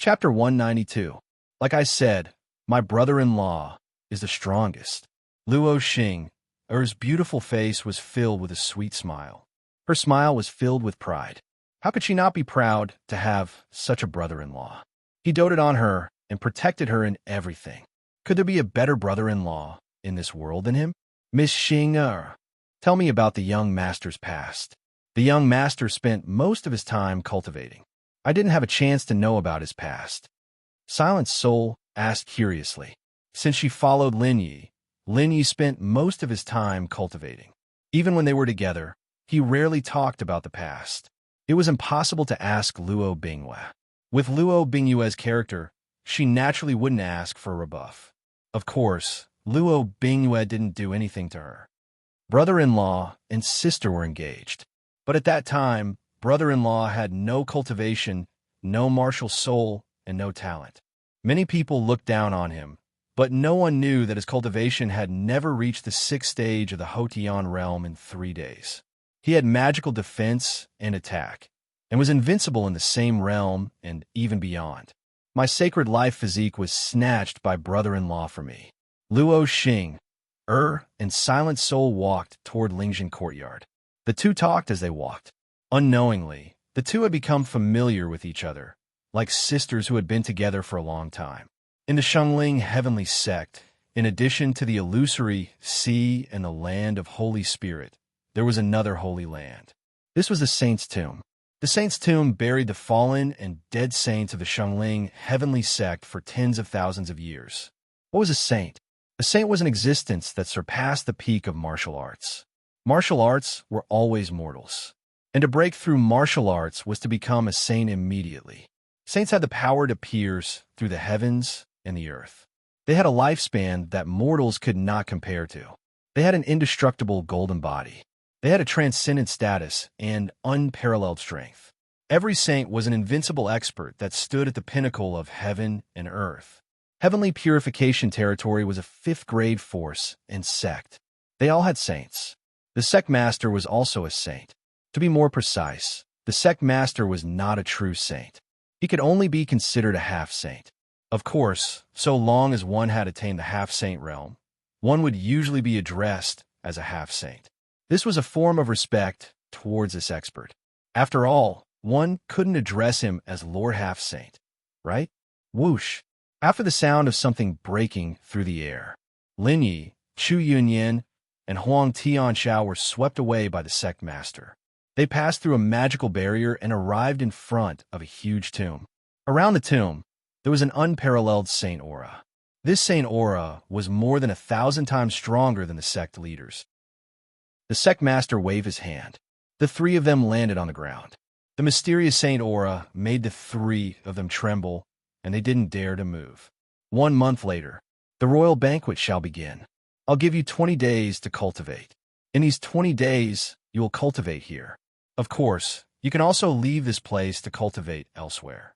Chapter 192. Like I said, my brother-in-law is the strongest. Luo Xing, Er's beautiful face was filled with a sweet smile. Her smile was filled with pride. How could she not be proud to have such a brother-in-law? He doted on her and protected her in everything. Could there be a better brother-in-law in this world than him? Miss Xing, tell me about the young master's past. The young master spent most of his time cultivating. I didn't have a chance to know about his past. Silent Soul asked curiously. Since she followed Lin Yi spent most of his time cultivating. Even when they were together, he rarely talked about the past. It was impossible to ask Luo Bingyue. With Luo Bingyue's character, she naturally wouldn't ask for a rebuff. Of course, Luo Bingyue didn't do anything to her. Brother-in-law and sister were engaged. But at that time, brother-in-law had no cultivation, no martial soul, and no talent. Many people looked down on him, but no one knew that his cultivation had never reached the 6th stage of the Hotian realm in 3 days. He had magical defense and attack, and was invincible in the same realm and even beyond. My sacred life physique was snatched by brother-in-law for me. Luo Xing, and Silent Soul walked toward Lingjin Courtyard. The two talked as they walked. Unknowingly, the two had become familiar with each other, like sisters who had been together for a long time. In the Shengling heavenly sect, in addition to the illusory sea and the land of Holy Spirit, there was another holy land. This was the Saint's Tomb. The Saint's Tomb buried the fallen and dead saints of the Shengling heavenly sect for tens of thousands of years. What was a saint? A saint was an existence that surpassed the peak of martial arts. Martial arts were always mortals, and to break through martial arts was to become a saint immediately. Saints had the power to pierce through the heavens and the earth. They had a lifespan that mortals could not compare to. They had an indestructible golden body. They had a transcendent status and unparalleled strength. Every saint was an invincible expert that stood at the pinnacle of heaven and earth. Heavenly Purification Territory was a 5th-grade force and sect. They all had saints. The sect master was also a saint. To be more precise, the sect master was not a true saint. He could only be considered a half-saint. Of course, so long as one had attained the half-saint realm, one would usually be addressed as a half-saint. This was a form of respect towards this expert. After all, one couldn't address him as Lord Half-Saint, right? Whoosh! After the sound of something breaking through the air, Lin Yi, Chu Yunyan, and Huang Tianxiao were swept away by the sect master. They passed through a magical barrier and arrived in front of a huge tomb. Around the tomb, there was an unparalleled saint aura. This saint aura was more than 1,000 times stronger than the sect leaders. The sect master waved his hand. The 3 of them landed on the ground. The mysterious saint aura made the 3 of them tremble, and they didn't dare to move. 1 month later, the royal banquet shall begin. I'll give you 20 days to cultivate. In these 20 days, you will cultivate here. Of course, you can also leave this place to cultivate elsewhere.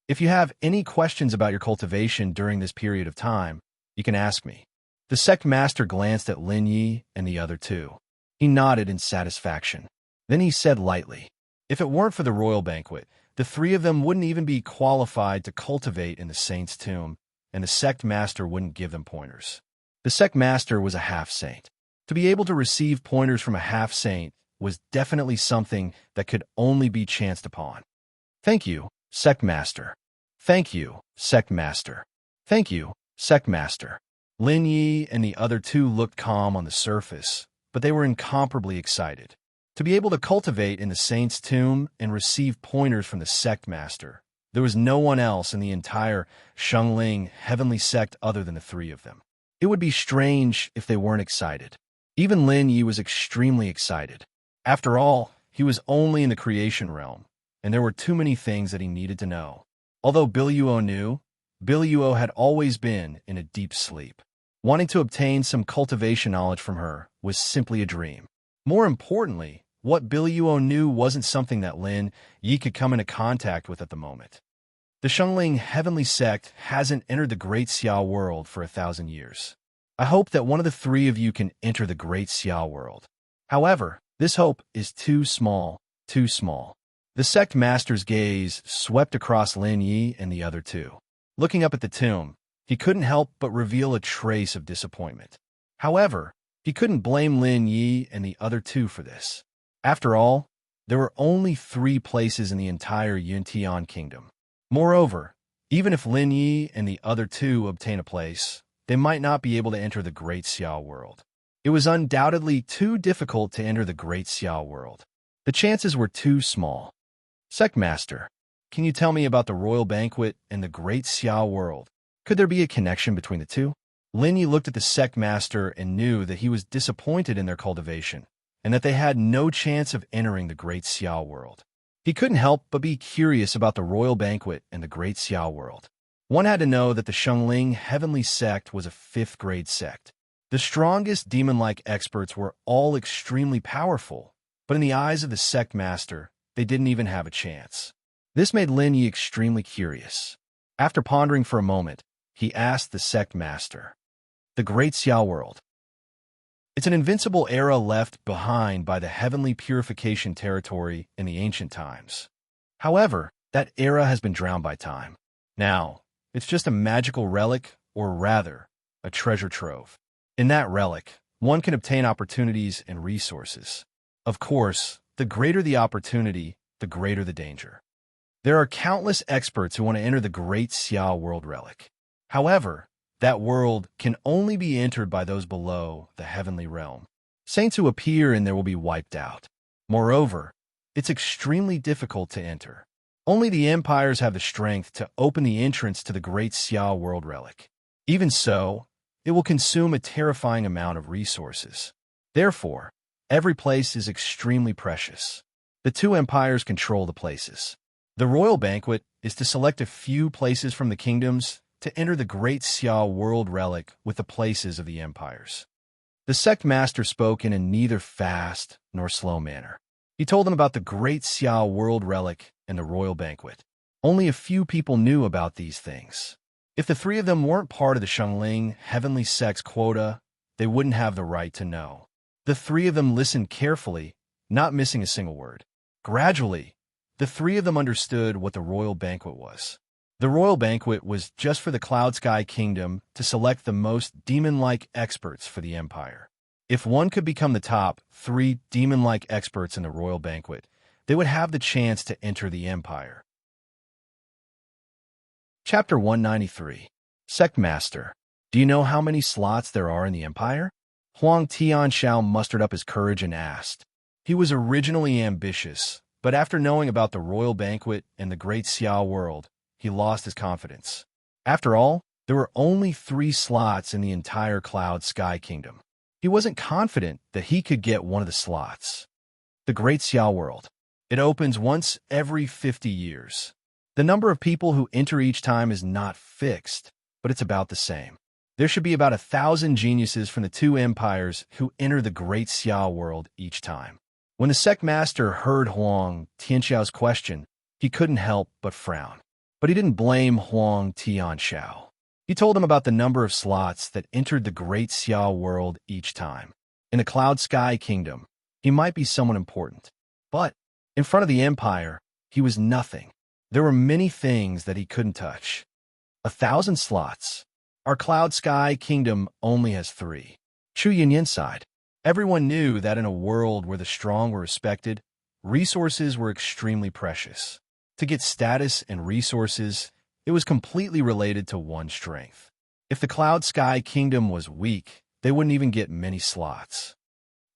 If you have any questions about your cultivation during this period of time, you can ask me. The sect master glanced at Lin Yi and the other 2. He nodded in satisfaction. Then he said lightly, if it weren't for the royal banquet, the 3 of them wouldn't even be qualified to cultivate in the saint's tomb, and the sect master wouldn't give them pointers. The sect master was a half-saint. To be able to receive pointers from a half-saint was definitely something that could only be chanced upon. Thank you, sect master. Thank you, sect master. Thank you, sect master. Lin Yi and the other 2 looked calm on the surface, but they were incomparably excited. To be able to cultivate in the saint's tomb and receive pointers from the sect master, there was no one else in the entire Shengling heavenly sect other than the 3 of them. It would be strange if they weren't excited. Even Lin Yi was extremely excited. After all, he was only in the creation realm, and there were too many things that he needed to know. Although Biluo knew, Biluo had always been in a deep sleep. Wanting to obtain some cultivation knowledge from her was simply a dream. More importantly, what Biluo knew wasn't something that Lin Yi could come into contact with at the moment. The Shengling heavenly sect hasn't entered the Great Xiao world for 1,000 years. I hope that one of the 3 of you can enter the Great Xiao world. However, this hope is too small. The sect master's gaze swept across Lin Yi and the other two. Looking up at the tomb, he couldn't help but reveal a trace of disappointment. However, he couldn't blame Lin Yi and the other two for this. After all, there were only 3 places in the entire Yuntian kingdom. Moreover, even if Lin Yi and the other two obtain a place, they might not be able to enter the Great Xiao world. It was undoubtedly too difficult to enter the Great Xiao world. The chances were too small. Sect Master, can you tell me about the royal banquet and the Great Xiao world? Could there be a connection between the two? Lin Yi looked at the sect master and knew that he was disappointed in their cultivation, and that they had no chance of entering the Great Xiao world. He couldn't help but be curious about the royal banquet and the Great Xiao world. One had to know that the Shengling heavenly sect was a 5th-grade sect. The strongest demon-like experts were all extremely powerful, but in the eyes of the sect master, they didn't even have a chance. This made Lin Yi extremely curious. After pondering for a moment, he asked the sect master, "The Great Xiao world. It's an invincible era left behind by the heavenly purification territory in the ancient times. However, that era has been drowned by time. Now, it's just a magical relic, or rather, a treasure trove. In that relic, one can obtain opportunities and resources. Of course, the greater the opportunity, the greater the danger. There are countless experts who want to enter the Great Xiao world relic. However, that world can only be entered by those below the heavenly realm. Saints who appear in there will be wiped out. Moreover, it's extremely difficult to enter. Only the empires have the strength to open the entrance to the Great Xiao world relic. Even so, it will consume a terrifying amount of resources. Therefore, every place is extremely precious. The 2 empires control the places. The royal banquet is to select a few places from the kingdoms to enter the Great Xiao world relic with the places of the empires." The sect master spoke in a neither fast nor slow manner. He told them about the Great Xiao world relic and the royal banquet. Only a few people knew about these things. If the 3 of them weren't part of the Shengling heavenly sect's quota, they wouldn't have the right to know. The 3 of them listened carefully, not missing a single word. Gradually, the 3 of them understood what the royal banquet was. The royal banquet was just for the Cloud Sky Kingdom to select the most demon-like experts for the empire. If one could become the top 3 demon-like experts in the royal banquet, they would have the chance to enter the empire. Chapter 193. Sect Master, do you know how many slots there are in the empire? Huang Tianxiao mustered up his courage and asked. He was originally ambitious, but after knowing about the royal banquet and the Great Xiao world, he lost his confidence. After all, there were only 3 slots in the entire Cloud Sky Kingdom. He wasn't confident that he could get one of the slots. The Great Xiao world. It opens once every 50 years. The number of people who enter each time is not fixed, but it's about the same. There should be about 1,000 geniuses from the 2 empires who enter the Great Xiao world each time. When the sect master heard Huang Tianxiao's question, he couldn't help but frown. But he didn't blame Huang Tianxiao. He told him about the number of slots that entered the Great Xiao world each time. In the Cloud Sky Kingdom, he might be someone important. But in front of the empire, he was nothing. There were many things that he couldn't touch. 1,000 slots. Our Cloud Sky Kingdom only has 3. Chu Yinyin sighed. Everyone knew that in a world where the strong were respected, resources were extremely precious. To get status and resources, it was completely related to one's strength. If the Cloud Sky Kingdom was weak, they wouldn't even get many slots.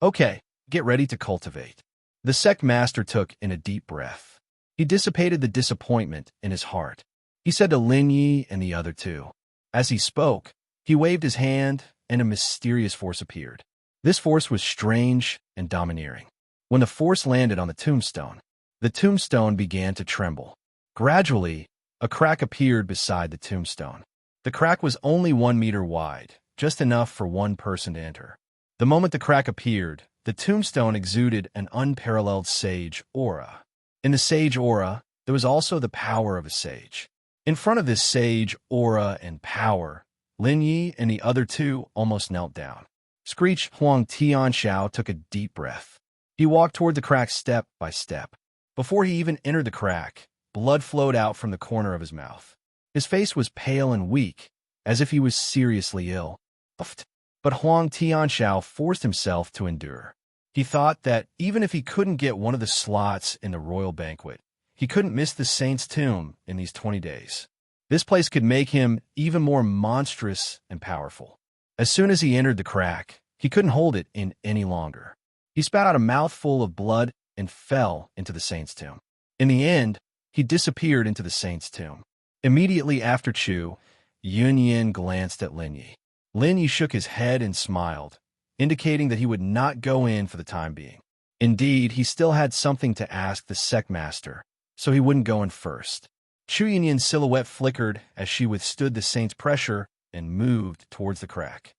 Okay, get ready to cultivate. The sect master took in a deep breath. He dissipated the disappointment in his heart. He said to Lin Yi and the other 2. As he spoke, he waved his hand and a mysterious force appeared. This force was strange and domineering. When the force landed on the tombstone began to tremble. Gradually, a crack appeared beside the tombstone. The crack was only 1 meter wide, just enough for one person to enter. The moment the crack appeared, the tombstone exuded an unparalleled sage aura. In the sage aura, there was also the power of a sage. In front of this sage aura and power, Lin Yi and the other 2 almost knelt down. Screech Huang Tianxiao took a deep breath. He walked toward the crack step by step. Before he even entered the crack, blood flowed out from the corner of his mouth. His face was pale and weak, as if he was seriously ill. But Huang Tianxiao forced himself to endure. He thought that even if he couldn't get one of the slots in the royal banquet, he couldn't miss the saint's tomb in these 20 days. This place could make him even more monstrous and powerful. As soon as he entered the crack, he couldn't hold it in any longer. He spat out a mouthful of blood and fell into the saint's tomb. In the end, he disappeared into the saint's tomb. Immediately after Chu, Yunyan glanced at Lin Yi. Lin Yi shook his head and smiled, indicating that he would not go in for the time being. Indeed, he still had something to ask the sect master, so he wouldn't go in first. Chu Yunyan's silhouette flickered as she withstood the saint's pressure and moved towards the crack.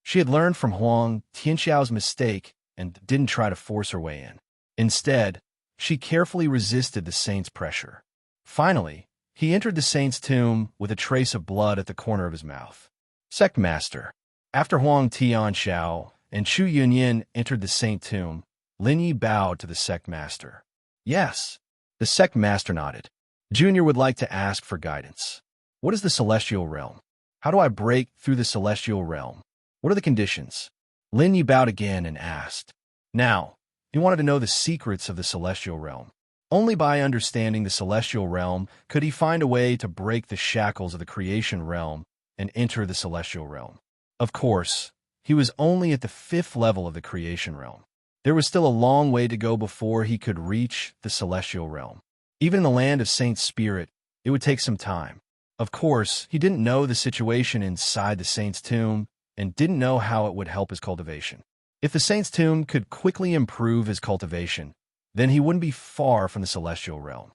She had learned from Huang Tianxiao's mistake and didn't try to force her way in. Instead, she carefully resisted the saint's pressure. Finally, he entered the saint's tomb with a trace of blood at the corner of his mouth. Sect Master. After Huang Tianxiao and Chu Yunyan entered the saint tomb, Lin Yi bowed to the sect master. Yes. The sect master nodded. Junior would like to ask for guidance. What is the celestial realm? How do I break through the celestial realm? What are the conditions? Lin Yi bowed again and asked. Now, he wanted to know the secrets of the celestial realm. Only by understanding the celestial realm could he find a way to break the shackles of the creation realm and enter the celestial realm. Of course, he was only at the 5th level of the creation realm. There was still a long way to go before he could reach the celestial realm. Even in the land of Saint Spirit, it would take some time. Of course, he didn't know the situation inside the saint's tomb and didn't know how it would help his cultivation. If the saint's tomb could quickly improve his cultivation, then he wouldn't be far from the celestial realm.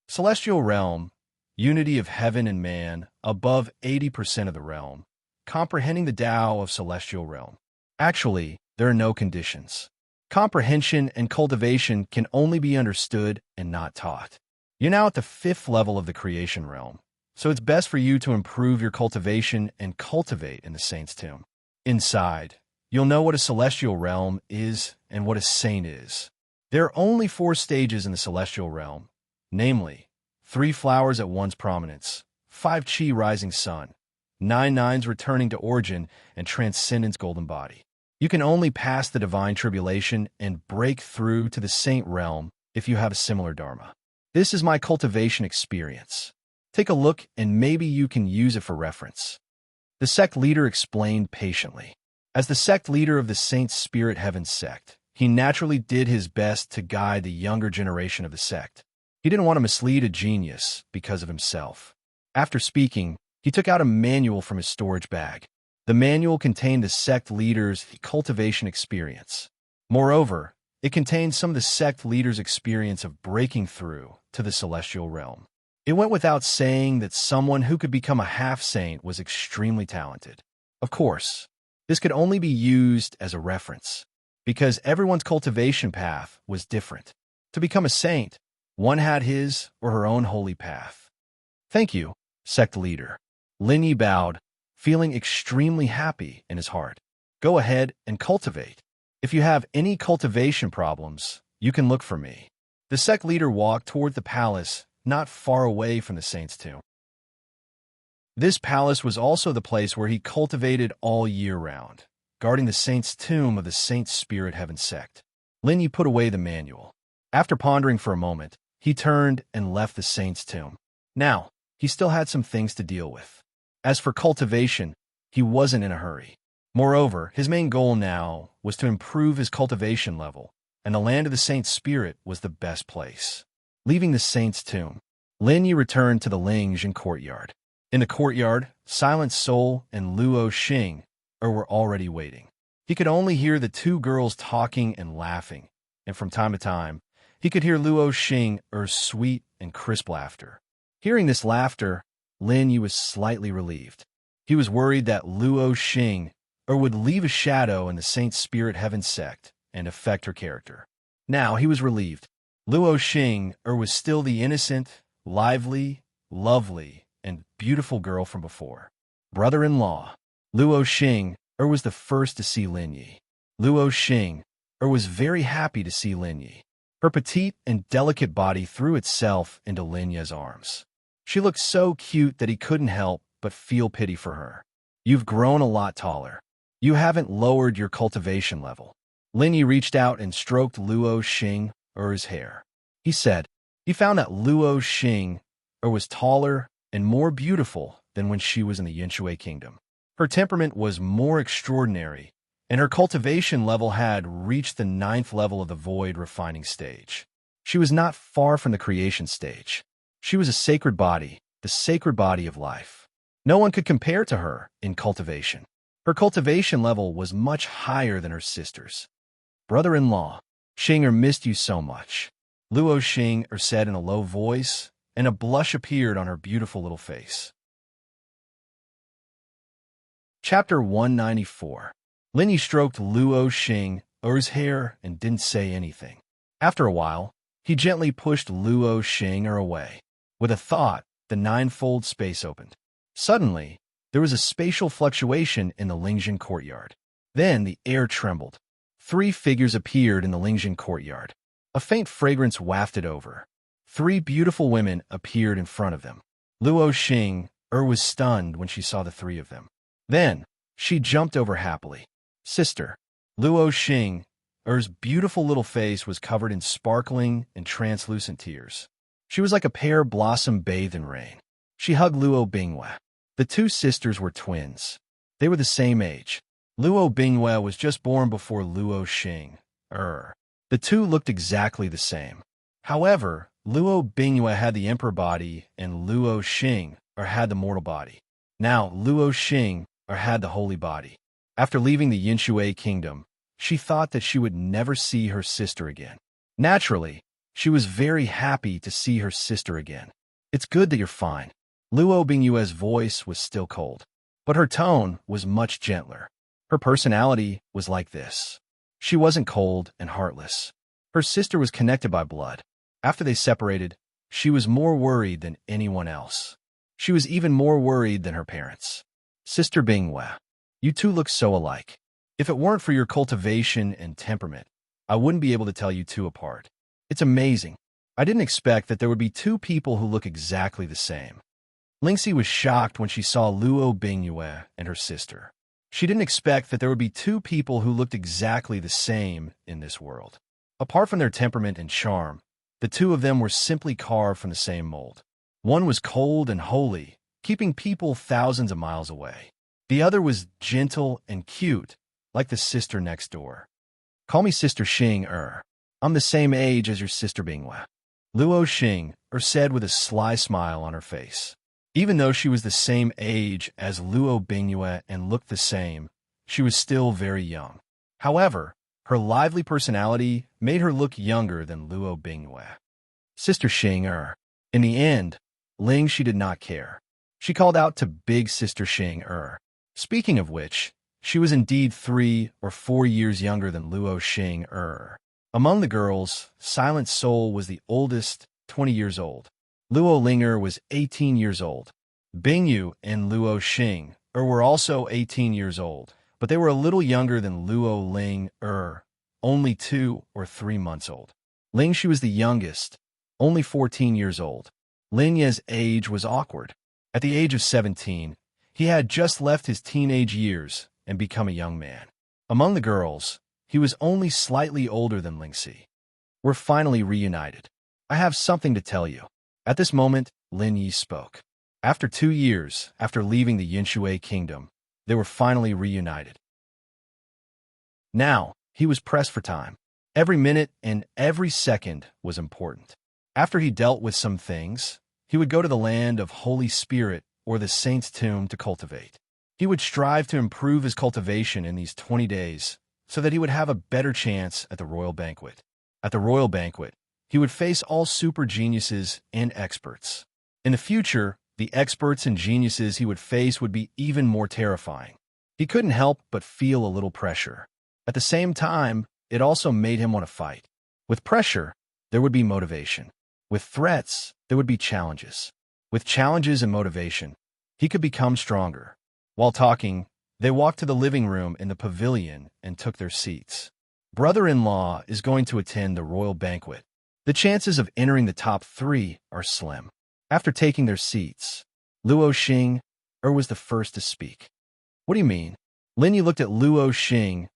Celestial realm, unity of heaven and man, above 80% of the realm, comprehending the Tao of celestial realm. Actually, there are no conditions. Comprehension and cultivation can only be understood and not taught. You're now at the 5th level of the creation realm, so it's best for you to improve your cultivation and cultivate in the saint's tomb. Inside, you'll know what a celestial realm is and what a saint is. There are only 4 stages in the celestial realm, namely, 3 flowers at one's prominence, 5 chi rising sun, 9 nines returning to origin, and transcendence golden body. You can only pass the divine tribulation and break through to the saint realm if you have a similar dharma. This is my cultivation experience. Take a look and maybe you can use it for reference. The sect leader explained patiently. As the sect leader of the Saint Spirit Heaven sect, he naturally did his best to guide the younger generation of the sect. He didn't want to mislead a genius because of himself. After speaking, he took out a manual from his storage bag. The manual contained the sect leader's cultivation experience. Moreover, it contained some of the sect leader's experience of breaking through to the celestial realm. It went without saying that someone who could become a half-saint was extremely talented. Of course, this could only be used as a reference, because everyone's cultivation path was different. To become a saint, one had his or her own holy path. Thank you, sect leader. Lin Yi bowed, feeling extremely happy in his heart. Go ahead and cultivate. If you have any cultivation problems, you can look for me. The sect leader walked toward the palace, not far away from the saint's tomb. This palace was also the place where he cultivated all year round, guarding the saint's tomb of the Saint Spirit Heaven sect. Lin Yi put away the manual. After pondering for a moment, he turned and left the saint's tomb. Now, he still had some things to deal with. As for cultivation, he wasn't in a hurry. Moreover, his main goal now was to improve his cultivation level, and the land of the Saint Spirit was the best place. Leaving the saint's tomb, Lin Yi returned to the Lingjin courtyard. In the courtyard, Silent Soul and Luo Xing were already waiting. He could only hear the 2 girls talking and laughing, and from time to time, he could hear Luo Xing's sweet and crisp laughter. Hearing this laughter, Lin Yi was slightly relieved. He was worried that Luo Xing would leave a shadow in the Saint Spirit Heaven sect and affect her character. Now he was relieved. Luo Xing was still the innocent, lively, lovely, and beautiful girl from before. Brother-in-law. Luo Xing was the first to see Lin Yi. Luo Xing was very happy to see Lin Yi. Her petite and delicate body threw itself into Linya's arms. She looked so cute that he couldn't help but feel pity for her. You've grown a lot taller. You haven't lowered your cultivation level. Linya reached out and stroked Luo Xing's hair. He said he found that Luo Xing was taller and more beautiful than when she was in the Yinshui kingdom. Her temperament was more extraordinary, and her cultivation level had reached the 9th level of the void refining stage. She was not far from the creation stage. She was a sacred body, the sacred body of life. No one could compare to her in cultivation. Her cultivation level was much higher than her sister's. Brother-in-law, Xing'er missed you so much, Luo Xing'er said in a low voice, and a blush appeared on her beautiful little face. Chapter 194. Linya stroked Luo Xing'er's hair and didn't say anything. After a while, he gently pushed Luo Xing'er away. With a thought, the ninefold space opened. Suddenly, there was a spatial fluctuation in the Lingjin courtyard. Then the air trembled. 3 figures appeared in the Lingjin courtyard. A faint fragrance wafted over. 3 beautiful women appeared in front of them. Luo Xing'er was stunned when she saw the 3 of them. Then, she jumped over happily. Sister. Luo Xing'er's beautiful little face was covered in sparkling and translucent tears. She was like a pear blossom bathed in rain. She hugged Luo Bingyue. The 2 sisters were twins. They were the same age. Luo Bingyue was just born before Luo Xing'er. The 2 looked exactly the same. However, Luo Bingyue had the emperor body and Luo Xing'er had the mortal body. Now, Luo Xing'er had the holy body. After leaving the Yinshui kingdom, she thought that she would never see her sister again. Naturally, she was very happy to see her sister again. It's good that you're fine. Luo Bingyue's voice was still cold, but her tone was much gentler. Her personality was like this. She wasn't cold and heartless. Her sister was connected by blood. After they separated, she was more worried than anyone else. She was even more worried than her parents. Sister Bingyue, you 2 look so alike. If it weren't for your cultivation and temperament, I wouldn't be able to tell you 2 apart. It's amazing. I didn't expect that there would be 2 people who look exactly the same. Lingxi was shocked when she saw Luo Bingyue and her sister. She didn't expect that there would be 2 people who looked exactly the same in this world. Apart from their temperament and charm, the 2 of them were simply carved from the same mold. One was cold and holy, keeping people thousands of miles away. The other was gentle and cute, like the sister next door. Call me Sister Xing'er. I'm the same age as your sister Bingyue, Luo Xing'er said with a sly smile on her face. Even though she was the same age as Luo Bingyue and looked the same, she was still very young. However, her lively personality made her look younger than Luo Bingyue. Sister Xing'er. In the end, Lingxi did not care. She called out to big Sister Xing'er. Speaking of which, she was indeed 3 or 4 years younger than Luo Xing'er. Among the girls, Silent Soul was the oldest, 20 years old. Luo Ling'er was 18 years old. Bingyu and Luo Xing'er were also 18 years old, but they were a little younger than Luo Ling'er, only 2 or 3 months old. Lingxi was the youngest, only 14 years old. Linya's age was awkward. At the age of 17, he had just left his teenage years and become a young man. Among the girls, he was only slightly older than Lingxi. We're finally reunited. I have something to tell you. At this moment, Lin Yi spoke. After 2 years, after leaving the Yinshui kingdom, they were finally reunited. Now, he was pressed for time. Every minute and every second was important. After he dealt with some things, he would go to the land of Holy Spirit or the saint's tomb to cultivate. He would strive to improve his cultivation in these 20 days so that he would have a better chance at the royal banquet. At the royal banquet, he would face all super geniuses and experts. In the future, the experts and geniuses he would face would be even more terrifying. He couldn't help but feel a little pressure. At the same time, it also made him want to fight. With pressure, there would be motivation. With threats, there would be challenges. With challenges and motivation, he could become stronger. While talking, they walked to the living room in the pavilion and took their seats. Brother-in-law is going to attend the royal banquet, The chances of entering the top 3 are slim. After taking their seats, Luo Xing was the first to speak. What do you mean? Lin Yi looked at Luo Xing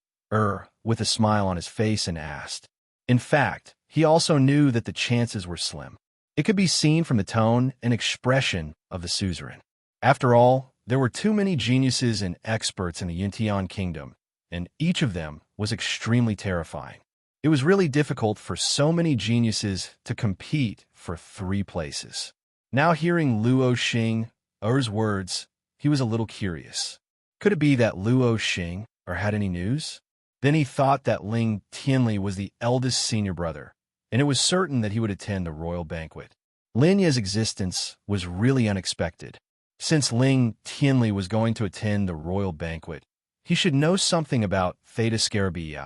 with a smile on his face and asked. In fact, he also knew that the chances were slim. It could be seen from the tone and expression of the suzerain. After all, there were too many geniuses and experts in the Yuntian kingdom, and each of them was extremely terrifying. It was really difficult for so many geniuses to compete for 3 places. Now hearing Luo Xing's words, he was a little curious. Could it be that Luo Xing had any news? Then he thought that Ling Tianli was the eldest senior brother, and it was certain that he would attend the royal banquet. Lin Ye's existence was really unexpected. Since Ling Tianli was going to attend the royal banquet, he should know something about Theta Scarabii.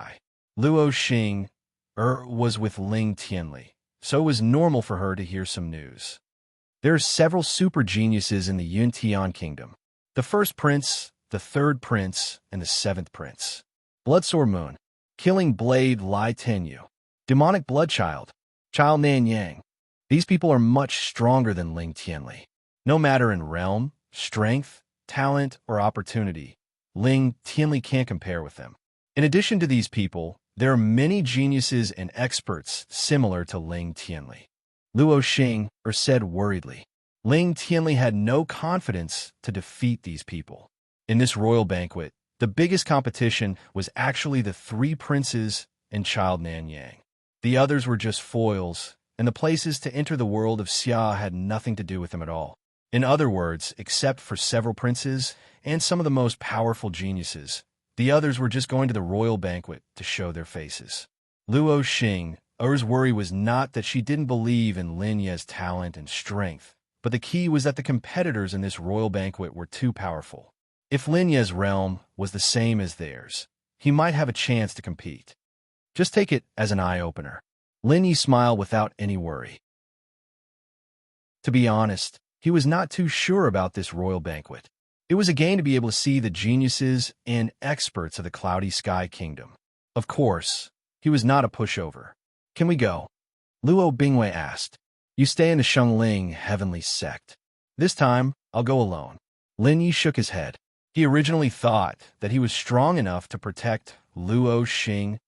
Luo Xing was with Ling Tianli, so it was normal for her to hear some news. There are several super geniuses in the Yuntian kingdom. The first prince, the third prince, and the 7th prince. Bloodsword Moon, Killing Blade Lai Tenyu, Demonic Bloodchild, Child Nan Yang. These people are much stronger than Ling Tianli. No matter in realm, strength, talent, or opportunity, Ling Tianli can't compare with them. In addition to these people, there are many geniuses and experts similar to Ling Tianli. Luo Xing said worriedly. Ling Tianli had no confidence to defeat these people. In this royal banquet, the biggest competition was actually the 3 princes and Child Nan Yang. The others were just foils, and the places to enter the world of Xia had nothing to do with them at all. In other words, except for several princes and some of the most powerful geniuses, the others were just going to the royal banquet to show their faces. Luo Xing's worry was not that she didn't believe in Lin Ye's talent and strength, but the key was that the competitors in this royal banquet were too powerful. If Lin Ye's realm was the same as theirs, he might have a chance to compete. Just take it as an eye-opener. Lin Yi smiled without any worry. To be honest, he was not too sure about this royal banquet. It was a gain to be able to see the geniuses and experts of the Cloudy Sky Kingdom. Of course, he was not a pushover. Can we go? Luo Bingwei asked. You stay in the Shengling Heavenly Sect. This time, I'll go alone. Lin Yi shook his head. He originally thought that he was strong enough to protect Luo Xing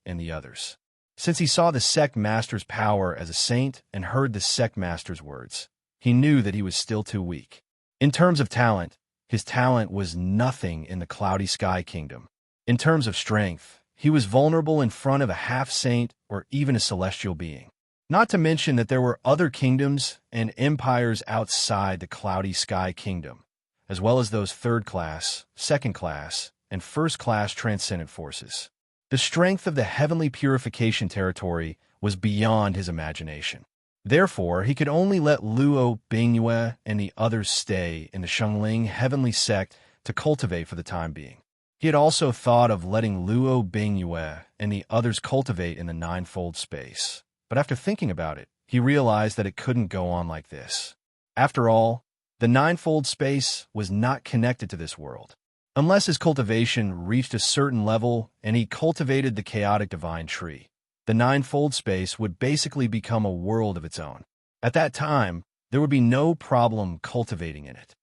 and the others. Since he saw the sect master's power as a saint and heard the sect master's words, he knew that he was still too weak. In terms of talent, his talent was nothing in the Cloudy Sky Kingdom. In terms of strength, he was vulnerable in front of a half-saint or even a celestial being. Not to mention that there were other kingdoms and empires outside the Cloudy Sky Kingdom, as well as those 3rd class, 2nd class, and 1st class transcendent forces. The strength of the heavenly purification territory was beyond his imagination. Therefore, he could only let Luo Bingyue and the others stay in the Shengling Heavenly Sect to cultivate for the time being. He had also thought of letting Luo Bingyue and the others cultivate in the Ninefold space. But after thinking about it, he realized that it couldn't go on like this. After all, the Ninefold space was not connected to this world. Unless his cultivation reached a certain level and he cultivated the chaotic divine tree, the Ninefold space would basically become a world of its own. At that time, there would be no problem cultivating in it.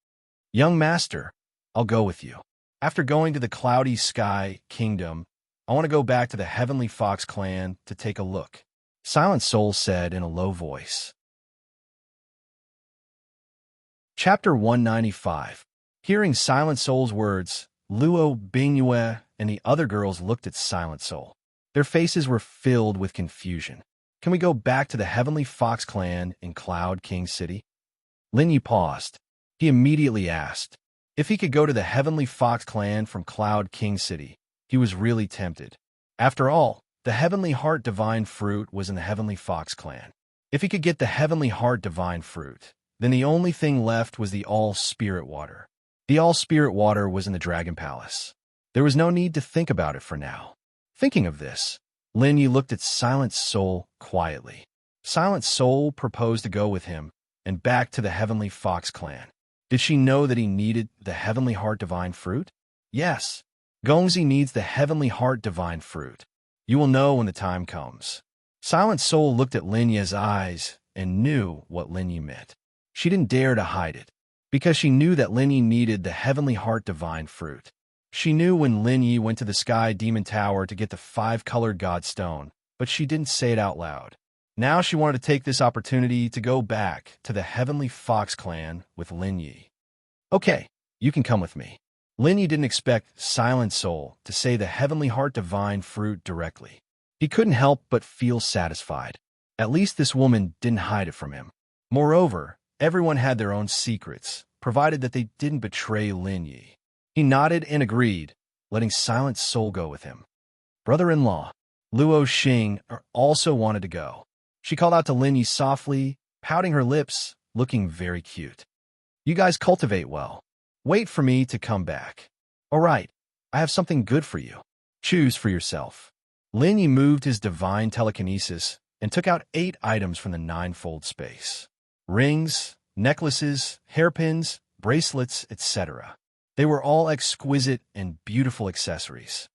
Young master, I'll go with you. After going to the Cloudy Sky Kingdom, I want to go back to the Heavenly Fox clan to take a look, Silent Soul said in a low voice. Chapter 195. Hearing Silent Soul's words, Luo Bingyue and the other girls looked at Silent Soul. Their faces were filled with confusion. Can we go back to the Heavenly Fox clan in Cloud King City? Lin Yi paused. He immediately asked. If he could go to the Heavenly Fox clan from Cloud King City, he was really tempted. After all, the Heavenly Heart Divine Fruit was in the Heavenly Fox clan. If he could get the Heavenly Heart Divine Fruit, then the only thing left was the All-Spirit Water. The All-Spirit Water was in the Dragon Palace. There was no need to think about it for now. Thinking of this, Lin Yi looked at Silent Soul quietly. Silent Soul proposed to go with him and back to the Heavenly Fox clan. Did she know that he needed the Heavenly Heart Divine Fruit? Yes, Gongzi needs the Heavenly Heart Divine Fruit. You will know when the time comes. Silent Soul looked at Lin Ye's eyes and knew what Lin Ye meant. She didn't dare to hide it, because she knew that Lin Yi needed the Heavenly Heart Divine Fruit. She knew when Lin Yi went to the Sky Demon Tower to get the 5-colored God Stone, but she didn't say it out loud. Now she wanted to take this opportunity to go back to the Heavenly Fox Clan with Lin Yi. Okay, you can come with me. Lin Yi didn't expect Silent Soul to say the Heavenly Heart Divine Fruit directly. He couldn't help but feel satisfied. At least this woman didn't hide it from him. Moreover, everyone had their own secrets, provided that they didn't betray Lin Yi. He nodded and agreed, letting Silent Soul go with him. Brother-in-law, Luo Xing, also wanted to go. She called out to Lin Yi softly, pouting her lips, looking very cute. You guys cultivate well. Wait for me to come back. All right, I have something good for you. Choose for yourself. Lin Yi moved his divine telekinesis and took out 8 items from the 9-fold space. Rings, necklaces, hairpins, bracelets, etc. They were all exquisite and beautiful accessories.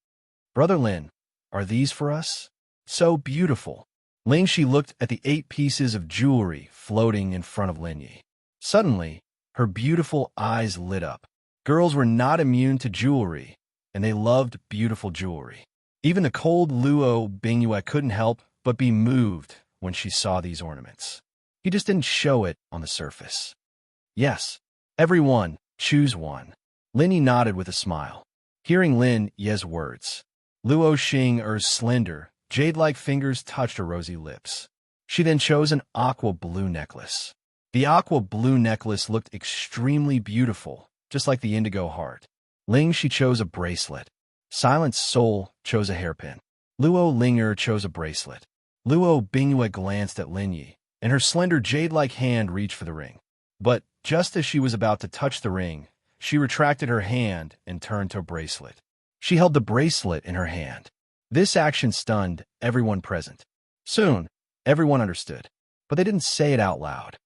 Brother Lin, are these for us? So beautiful. Ling Shi looked at the 8 pieces of jewelry floating in front of Lin Yi. Suddenly, her beautiful eyes lit up. Girls were not immune to jewelry, and they loved beautiful jewelry. Even the cold Luo Bingyue couldn't help but be moved when she saw these ornaments. He just didn't show it on the surface. Yes, everyone, choose one. Lin Yi nodded with a smile. Hearing Lin Ye's words, Luo Xing's slender, jade-like fingers touched her rosy lips. She then chose an aqua blue necklace. The aqua blue necklace looked extremely beautiful, just like the indigo heart. Ling Shi chose a bracelet. Silent Soul chose a hairpin. Luo Linger chose a bracelet. Luo Bingyue glanced at Lin Yi, and her slender jade-like hand reached for the ring. But just as she was about to touch the ring, she retracted her hand and turned to a bracelet. She held the bracelet in her hand. This action stunned everyone present. Soon, everyone understood, but they didn't say it out loud.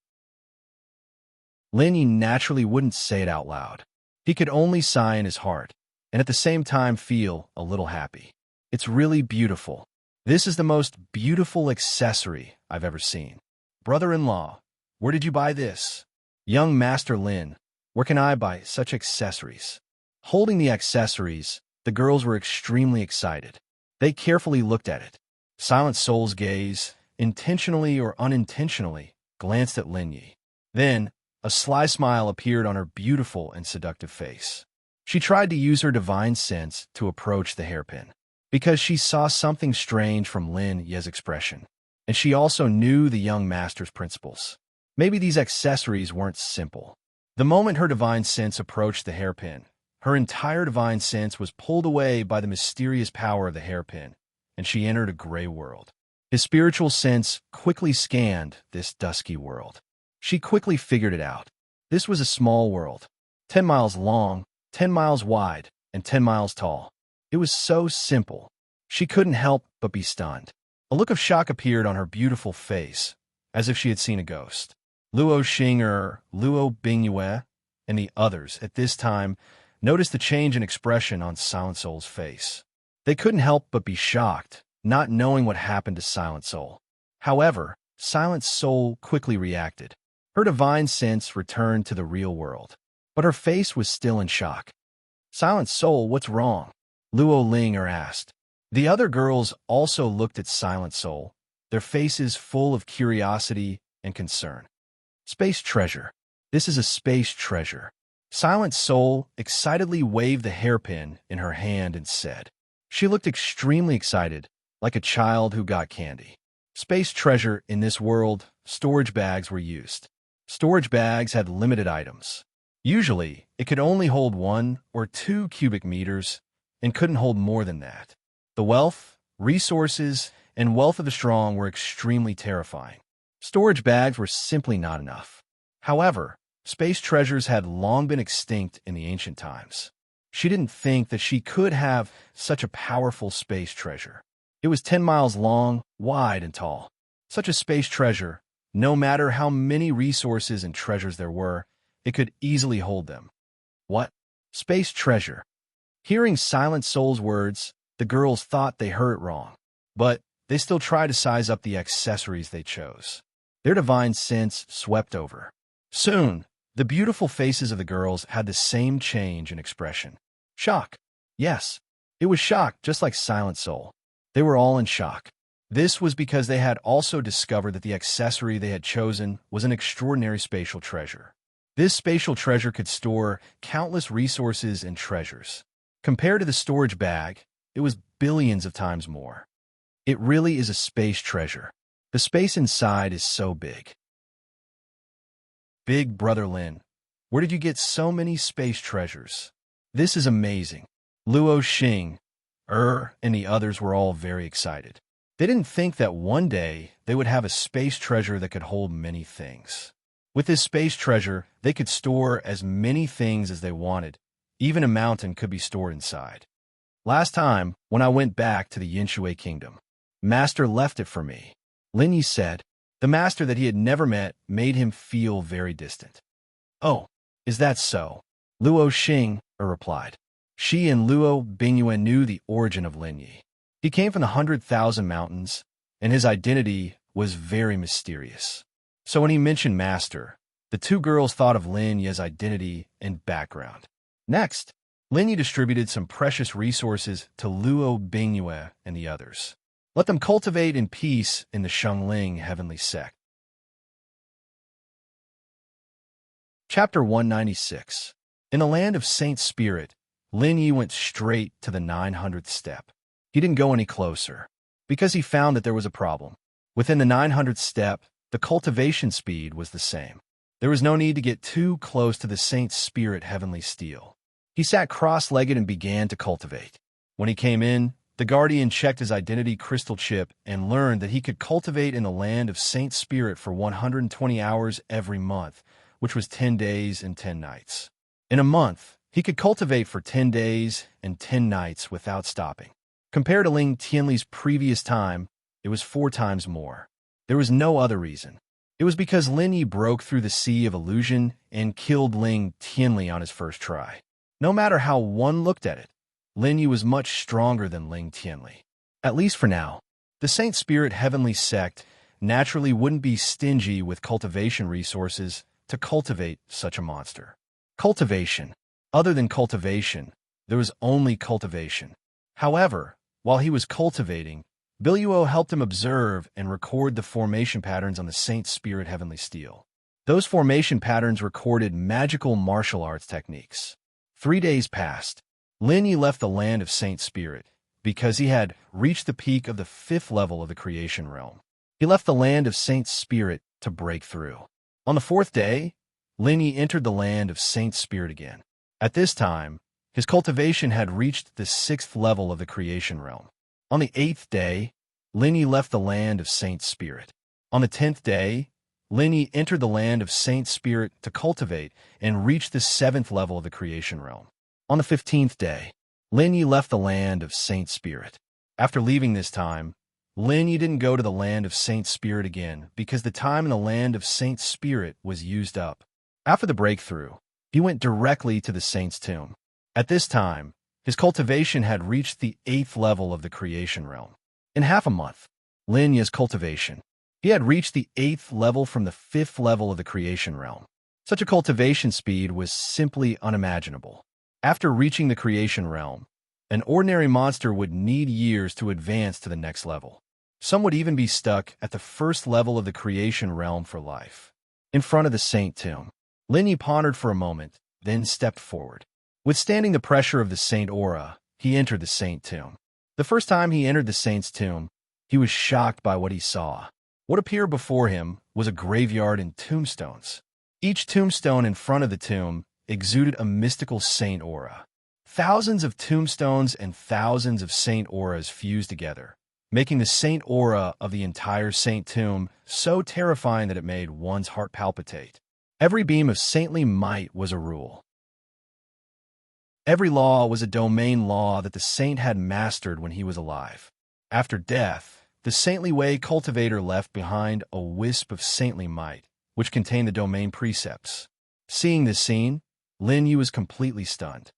Lin Yi naturally wouldn't say it out loud. He could only sigh in his heart, and at the same time feel a little happy. It's really beautiful. This is the most beautiful accessory I've ever seen. Brother-in-law, where did you buy this? Young Master Lin, where can I buy such accessories? Holding the accessories, the girls were extremely excited. They carefully looked at it. Silent Soul's gaze, intentionally or unintentionally, glanced at Lin Yi. Then, a sly smile appeared on her beautiful and seductive face. She tried to use her divine sense to approach the hairpin, because she saw something strange from Lin Ye's expression, and she also knew the young master's principles. Maybe these accessories weren't simple. The moment her divine sense approached the hairpin, her entire divine sense was pulled away by the mysterious power of the hairpin, and she entered a gray world. His spiritual sense quickly scanned this dusky world. She quickly figured it out. This was a small world, 10 miles long, 10 miles wide, and 10 miles tall. It was so simple. She couldn't help but be stunned. A look of shock appeared on her beautiful face, as if she had seen a ghost. Luo Xing, Luo Bingyue, and the others at this time noticed the change in expression on Silent Soul's face. They couldn't help but be shocked, not knowing what happened to Silent Soul. However, Silent Soul quickly reacted. Her divine sense returned to the real world, but her face was still in shock. Silent Soul, what's wrong? Luo Linger asked. The other girls also looked at Silent Soul, their faces full of curiosity and concern. Space treasure. This is a space treasure. Silent Soul excitedly waved the hairpin in her hand and said. She looked extremely excited, like a child who got candy. Space treasure in this world, storage bags were used. Storage bags had limited items. Usually, it could only hold 1 or 2 cubic meters and couldn't hold more than that. The wealth, resources, and wealth of the strong were extremely terrifying. Storage bags were simply not enough. However, space treasures had long been extinct in the ancient times. She didn't think that she could have such a powerful space treasure. It was 10 miles long, wide, and tall. Such a space treasure, no matter how many resources and treasures there were, it could easily hold them. What? Space treasure. Hearing Silent Soul's words, the girls thought they heard it wrong. But they still try to size up the accessories they chose. Their divine sense swept over. Soon, the beautiful faces of the girls had the same change in expression. Shock. Yes, it was shock, just like Silent Soul. They were all in shock. This was because they had also discovered that the accessory they had chosen was an extraordinary spatial treasure. This spatial treasure could store countless resources and treasures. Compared to the storage bag, it was billions of times more. It really is a space treasure. The space inside is so big. Big Brother Lin, where did you get so many space treasures? This is amazing. Luo Xing, and the others were all very excited. They didn't think that one day they would have a space treasure that could hold many things. With this space treasure, they could store as many things as they wanted. Even a mountain could be stored inside. Last time, when I went back to the Yinshui Kingdom, Master left it for me. Lin Yi said. The master that he had never met made him feel very distant. Oh, is that so? Luo Xing replied. She and Luo Bingyue knew the origin of Lin Yi. He came from the 100,000 mountains, and his identity was very mysterious. So when he mentioned master, the two girls thought of Lin Yi's identity and background. Next, Lin Yi distributed some precious resources to Luo Bingyue and the others. Let them cultivate in peace in the Shengling heavenly sect. Chapter 196. In the land of Saint Spirit, Lin Yi went straight to the 900th step. He didn't go any closer, because he found that there was a problem. Within the 900th step, the cultivation speed was the same. There was no need to get too close to the Saint Spirit heavenly steel. He sat cross-legged and began to cultivate. When he came in, the guardian checked his identity crystal chip and learned that he could cultivate in the land of Saint Spirit for 120 hours every month, which was 10 days and 10 nights. In a month, he could cultivate for 10 days and 10 nights without stopping. Compared to Ling Tianli's previous time, it was 4 times more. There was no other reason. It was because Lin Yi broke through the sea of illusion and killed Ling Tianli on his first try. No matter how one looked at it, Lin Yi was much stronger than Ling Tianli. At least for now. The Saint Spirit heavenly sect naturally wouldn't be stingy with cultivation resources to cultivate such a monster. Cultivation. Other than cultivation, there was only cultivation. However, while he was cultivating, Biluo helped him observe and record the formation patterns on the Saint Spirit heavenly steel. Those formation patterns recorded magical martial arts techniques. 3 days passed. Lin Yi left the land of Saint Spirit because he had reached the peak of the 5th level of the creation realm. He left the land of Saint Spirit to break through. On the 4th day, Lin Yi entered the land of Saint Spirit again. At this time, his cultivation had reached the 6th level of the creation realm. On the 8th day, Lin Yi left the land of Saint Spirit. On the 10th day, Lin Yi entered the land of Saint Spirit to cultivate and reach the 7th level of the creation realm. On the 15th day, Lin Yi left the land of Saint Spirit. After leaving this time, Lin Yi didn't go to the land of Saint Spirit again because the time in the land of Saint Spirit was used up. After the breakthrough, he went directly to the saint's tomb. At this time, his cultivation had reached the 8th level of the creation realm. In half a month, Lin Yi's cultivation, he had reached the 8th level from the 5th level of the creation realm. Such a cultivation speed was simply unimaginable. After reaching the creation realm, an ordinary monster would need years to advance to the next level. Some would even be stuck at the 1st level of the creation realm for life. In front of the saint tomb, Lin Yi pondered for a moment, then stepped forward. Withstanding the pressure of the saint aura, he entered the saint tomb. The first time he entered the saint's tomb, he was shocked by what he saw. What appeared before him was a graveyard and tombstones. Each tombstone in front of the tomb exuded a mystical saint aura. Thousands of tombstones and thousands of saint auras fused together, making the saint aura of the entire saint tomb so terrifying that it made one's heart palpitate. Every beam of saintly might was a rule. Every law was a domain law that the saint had mastered when he was alive. After death, the saintly way cultivator left behind a wisp of saintly might, which contained the domain precepts. Seeing this scene, Lin Yi was completely stunned.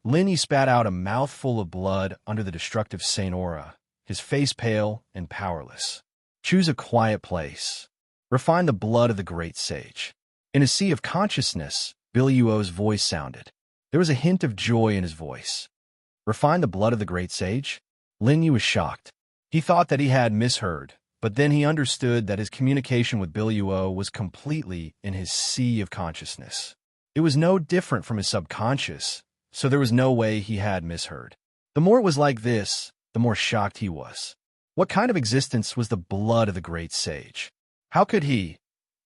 Lin Yi spat out a mouthful of blood under the destructive saint aura. his face pale and powerless. Choose a quiet place. Refine the blood of the great sage. In a sea of consciousness, Biluo's voice sounded. There was a hint of joy in his voice. Refine the blood of the great sage? Lin Yu was shocked. He thought that he had misheard, but then he understood that his communication with Biluo was completely in his sea of consciousness. It was no different from his subconscious, so there was no way he had misheard. The more it was like this, the more shocked he was. What kind of existence was the blood of the great sage? How could he,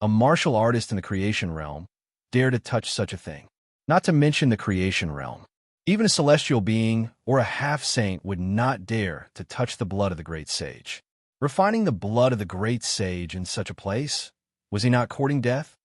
a martial artist in the creation realm, dare to touch such a thing? Not to mention the creation realm. Even a celestial being or a half-saint would not dare to touch the blood of the great sage. Refining the blood of the great sage in such a place? Was he not courting death?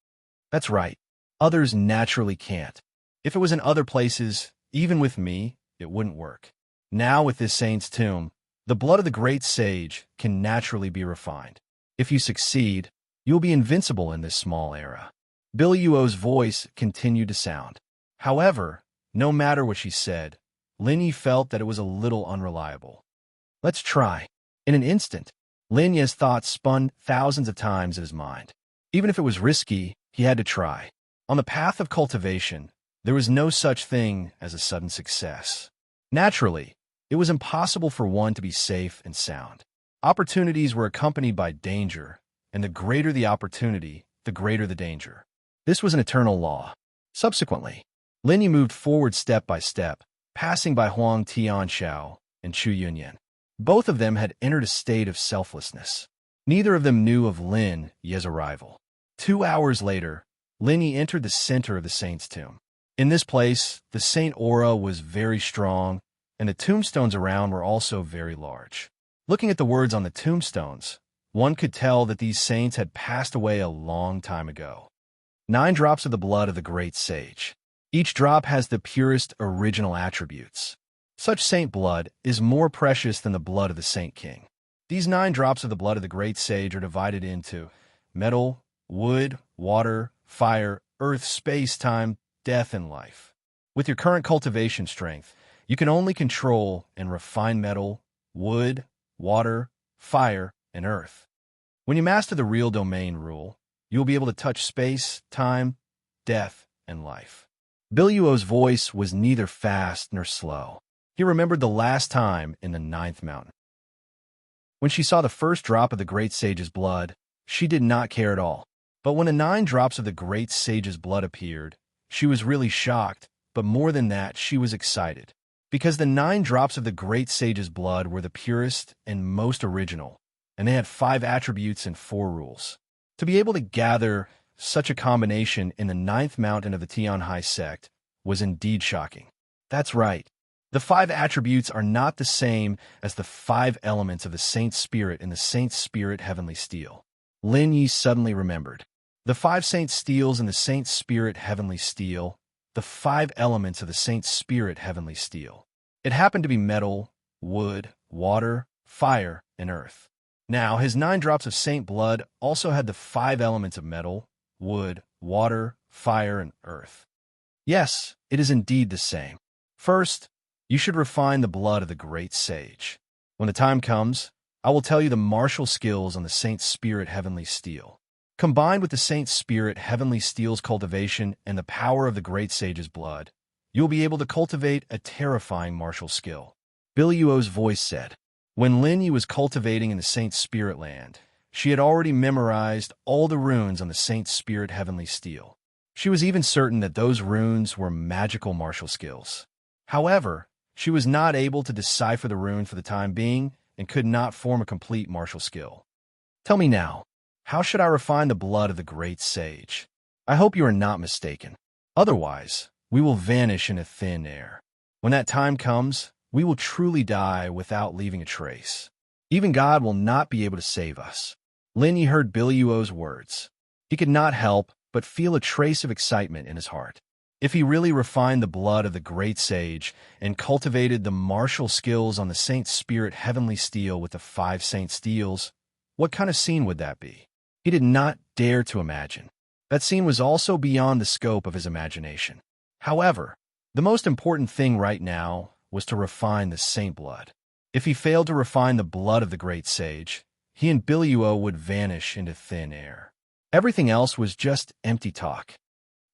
That's right. Others naturally can't. If it was in other places, even with me, it wouldn't work. Now with this saint's tomb, the blood of the great sage can naturally be refined. If you succeed, you'll be invincible in this small era. Biluo's voice continued to sound. However, no matter what she said, Lin Yi felt that it was a little unreliable. Let's try. In an instant, Lin Yi's thoughts spun thousands of times in his mind. Even if it was risky, he had to try. On the path of cultivation, there was no such thing as a sudden success. Naturally, it was impossible for one to be safe and sound. Opportunities were accompanied by danger, and the greater the opportunity, the greater the danger. This was an eternal law. Subsequently, Lin Yi moved forward step by step, passing by Huang Tianxiao and Chu Yunyan. Both of them had entered a state of selflessness. Neither of them knew of Lin Yi's arrival. 2 hours later, Lin Yi entered the center of the saint's tomb. In this place, the saint aura was very strong, and the tombstones around were also very large. Looking at the words on the tombstones, one could tell that these saints had passed away a long time ago. 9 drops of the blood of the great sage. Each drop has the purest original attributes. Such saint blood is more precious than the blood of the saint king. These 9 drops of the blood of the great sage are divided into metal, wood, water, fire, earth, space, time, death, and life. With your current cultivation strength, you can only control and refine metal, wood, water, fire, and earth. When you master the real domain rule, you will be able to touch space, time, death, and life. Biluo's voice was neither fast nor slow. He remembered the last time in the 9th mountain. When she saw the first drop of the great sage's blood, she did not care at all. But when the 9 drops of the great sage's blood appeared, she was really shocked, but more than that, she was excited. Because the 9 drops of the great sage's blood were the purest and most original, and they had 5 attributes and 4 rules. To be able to gather such a combination in the 9th mountain of the Tianhai sect was indeed shocking. That's right. The 5 attributes are not the same as the 5 elements of the saint's spirit in the saint's spirit heavenly steel. Lin Yi suddenly remembered. The 5 saint steels in the saint's spirit heavenly steel, the 5 elements of the saint's spirit heavenly steel. It happened to be metal, wood, water, fire, and earth. Now, his 9 drops of saint blood also had the 5 elements of metal, wood, water, fire, and earth. Yes, it is indeed the same. First, you should refine the blood of the great sage. When the time comes, I will tell you the martial skills on the saint's spirit heavenly steel. Combined with the saint's spirit heavenly steel's cultivation and the power of the great sage's blood, you will be able to cultivate a terrifying martial skill. Biluo's voice said. When Lin Yi was cultivating in the saint's spirit land, she had already memorized all the runes on the saint's spirit heavenly steel. She was even certain that those runes were magical martial skills. However, she was not able to decipher the rune for the time being and could not form a complete martial skill. Tell me now, how should I refine the blood of the great sage? I hope you are not mistaken. Otherwise, we will vanish into thin air. When that time comes, we will truly die without leaving a trace. Even God will not be able to save us. Lin Yi heard Biluo's words. He could not help but feel a trace of excitement in his heart. If he really refined the blood of the great sage and cultivated the martial skills on the saint's spirit heavenly steel with the 5 saint steels, what kind of scene would that be? He did not dare to imagine. That scene was also beyond the scope of his imagination. However, the most important thing right now was to refine the saint blood. If he failed to refine the blood of the great sage, he and Biluo would vanish into thin air. Everything else was just empty talk.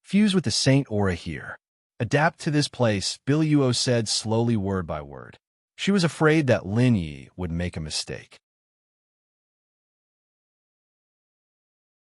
Fuse with the saint aura here. Adapt to this place, Biluo said slowly word by word. She was afraid that Lin Yi would make a mistake.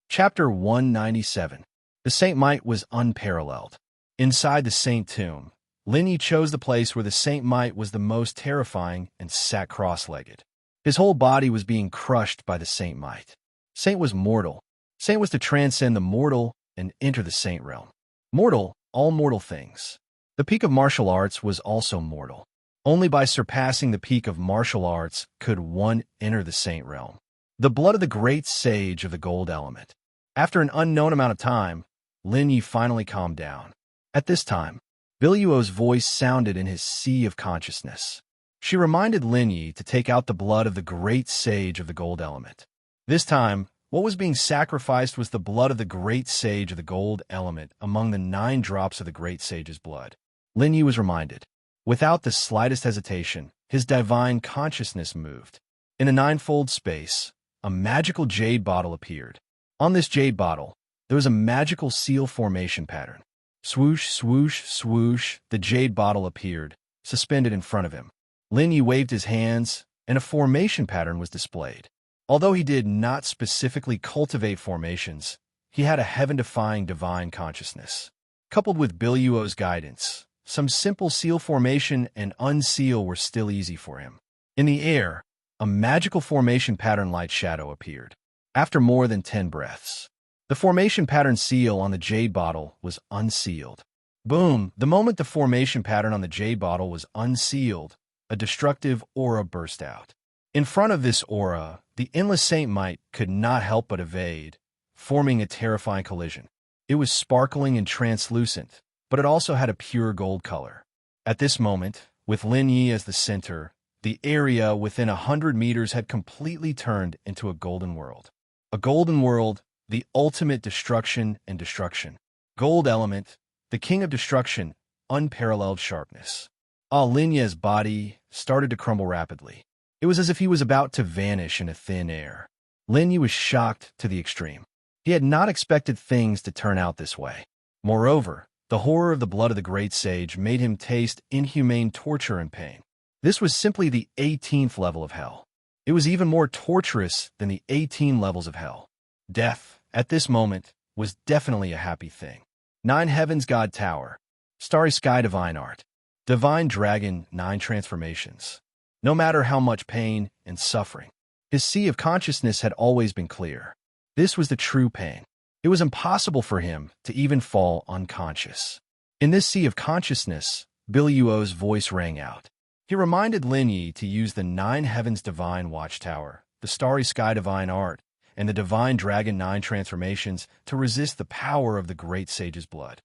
Chapter 197. The Saint Might was unparalleled. Inside the Saint Tomb, Lin Yi chose the place where the Saint Might was the most terrifying and sat cross-legged. His whole body was being crushed by the Saint Might. Saint was mortal. Saint was to transcend the mortal and enter the Saint realm. Mortal, all mortal things. The peak of martial arts was also mortal. Only by surpassing the peak of martial arts could one enter the Saint realm. The blood of the great sage of the gold element. After an unknown amount of time, Lin Yi finally calmed down. At this time, Biluo's voice sounded in his sea of consciousness. She reminded Lin Yi to take out the blood of the great sage of the gold element. This time, what was being sacrificed was the blood of the great sage of the gold element among the 9 drops of the great sage's blood. Lin Yi was reminded. Without the slightest hesitation, his divine consciousness moved. In a 9-fold space, a magical jade bottle appeared. On this jade bottle, there was a magical seal formation pattern. Swoosh, swoosh, swoosh, the jade bottle appeared, suspended in front of him. Lin Yi waved his hands, and a formation pattern was displayed. Although he did not specifically cultivate formations, he had a heaven-defying divine consciousness. Coupled with Biluo's guidance, some simple seal formation and unseal were still easy for him. In the air, a magical formation pattern light shadow appeared. After more than 10 breaths, the formation pattern seal on the jade bottle was unsealed. Boom! The moment the formation pattern on the jade bottle was unsealed, a destructive aura burst out. In front of this aura, the endless Saint Might could not help but evade, forming a terrifying collision. It was sparkling and translucent, but it also had a pure gold color. At this moment, with Lin Yi as the center, the area within 100 meters had completely turned into a golden world. A golden world, the ultimate destruction and destruction. Gold element, the king of destruction, unparalleled sharpness. Lin Yi's body started to crumble rapidly. It was as if he was about to vanish into thin air. Lin Yi was shocked to the extreme. He had not expected things to turn out this way. Moreover, the horror of the blood of the great sage made him taste inhumane torture and pain. This was simply the 18th level of hell. It was even more torturous than the 18 levels of hell. Death, at this moment, was definitely a happy thing. 9 Heavens God Tower. Starry Sky Divine Art. Divine Dragon 9 Transformations. No matter how much pain and suffering, his sea of consciousness had always been clear. This was the true pain. It was impossible for him to even fall unconscious. In this sea of consciousness, Biluo's voice rang out. He reminded Lin Yi to use the 9 Heavens Divine Watchtower, the Starry Sky Divine Art, and the Divine Dragon 9 Transformations to resist the power of the great sage's blood.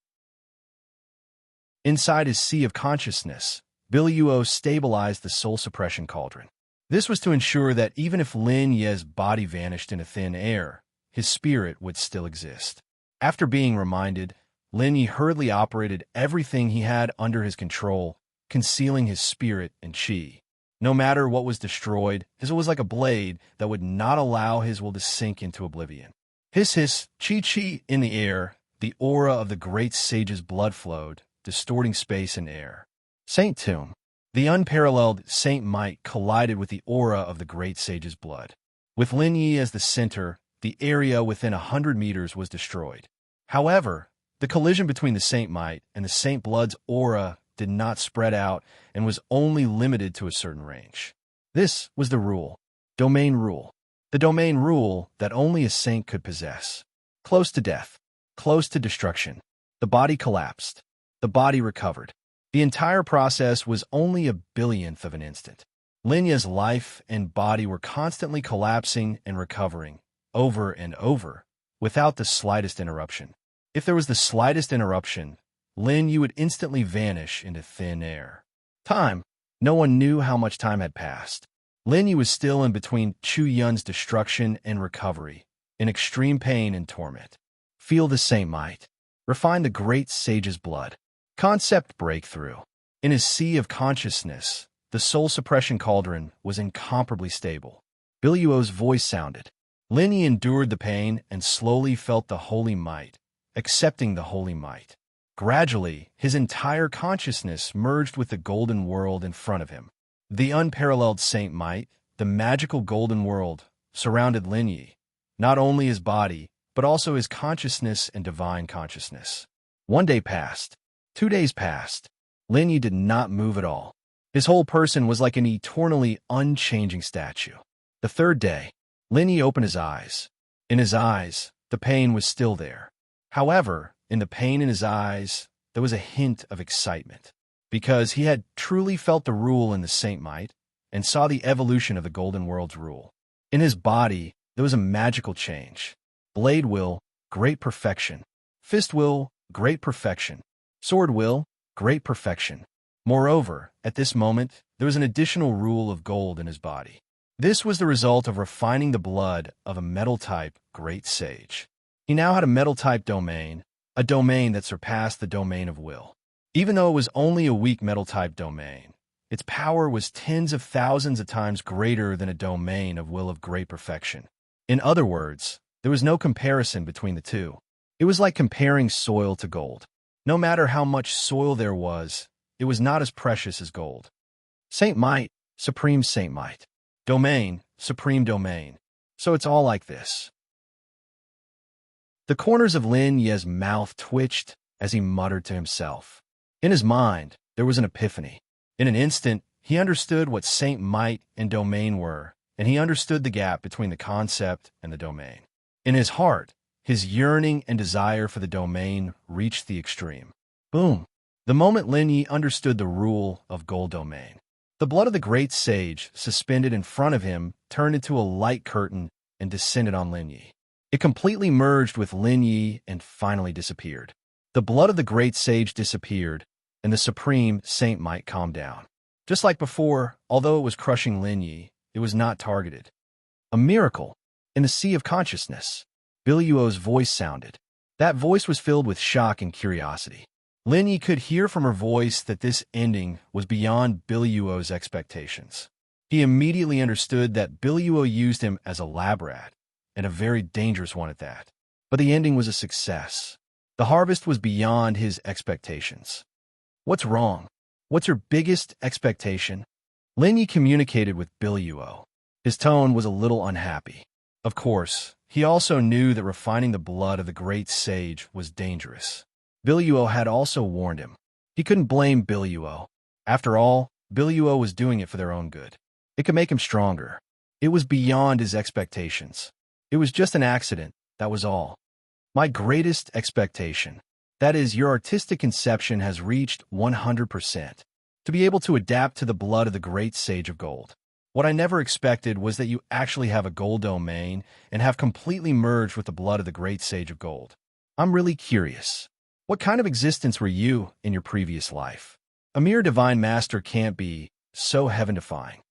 Inside his sea of consciousness, Biluo stabilized the soul suppression cauldron. This was to ensure that even if Lin Yi's body vanished into thin air, his spirit would still exist. After being reminded, Lin Yi hurriedly operated everything he had under his control, concealing his spirit and chi. No matter what was destroyed, his will was like a blade that would not allow his will to sink into oblivion. Hiss, chi in the air, the aura of the great sage's blood flowed, distorting space and air. Saint Tomb. The unparalleled Saint Might collided with the aura of the great sage's blood. With Lin Yi as the center, the area within 100 meters was destroyed. However, the collision between the Saint Might and the Saint Blood's aura did not spread out and was only limited to a certain range. This was the rule. Domain rule. The domain rule that only a saint could possess. Close to death. Close to destruction. The body collapsed. The body recovered. The entire process was only a billionth of an instant. Lin Yi's life and body were constantly collapsing and recovering, over and over, without the slightest interruption. If there was the slightest interruption, Lin Yi would instantly vanish into thin air. Time. No one knew how much time had passed. Lin Yi was still in between Chu Yun's destruction and recovery, in extreme pain and torment. Feel the Saint Might. Refine the great sage's blood. Concept breakthrough. In his sea of consciousness, the soul suppression cauldron was incomparably stable. Biluo's voice sounded. Lin Yi endured the pain and slowly felt the holy might, accepting the holy might. Gradually, his entire consciousness merged with the golden world in front of him. The unparalleled saint might, the magical golden world, surrounded Lin Yi, not only his body, but also his consciousness and divine consciousness. 1 day passed. 2 days passed. Lin Yi did not move at all. His whole person was like an eternally unchanging statue. The 3rd day, Lin Yi opened his eyes. In his eyes, the pain was still there. However, in the pain in his eyes, there was a hint of excitement, because he had truly felt the rule in the saint might and saw the evolution of the golden world's rule. In his body, there was a magical change. Blade will, great perfection. Fist will, great perfection. Sword will, great perfection. Moreover, at this moment, there was an additional rule of gold in his body. This was the result of refining the blood of a metal-type great sage. He now had a metal-type domain, a domain that surpassed the domain of will. Even though it was only a weak metal-type domain, its power was tens of thousands of times greater than a domain of will of great perfection. In other words, there was no comparison between the two. It was like comparing soil to gold. No matter how much soil there was, it was not as precious as gold. Saint might, supreme saint might. Domain, supreme domain. So it's all like this. The corners of Lin Yi's mouth twitched as he muttered to himself. In his mind, there was an epiphany. In an instant, he understood what saint might and domain were, and he understood the gap between the concept and the domain. In his heart, his yearning and desire for the domain reached the extreme. Boom! The moment Lin Yi understood the rule of gold domain, the blood of the great sage suspended in front of him turned into a light curtain and descended on Lin Yi. It completely merged with Lin Yi and finally disappeared. The blood of the great sage disappeared, and the supreme saint might calm down. Just like before, although it was crushing Lin Yi, it was not targeted. A miracle! In the sea of consciousness, Biluo's voice sounded. That voice was filled with shock and curiosity. Lin Yi could hear from her voice that this ending was beyond Biluo's expectations. He immediately understood that Biluo used him as a lab rat, and a very dangerous one at that. But the ending was a success. The harvest was beyond his expectations. What's wrong? What's your biggest expectation? Lin Yi communicated with Biluo. His tone was a little unhappy. Of course, he also knew that refining the blood of the great sage was dangerous. Biluo had also warned him. He couldn't blame Biluo. After all, Biluo was doing it for their own good. It could make him stronger. It was beyond his expectations. It was just an accident, that was all. My greatest expectation, that is, your artistic conception has reached 100%. To be able to adapt to the blood of the great sage of gold. What I never expected was that you actually have a gold domain and have completely merged with the blood of the great sage of gold. I'm really curious. What kind of existence were you in your previous life? A mere divine master can't be so heaven-defying.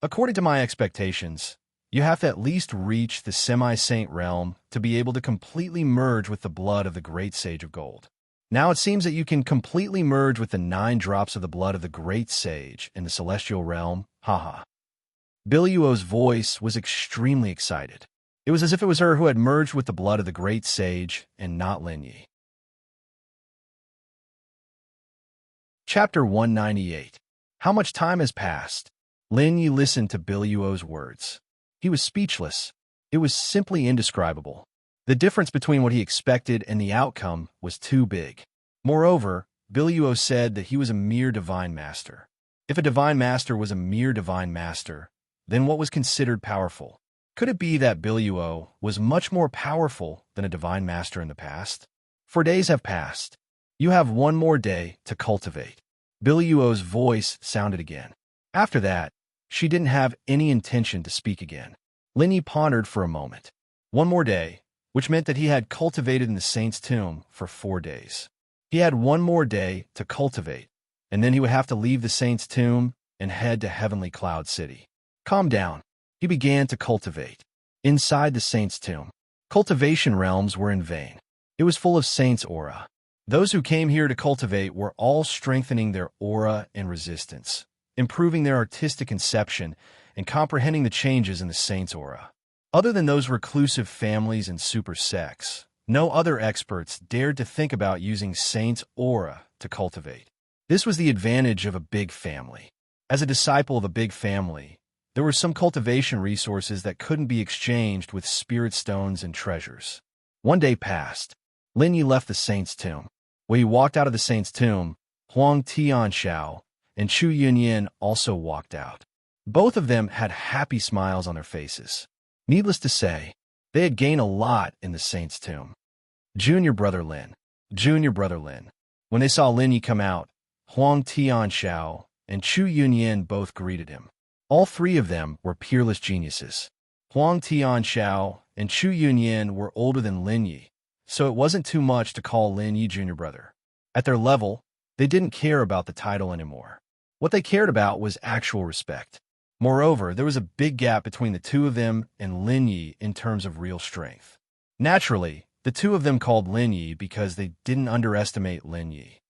According to my expectations, you have to at least reach the semi-saint realm to be able to completely merge with the blood of the great sage of gold. Now it seems that you can completely merge with the 9 drops of the blood of the great sage in the celestial realm, haha. Biluo's voice was extremely excited. It was as if it was her who had merged with the blood of the great sage and not Lin Yi. Chapter 198. How much time has passed? Lin Yi listened to Biluo's words. He was speechless. It was simply indescribable. The difference between what he expected and the outcome was too big. Moreover, Biluo said that he was a mere divine master. If a divine master was a mere divine master, then what was considered powerful? Could it be that Biluo was much more powerful than a divine master in the past? 4 days have passed. You have 1 more day to cultivate. Biluo's voice sounded again. After that, she didn't have any intention to speak again. Lin Yi pondered for a moment. 1 more day, which meant that he had cultivated in the saint's tomb for 4 days. He had 1 more day to cultivate, and then he would have to leave the saint's tomb and head to Heavenly Cloud City. Calm down. He began to cultivate. Inside the saint's tomb, cultivation realms were in vain. It was full of saint's aura. Those who came here to cultivate were all strengthening their aura and resistance. improving their artistic conception and comprehending the changes in the saint's aura. Other than those reclusive families and super sects, no other experts dared to think about using saint's aura to cultivate. This was the advantage of a big family. As a disciple of a big family, there were some cultivation resources that couldn't be exchanged with spirit stones and treasures. One day passed. Lin Yi left the saint's tomb. When he walked out of the saint's tomb, Huang Tianxiao and Chu Yunyan also walked out. Both of them had happy smiles on their faces. Needless to say, they had gained a lot in the saint's tomb. Junior brother Lin. When they saw Lin Yi come out, Huang Tianxiao and Chu Yunyan both greeted him. All three of them were peerless geniuses. Huang Tianxiao and Chu Yunyan were older than Lin Yi, so it wasn't too much to call Lin Yi junior brother. At their level, they didn't care about the title anymore. What they cared about was actual respect. Moreover, there was a big gap between the two of them and Lin Yi in terms of real strength. Naturally, the two of them called Lin Yi because they didn't underestimate Lin Yi.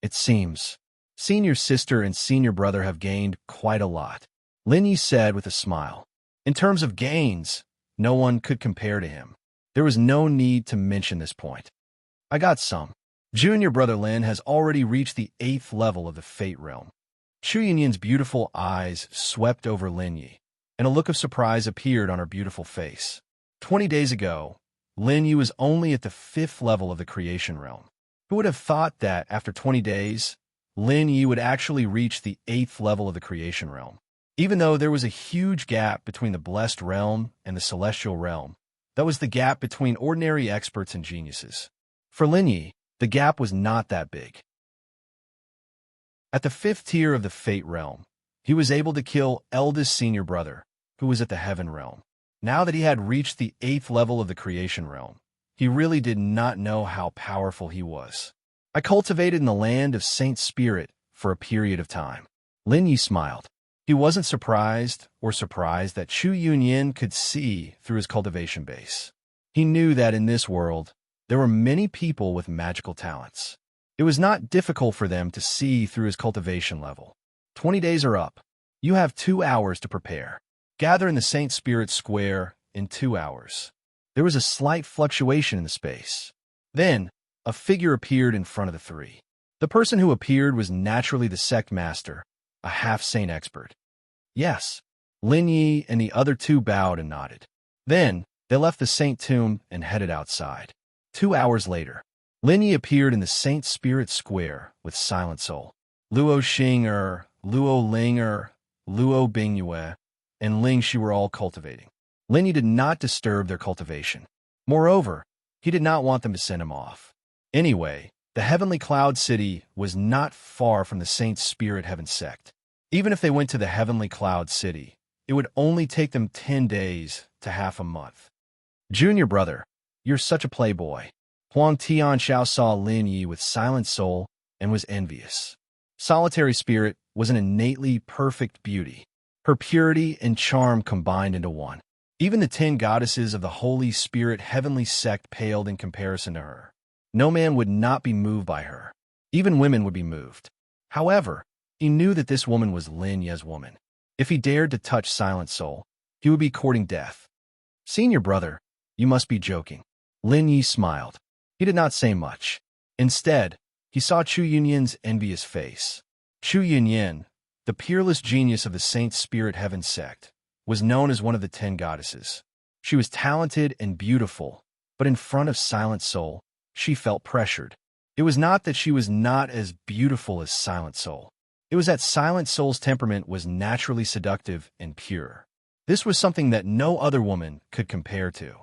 It seems, senior sister and senior brother have gained quite a lot, Lin Yi said with a smile. In terms of gains, no one could compare to him. There was no need to mention this point. I got some. Junior brother Lin has already reached the 8th level of the Fate Realm. Chu Yunyan's beautiful eyes swept over Lin Yi, and a look of surprise appeared on her beautiful face. 20 days ago, Lin Yi was only at the 5th level of the Creation Realm. Who would have thought that, after 20 days, Lin Yi would actually reach the 8th level of the Creation Realm? Even though there was a huge gap between the Blessed Realm and the Celestial Realm, that was the gap between ordinary experts and geniuses. For Lin Yi, the gap was not that big. At the 5th tier of the Fate Realm, he was able to kill eldest senior brother, who was at the Heaven Realm. Now that he had reached the 8th level of the Creation Realm, he really did not know how powerful he was. I cultivated in the land of Saint Spirit for a period of time. Lin Yi smiled. He wasn't surprised that Chu Yunyan could see through his cultivation base. He knew that in this world, there were many people with magical talents. It was not difficult for them to see through his cultivation level. 20 days are up. You have 2 hours to prepare. Gather in the Saint Spirit Square in 2 hours. There was a slight fluctuation in the space. Then, a figure appeared in front of the three. The person who appeared was naturally the sect master, a half-saint expert. Yes, Lin Yi and the other two bowed and nodded. Then, they left the saint tomb and headed outside. 2 hours later, Lin Yi appeared in the Saint Spirit Square with Silent Soul. Luo Xing Luo Ling Luo Bingyue, and Ling Shi were all cultivating. Lin Yi did not disturb their cultivation. Moreover, he did not want them to send him off. Anyway, the Heavenly Cloud City was not far from the Saint Spirit Heaven sect. Even if they went to the Heavenly Cloud City, it would only take them 10 days to half a month. Junior brother, you're such a playboy. Huang Tianxiao saw Lin Yi with Silent Soul and was envious. Solitary Spirit was an innately perfect beauty. Her purity and charm combined into one. Even the 10 goddesses of the Holy Spirit Heavenly Sect paled in comparison to her. No man would not be moved by her. Even women would be moved. However, he knew that this woman was Lin Yi's woman. If he dared to touch Silent Soul, he would be courting death. Senior brother, you must be joking. Lin Yi smiled. He did not say much. Instead, he saw Chu Yunyan's envious face. Chu Yunyan, the peerless genius of the Saint Spirit Heaven sect, was known as one of the 10 goddesses. She was talented and beautiful, but in front of Silent Soul, she felt pressured. It was not that she was not as beautiful as Silent Soul. It was that Silent Soul's temperament was naturally seductive and pure. This was something that no other woman could compare to.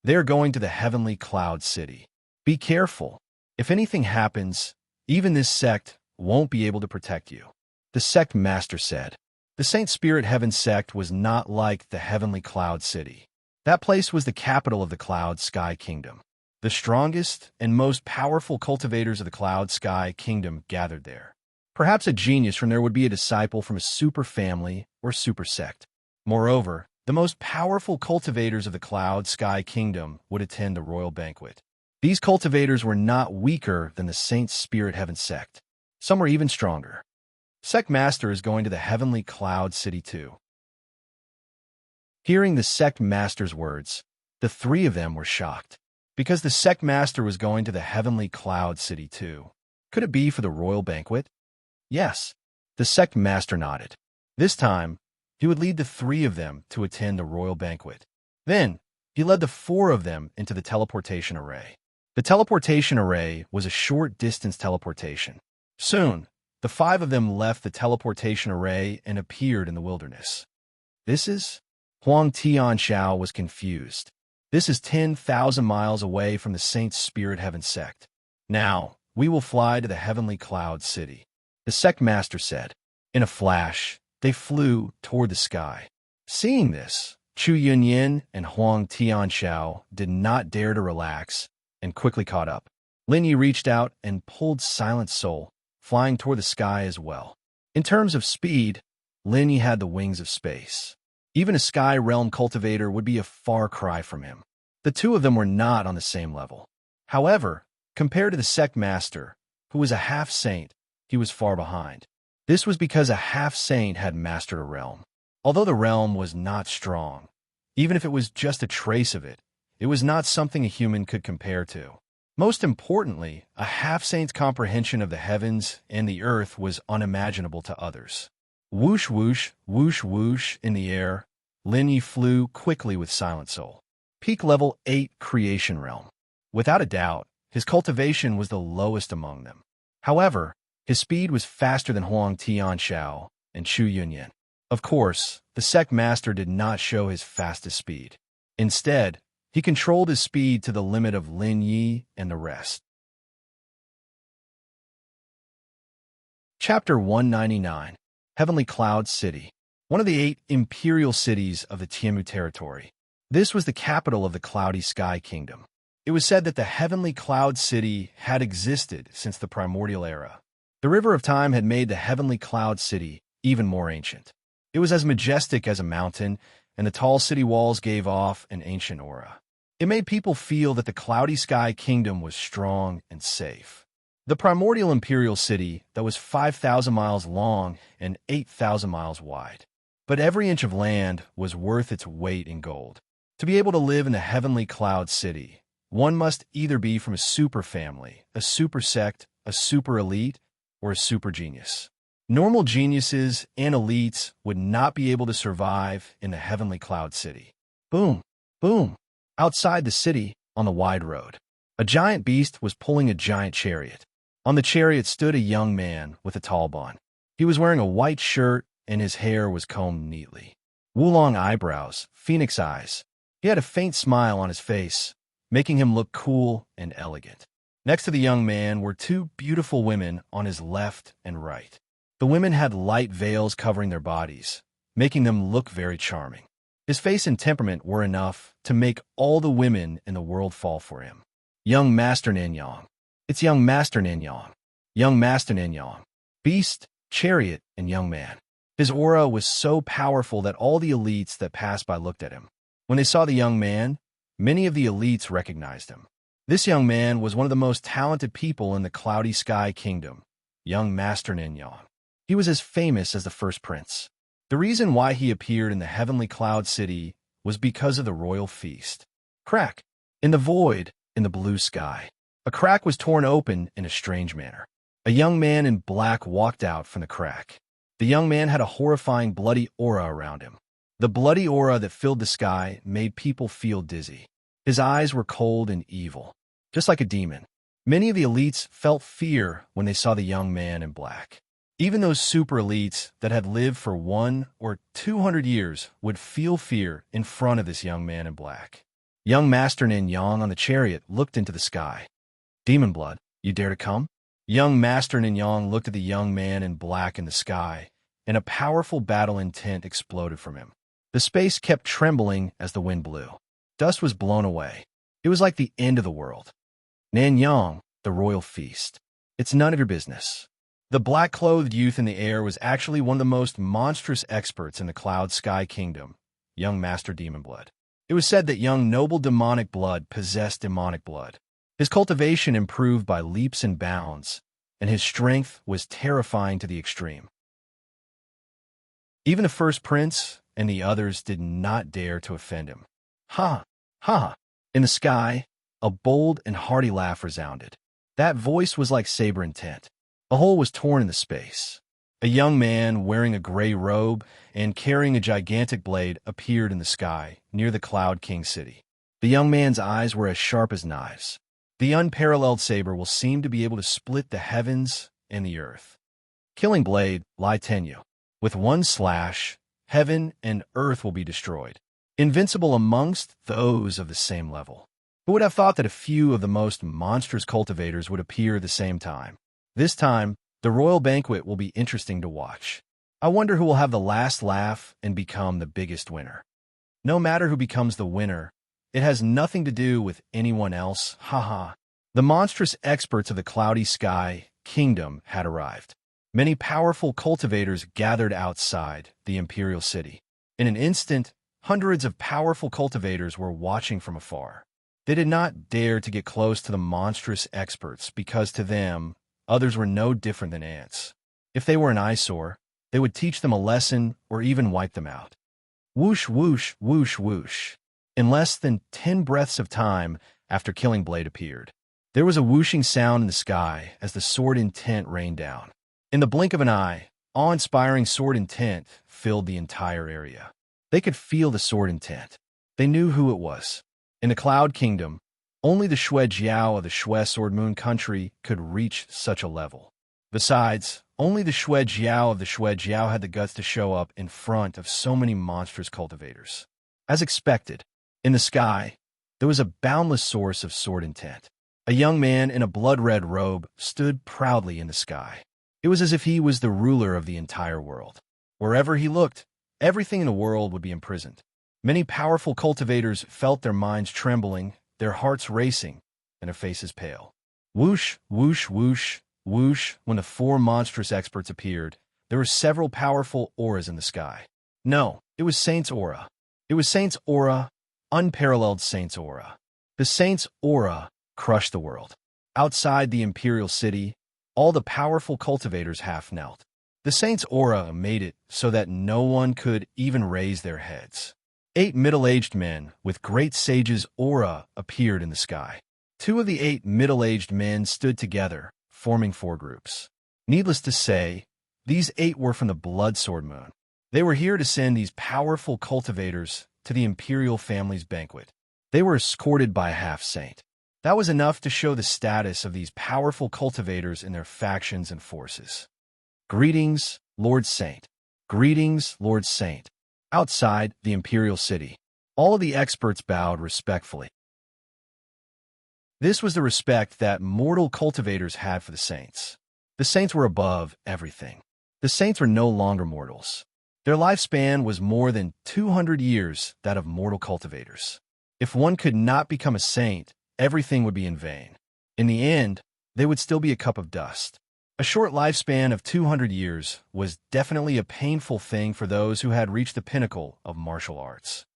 They are going to the Heavenly Cloud City. Be careful. If anything happens, even this sect won't be able to protect you. The sect master said. The Saint Spirit Heaven sect was not like the Heavenly Cloud City. That place was the capital of the Cloud Sky Kingdom. The strongest and most powerful cultivators of the Cloud Sky Kingdom gathered there. Perhaps a genius from there would be a disciple from a super family or super sect. Moreover, the most powerful cultivators of the Cloud Sky Kingdom would attend the royal banquet. These cultivators were not weaker than the Saint Spirit Heaven sect. Some were even stronger. Sect Master is going to the heavenly cloud city too. Hearing the sect master's words, the three of them were shocked, because the sect master was going to the heavenly cloud city too. Could it be for the royal banquet? Yes. The sect master nodded. This time, he would lead the three of them to attend the royal banquet. Then, he led the four of them into the teleportation array. The teleportation array was a short-distance teleportation. Soon, the five of them left the teleportation array and appeared in the wilderness. This is? Huang Tianxiao was confused. This is 10,000 miles away from the Saint Spirit Heaven sect. Now, we will fly to the heavenly cloud city. The sect master said. In a flash, they flew toward the sky. Seeing this, Chu Yunyin and Huang Tianxiao did not dare to relax and quickly caught up. Lin Yi reached out and pulled Silent Soul, flying toward the sky as well. In terms of speed, Lin Yi had the wings of space. Even a sky realm cultivator would be a far cry from him. The two of them were not on the same level. However, compared to the sect master, who was a half-saint, he was far behind. This was because a half-saint had mastered a realm. Although the realm was not strong, even if it was just a trace of it, it was not something a human could compare to. Most importantly, a half-saint's comprehension of the heavens and the earth was unimaginable to others. Whoosh, whoosh, whoosh, whoosh in the air, Lin Yi flew quickly with Silent Soul. Peak level 8 creation realm. Without a doubt, his cultivation was the lowest among them. However, his speed was faster than Huang Tianxiao and Chu Yunyin. Of course, the sect master did not show his fastest speed. Instead, he controlled his speed to the limit of Lin Yi and the rest. Chapter 199. Heavenly Cloud City. One of the 8 imperial cities of the Tianmu territory. This was the capital of the Cloudy Sky Kingdom. It was said that the Heavenly Cloud City had existed since the primordial era. The River of Time had made the Heavenly Cloud City even more ancient. It was as majestic as a mountain, and the tall city walls gave off an ancient aura. It made people feel that the Cloudy Sky Kingdom was strong and safe. The primordial imperial city that was 5,000 miles long and 8,000 miles wide. But every inch of land was worth its weight in gold. To be able to live in the Heavenly Cloud City, one must either be from a super family, a super sect, a super elite, or a super genius. Normal geniuses and elites would not be able to survive in the Heavenly Cloud City. Boom, boom. Outside the city, on the wide road, a giant beast was pulling a giant chariot. On the chariot stood a young man with a tulban. He was wearing a white shirt and his hair was combed neatly. Wulong eyebrows, phoenix eyes. He had a faint smile on his face, making him look cool and elegant. Next to the young man were 2 beautiful women on his left and right. The women had light veils covering their bodies, making them look very charming. His face and temperament were enough to make all the women in the world fall for him. Young Master Nanyang. It's young Master Nanyang. Young Master Nanyang. Beast, chariot, and young man. His aura was so powerful that all the elites that passed by looked at him. When they saw the young man, many of the elites recognized him. This young man was one of the most talented people in the Cloudy Sky Kingdom, young Master Nanyang. He was as famous as the first prince. The reason why he appeared in the Heavenly Cloud City was because of the royal feast. Crack! In the void, in the blue sky. A crack was torn open in a strange manner. A young man in black walked out from the crack. The young man had a horrifying bloody aura around him. The bloody aura that filled the sky made people feel dizzy. His eyes were cold and evil, just like a demon. Many of the elites felt fear when they saw the young man in black. Even those super elites that had lived for 100 or 200 years would feel fear in front of this young man in black. Young Master Nanyang on the chariot looked into the sky. Demon blood, you dare to come? Young Master Nanyang looked at the young man in black in the sky, and a powerful battle intent exploded from him. The space kept trembling as the wind blew. Dust was blown away. It was like the end of the world. Nanyang, the royal feast. It's none of your business. The black-clothed youth in the air was actually one of the most monstrous experts in the Cloud Sky Kingdom, young Master Demon Blood. It was said that young noble demonic blood possessed demonic blood. His cultivation improved by leaps and bounds, and his strength was terrifying to the extreme. Even the first prince and the others did not dare to offend him. Ha! Ha! In the sky, a bold and hearty laugh resounded. That voice was like saber intent. A hole was torn in the space. A young man wearing a gray robe and carrying a gigantic blade appeared in the sky near the Cloud King city. The young man's eyes were as sharp as knives. The unparalleled saber will seem to be able to split the heavens and the earth. Killing blade, lie tenyu. With one slash, heaven and earth will be destroyed. Invincible amongst those of the same level. Who would have thought that a few of the most monstrous cultivators would appear at the same time? This time, the royal banquet will be interesting to watch. I wonder who will have the last laugh and become the biggest winner. No matter who becomes the winner, it has nothing to do with anyone else, haha. The monstrous experts of the cloudy sky kingdom had arrived. Many powerful cultivators gathered outside the imperial city. In an instant, hundreds of powerful cultivators were watching from afar. They did not dare to get close to the monstrous experts because to them, others were no different than ants. If they were an eyesore, they would teach them a lesson or even wipe them out. Whoosh, whoosh, whoosh, whoosh. In less than 10 breaths of time after Killing Blade appeared, there was a whooshing sound in the sky as the sword intent rained down. In the blink of an eye, awe-inspiring sword intent filled the entire area. They could feel the sword intent. They knew who it was. In the Cloud Kingdom, only the Xue Jiao of the Xue Sword Moon country could reach such a level. Besides, only the Xue Jiao of the Xue Jiao had the guts to show up in front of so many monstrous cultivators. As expected, in the sky, there was a boundless source of sword intent. A young man in a blood-red robe stood proudly in the sky. It was as if he was the ruler of the entire world. Wherever he looked, everything in the world would be imprisoned. Many powerful cultivators felt their minds trembling, their hearts racing, and their faces pale. Whoosh, whoosh, whoosh, whoosh. When the 4 monstrous experts appeared, there were several powerful auras in the sky. No, it was Saint's aura. It was Saint's aura, unparalleled Saint's aura. The Saint's aura crushed the world. Outside the imperial city, all the powerful cultivators half knelt. The Saint's aura made it so that no one could even raise their heads. 8 middle-aged men with great sage's aura appeared in the sky. 2 of the 8 middle-aged men stood together, forming 4 groups. Needless to say, these 8 were from the Blood Sword Moon. They were here to send these powerful cultivators to the imperial family's banquet. They were escorted by a half-saint. That was enough to show the status of these powerful cultivators in their factions and forces. Greetings, Lord Saint. Greetings, Lord Saint. Outside the imperial city, all of the experts bowed respectfully. This was the respect that mortal cultivators had for the saints. The saints were above everything. The saints were no longer mortals. Their lifespan was more than 200 years that of mortal cultivators. If one could not become a saint, everything would be in vain. In the end, they would still be a cup of dust. A short lifespan of 200 years was definitely a painful thing for those who had reached the pinnacle of martial arts.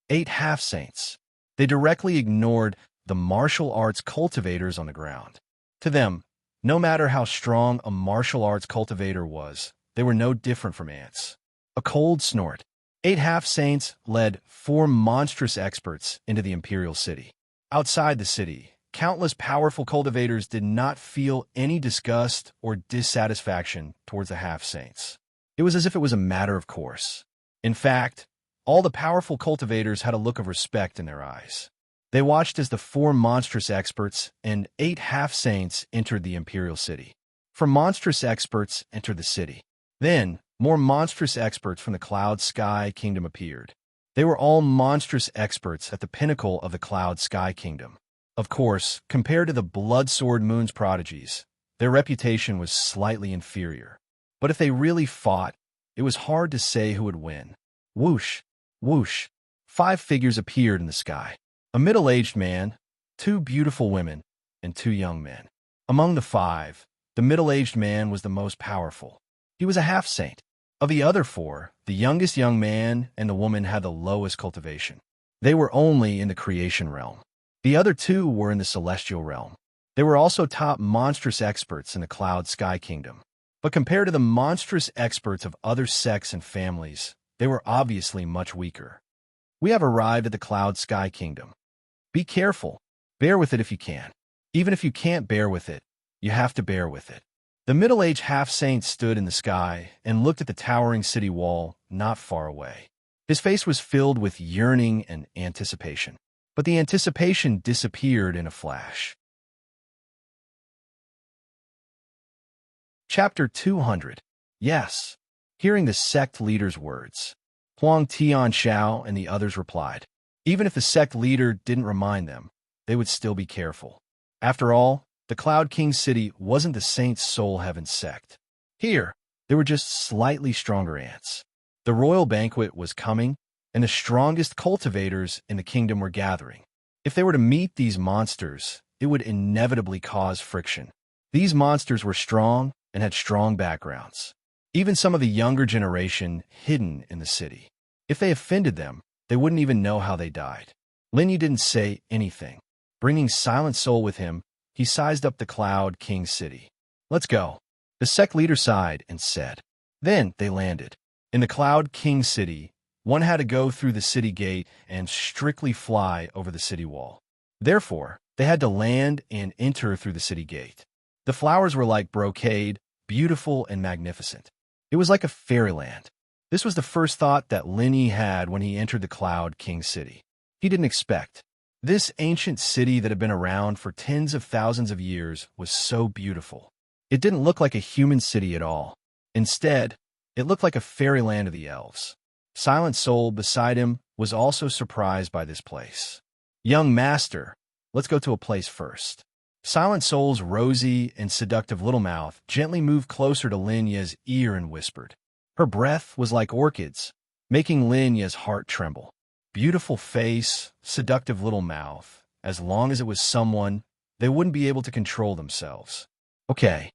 8 half-saints. They directly ignored the martial arts cultivators on the ground. To them, no matter how strong a martial arts cultivator was, they were no different from ants. A cold snort. 8 half-saints led 4 monstrous experts into the imperial city. Outside the city, countless powerful cultivators did not feel any disgust or dissatisfaction towards the half-saints. It was as if it was a matter of course. In fact, all the powerful cultivators had a look of respect in their eyes. They watched as the 4 monstrous experts and 8 half-saints entered the imperial city. 4 monstrous experts entered the city. Then, more monstrous experts from the Cloud Sky Kingdom appeared. They were all monstrous experts at the pinnacle of the Cloud Sky Kingdom. Of course, compared to the Blood Sword Moon's prodigies, their reputation was slightly inferior. But if they really fought, it was hard to say who would win. Whoosh, whoosh. 5 figures appeared in the sky. A middle-aged man, 2 beautiful women, and 2 young men. Among the 5, the middle-aged man was the most powerful. He was a half-saint. Of the other 4, the youngest young man and the woman had the lowest cultivation. They were only in the creation realm. The other 2 were in the celestial realm. They were also top monstrous experts in the Cloud Sky Kingdom. But compared to the monstrous experts of other sects and families, they were obviously much weaker. We have arrived at the Cloud Sky Kingdom. Be careful. Bear with it if you can. Even if you can't bear with it, you have to bear with it. The middle-aged half-saint stood in the sky and looked at the towering city wall not far away. His face was filled with yearning and anticipation. But the anticipation disappeared in a flash. Chapter 200. Yes. Hearing the sect leader's words, Huang Tianxiao and the others replied. Even if the sect leader didn't remind them, they would still be careful. After all, the Cloud King City wasn't the Saint's Soul Heaven sect. Here, they were just slightly stronger ants. The royal banquet was coming, and the strongest cultivators in the kingdom were gathering. If they were to meet these monsters, it would inevitably cause friction. These monsters were strong and had strong backgrounds. Even some of the younger generation hidden in the city. If they offended them, they wouldn't even know how they died. Linyi didn't say anything. Bringing Silent Soul with him, he sized up the Cloud King City. Let's go. The sect leader sighed and said. Then they landed. In the Cloud King City, one had to go through the city gate and strictly fly over the city wall. Therefore, they had to land and enter through the city gate. The flowers were like brocade, beautiful and magnificent. It was like a fairyland. This was the first thought that Linyi had when he entered the Cloud King City. He didn't expect. This ancient city that had been around for tens of thousands of years was so beautiful. It didn't look like a human city at all. Instead, it looked like a fairyland of the elves. Silent Soul beside him was also surprised by this place. Young master, let's go to a place first. Silent Soul's rosy and seductive little mouth gently moved closer to Linya's ear and whispered. Her breath was like orchids, making Linya's heart tremble. Beautiful face, seductive little mouth. As long as it was someone, they wouldn't be able to control themselves. Okay.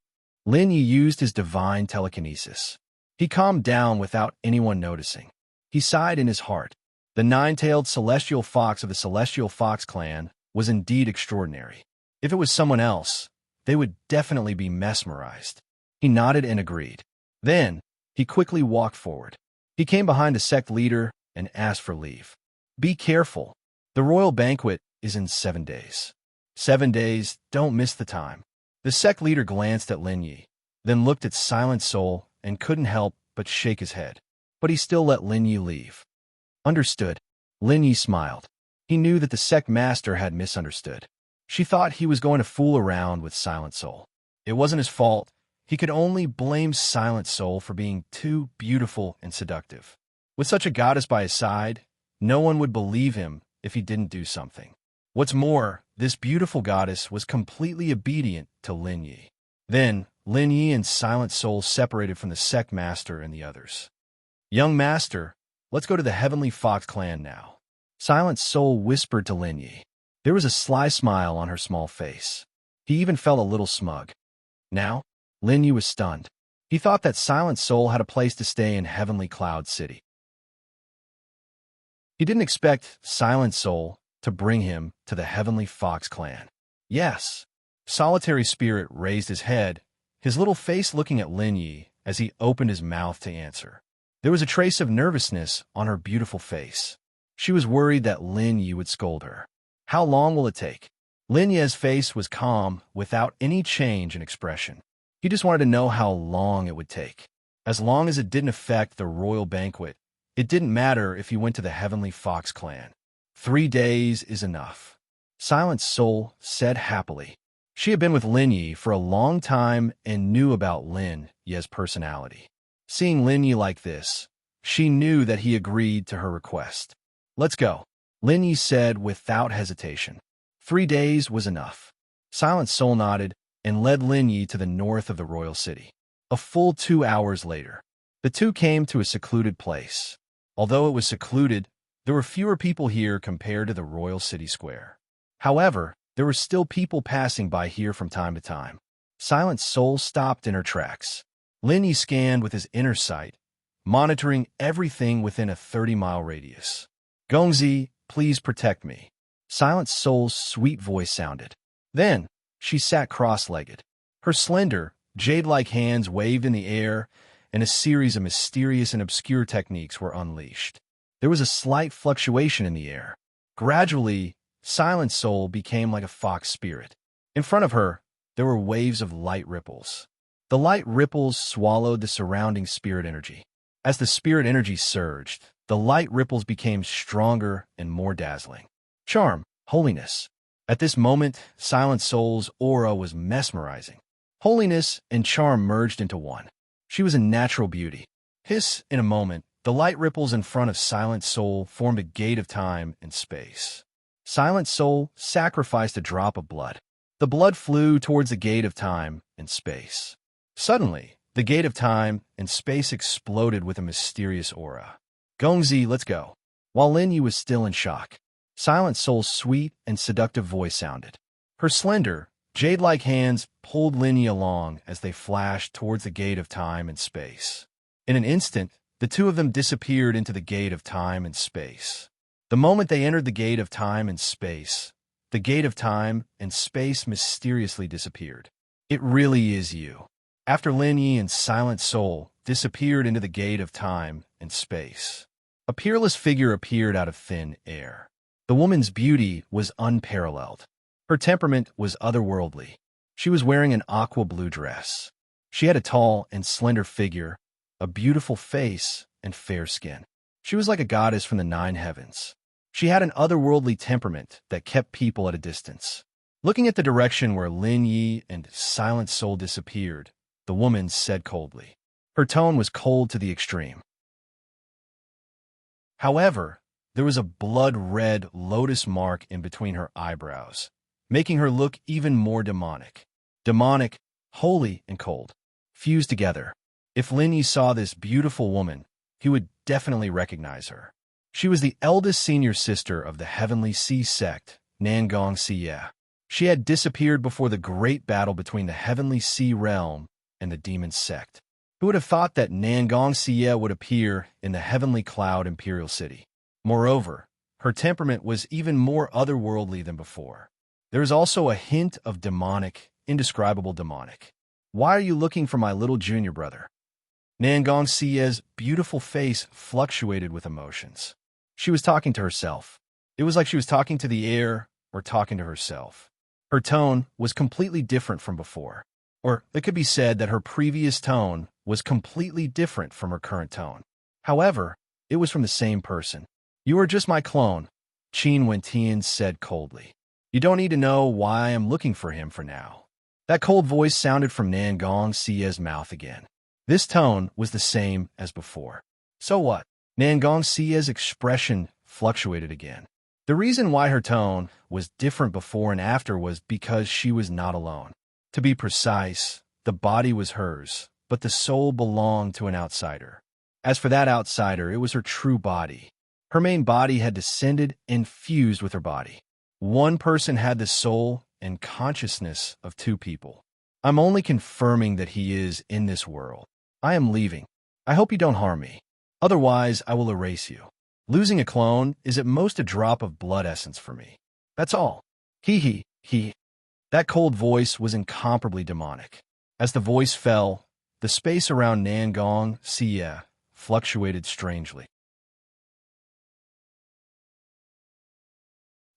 Linyi used his divine telekinesis. He calmed down without anyone noticing. He sighed in his heart. The nine-tailed celestial fox of the Celestial Fox clan was indeed extraordinary. If it was someone else, they would definitely be mesmerized. He nodded and agreed. Then, he quickly walked forward. He came behind the sect leader and asked for leave. Be careful. The royal banquet is in 7 days. 7 days, don't miss the time. The sect leader glanced at Linyi, then looked at Silent Soul and couldn't help but shake his head. But he still let Linyi leave. Understood. Linyi smiled. He knew that the sect master had misunderstood. She thought he was going to fool around with Silent Soul. It wasn't his fault. He could only blame Silent Soul for being too beautiful and seductive. With such a goddess by his side, no one would believe him if he didn't do something. What's more, this beautiful goddess was completely obedient to Linyi. Then, Linyi and Silent Soul separated from the sect master and the others. Young master, let's go to the Heavenly Fox clan now. Silent Soul whispered to Linyi. There was a sly smile on her small face. He even felt a little smug. Now, Linyi was stunned. He thought that Silent Soul had a place to stay in Heavenly Cloud City. He didn't expect Silent Soul to bring him to the Heavenly Fox clan. Yes. Solitary Spirit raised his head, his little face looking at Linyi as he opened his mouth to answer. There was a trace of nervousness on her beautiful face. She was worried that Linyi would scold her. How long will it take? Linyi's face was calm, without any change in expression. He just wanted to know how long it would take. As long as it didn't affect the royal banquet, it didn't matter if he went to the Heavenly Fox clan. 3 days is enough. Silent Soul said happily. She had been with Linyi for a long time and knew about Lin Ye's personality. Seeing Linyi like this, she knew that he agreed to her request. Let's go, Linyi said without hesitation. 3 days was enough. Silent Soul nodded and led Linyi to the north of the royal city. A full 2 hours later, the two came to a secluded place. Although it was secluded, there were fewer people here compared to the royal city square. However, there were still people passing by here from time to time. Silent Soul stopped in her tracks. Linyi scanned with his inner sight, monitoring everything within a 30-mile radius. Gongzi, please protect me. Silent Soul's sweet voice sounded. Then, she sat cross-legged. Her slender, Jade-like hands waved in the air, and a series of mysterious and obscure techniques were unleashed. There was a slight fluctuation in the air. Gradually, Silent Soul became like a fox spirit. In front of her, there were waves of light ripples. The light ripples swallowed the surrounding spirit energy. As the spirit energy surged, the light ripples became stronger and more dazzling. Charm, holiness. At this moment, Silent Soul's aura was mesmerizing. Holiness and charm merged into one. She was a natural beauty. Hiss, in a moment, the light ripples in front of Silent Soul formed a gate of time and space. Silent Soul sacrificed a drop of blood. The blood flew towards the gate of time and space. Suddenly, the gate of time and space exploded with a mysterious aura. Gongzi, let's go. While Lin Yi was still in shock, Silent Soul's sweet and seductive voice sounded. Her slender, jade-like hands pulled Lin Yi along as they flashed towards the gate of time and space. In an instant, the two of them disappeared into the gate of time and space. The moment they entered the gate of time and space, the gate of time and space mysteriously disappeared. It really is you. After Lin Yi and Silent Soul disappeared into the gate of time and space, a peerless figure appeared out of thin air. The woman's beauty was unparalleled. Her temperament was otherworldly. She was wearing an aqua blue dress. She had a tall and slender figure, a beautiful face, and fair skin. She was like a goddess from the 9 heavens. She had an otherworldly temperament that kept people at a distance. Looking at the direction where Lin Yi and Silent Soul disappeared, the woman said coldly. Her tone was cold to the extreme. However, there was a blood-red lotus mark in between her eyebrows, making her look even more demonic. Demonic, holy, and cold, fused together. If Lin Yi saw this beautiful woman, he would definitely recognize her. She was the eldest senior sister of the Heavenly Sea sect, Nangong Xie. She had disappeared before the great battle between the Heavenly Sea realm and the demon sect. Who would have thought that Nangong Xie would appear in the Heavenly Cloud Imperial City? Moreover, her temperament was even more otherworldly than before. There is also a hint of demonic, indescribable demonic. Why are you looking for my little junior brother? Nangong Xie's beautiful face fluctuated with emotions. She was talking to herself. It was like she was talking to the air or talking to herself. Her tone was completely different from before. Or it could be said that her previous tone was completely different from her current tone. However, it was from the same person. You are just my clone, Qin Wentian said coldly. You don't need to know why I am looking for him for now. That cold voice sounded from Nangong Xie's mouth again. This tone was the same as before. So what? Nangong Xie's expression fluctuated again. The reason why her tone was different before and after was because she was not alone. To be precise, the body was hers, but the soul belonged to an outsider. As for that outsider, it was her true body. Her main body had descended and fused with her body. One person had the soul and consciousness of 2 people. I'm only confirming that he is in this world. I am leaving. I hope you don't harm me. Otherwise, I will erase you. Losing a clone is at most a drop of blood essence for me. That's all. He. That cold voice was incomparably demonic. As the voice fell, the space around Nangong Xie fluctuated strangely.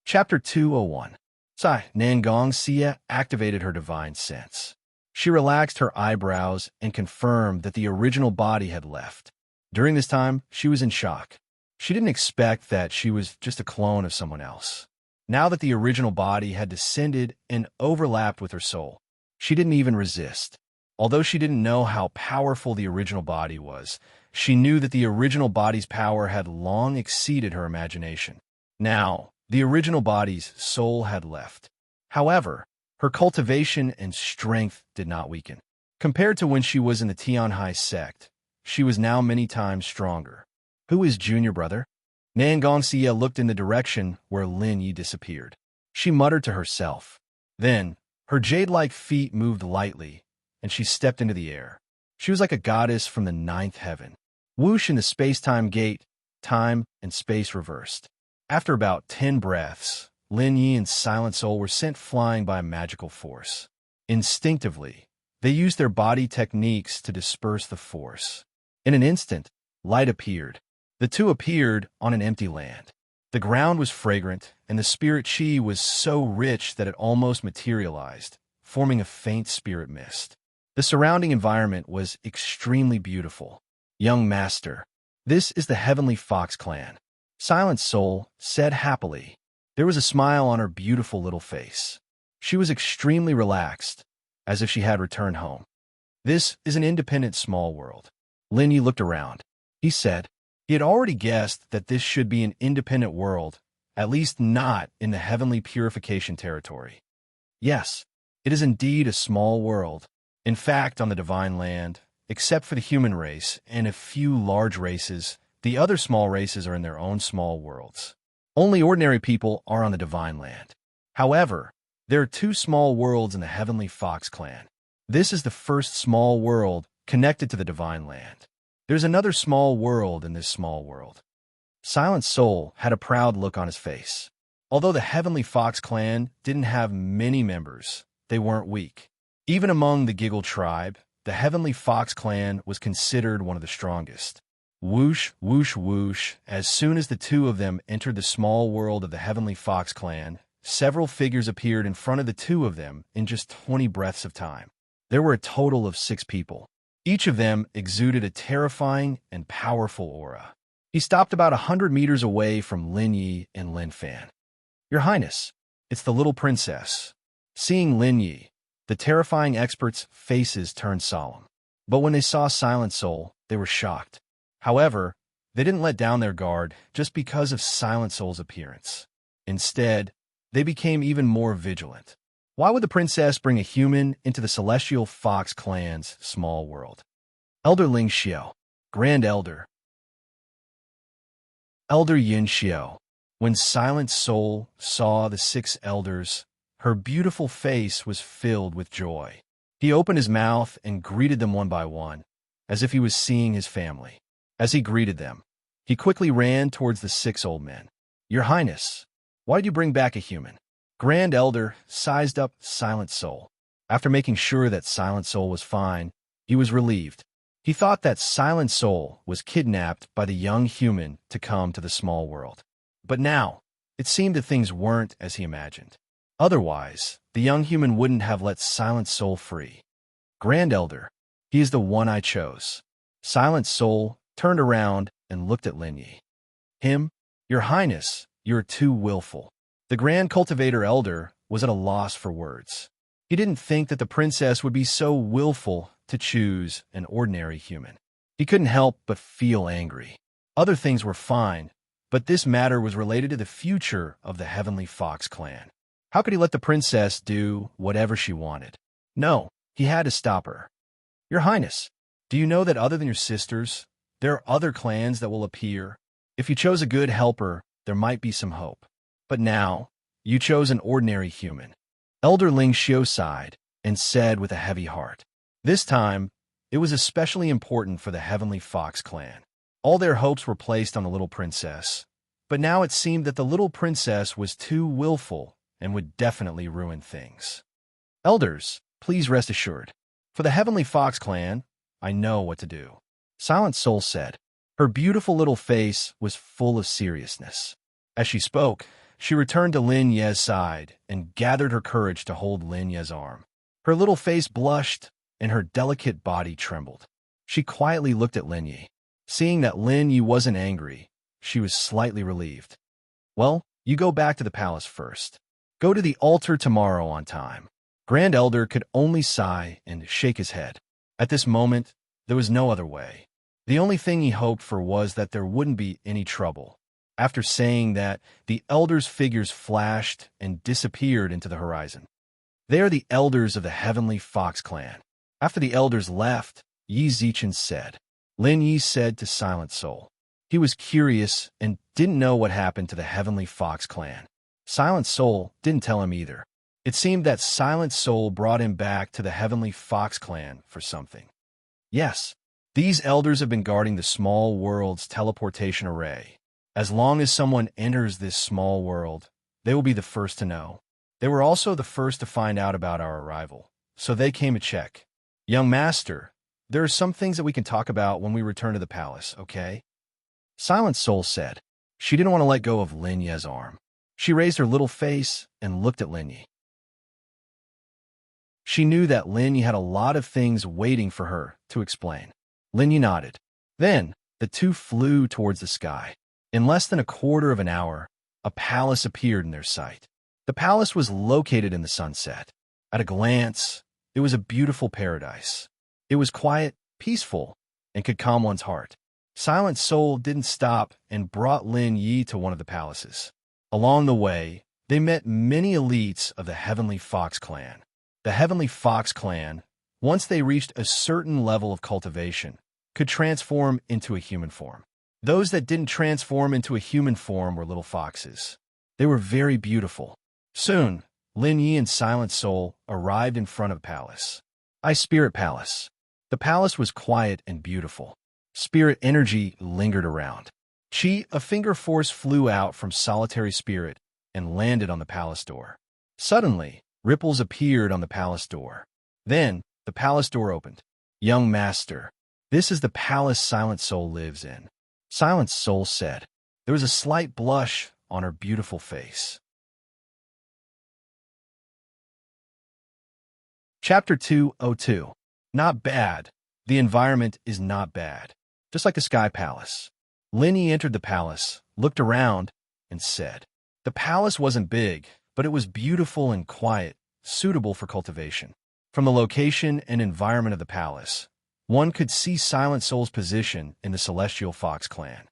Chapter 201. Nangong Xie activated her divine sense. She relaxed her eyebrows and confirmed that the original body had left. During this time, she was in shock. She didn't expect that she was just a clone of someone else. Now that the original body had descended and overlapped with her soul, she didn't even resist. Although she didn't know how powerful the original body was, she knew that the original body's power had long exceeded her imagination. Now, the original body's soul had left. However, her cultivation and strength did not weaken. Compared to when she was in the Tianhai sect, she was now many times stronger. Who is junior brother? Nangong Xie looked in the direction where Lin Yi disappeared. She muttered to herself. Then, her jade-like feet moved lightly, and she stepped into the air. She was like a goddess from the 9th heaven. Whoosh in the space-time gate, time and space reversed. After about 10 breaths, Lin Yi and Silent Soul were sent flying by a magical force. Instinctively, They used their body techniques to disperse the force. In an instant, light appeared. The two appeared on an empty land. The ground was fragrant, and the spirit chi was so rich that it almost materialized, forming a faint spirit mist. The surrounding environment was extremely beautiful. Young master, this is the Heavenly Fox clan. Silent Soul said happily. There was a smile on her beautiful little face. She was extremely relaxed, as if she had returned home. This is an independent small world. Lin Yi looked around. He said he had already guessed that this should be an independent world, at least not in the heavenly purification territory. Yes, it is indeed a small world. In fact, on the divine land, except for the human race and a few large races, the other small races are in their own small worlds. Only ordinary people are on the divine land. However, there are two small worlds in the Heavenly Fox clan. This is the first small world connected to the divine land. There's another small world in this small world. Silent Soul had a proud look on his face. Although the Heavenly Fox clan didn't have many members, they weren't weak. Even among the Giggle tribe, the Heavenly Fox clan was considered one of the strongest. Whoosh, whoosh, whoosh. As soon as the two of them entered the small world of the Heavenly Fox clan, several figures appeared in front of the two of them in just 20 breaths of time. There were a total of 6 people. Each of them exuded a terrifying and powerful aura. He stopped about 100 meters away from Lin Yi and Lin Fan. Your Highness, it's the little princess. Seeing Lin Yi, the terrifying experts' faces turned solemn. But when they saw Silent Soul, they were shocked. However, they didn't let down their guard just because of Silent Soul's appearance. Instead, they became even more vigilant. Why would the princess bring a human into the Celestial Fox clan's small world? Elder Ling Xiao, Grand Elder. Elder Yin Xiao. When Silent Soul saw the 6 elders, her beautiful face was filled with joy. He opened his mouth and greeted them one by one, as if he was seeing his family. As he greeted them, he quickly ran towards the 6 old men. Your Highness, why did you bring back a human? Grand Elder sized up Silent Soul. After making sure that Silent Soul was fine, he was relieved. He thought that Silent Soul was kidnapped by the young human to come to the small world. But now, it seemed that things weren't as he imagined. Otherwise, the young human wouldn't have let Silent Soul free. Grand Elder, he is the one I chose. Silent Soul turned around and looked at Lin Yi. Him? Your Highness, you're too willful. The Grand Cultivator Elder was at a loss for words. He didn't think that the princess would be so willful to choose an ordinary human. He couldn't help but feel angry. Other things were fine, but this matter was related to the future of the Heavenly Fox clan. How could he let the princess do whatever she wanted? No, he had to stop her. Your Highness, do you know that other than your sisters, there are other clans that will appear? If you chose a good helper, there might be some hope. But now, you chose an ordinary human. Elder Ling Xiao sighed and said with a heavy heart. This time, it was especially important for the Heavenly Fox clan. All their hopes were placed on the little princess, but now it seemed that the little princess was too willful and would definitely ruin things. Elders, please rest assured. For the Heavenly Fox clan, I know what to do. Silent Soul said. Her beautiful little face was full of seriousness. As she spoke, she returned to Lin Ye's side and gathered her courage to hold Lin Ye's arm. Her little face blushed and her delicate body trembled. She quietly looked at Lin Yi. Seeing that Lin Yi wasn't angry, she was slightly relieved. Well, you go back to the palace first. Go to the altar tomorrow on time. Grand Elder could only sigh and shake his head. At this moment, there was no other way. The only thing he hoped for was that there wouldn't be any trouble. After saying that, the elders' figures flashed and disappeared into the horizon. They are the elders of the Heavenly Fox clan. After the elders left, Yi Zichen said. Lin Yi said to Silent Soul. He was curious and didn't know what happened to the Heavenly Fox clan. Silent Soul didn't tell him either. It seemed that Silent Soul brought him back to the Heavenly Fox clan for something. Yes, these elders have been guarding the small world's teleportation array. As long as someone enters this small world, they will be the first to know. They were also the first to find out about our arrival, so they came to check. Young master, there are some things that we can talk about when we return to the palace, okay? Silent Soul said. She didn't want to let go of Lin Ye's arm. She raised her little face and looked at Lin Ye. She knew that Lin Ye had a lot of things waiting for her to explain. Lin Ye nodded. Then, the two flew towards the sky. In less than a quarter of an hour, a palace appeared in their sight. The palace was located in the sunset. At a glance, it was a beautiful paradise. It was quiet, peaceful, and could calm one's heart. Silent Soul didn't stop and brought Lin Yi to one of the palaces. Along the way, they met many elites of the Heavenly Fox clan. The Heavenly Fox clan, once they reached a certain level of cultivation, could transform into a human form. Those that didn't transform into a human form were little foxes. They were very beautiful. Soon, Lin Yi and Silent Soul arrived in front of the palace. Spirit Palace. The palace was quiet and beautiful. Spirit energy lingered around. A finger force flew out from solitary spirit and landed on the palace door. Suddenly, ripples appeared on the palace door. Then, the palace door opened. Young master, this is the palace Silent Soul lives in. Silent Soul said. There was a slight blush on her beautiful face. Chapter 202. Not bad. The environment is not bad. Just like the Sky Palace. Lin Yi entered the palace, looked around, and said, the palace wasn't big, but it was beautiful and quiet, suitable for cultivation. From the location and environment of the palace, one could see Silent Soul's position in the Celestial Fox clan.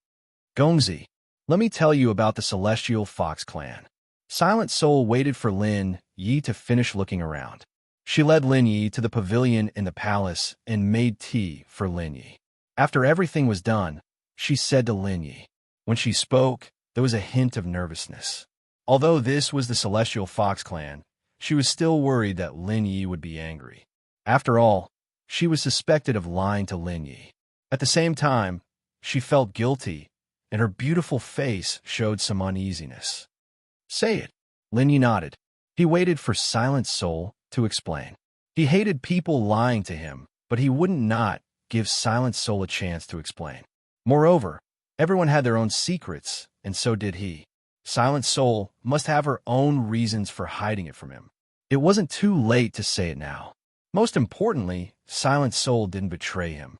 Gongzi, let me tell you about the Celestial Fox clan. Silent Soul waited for Lin Yi to finish looking around. She led Lin Yi to the pavilion in the palace and made tea for Lin Yi. After everything was done, she said to Lin Yi. When she spoke, there was a hint of nervousness. Although this was the Celestial Fox clan, she was still worried that Lin Yi would be angry. After all, she was suspected of lying to Lin Yi. At the same time, she felt guilty, and her beautiful face showed some uneasiness. Say it. Lin Yi nodded. He waited for Silent Soul to explain. He hated people lying to him, but he wouldn't not give Silent Soul a chance to explain. Moreover, everyone had their own secrets, and so did he. Silent Soul must have her own reasons for hiding it from him. It wasn't too late to say it now. Most importantly, Silent Soul didn't betray him.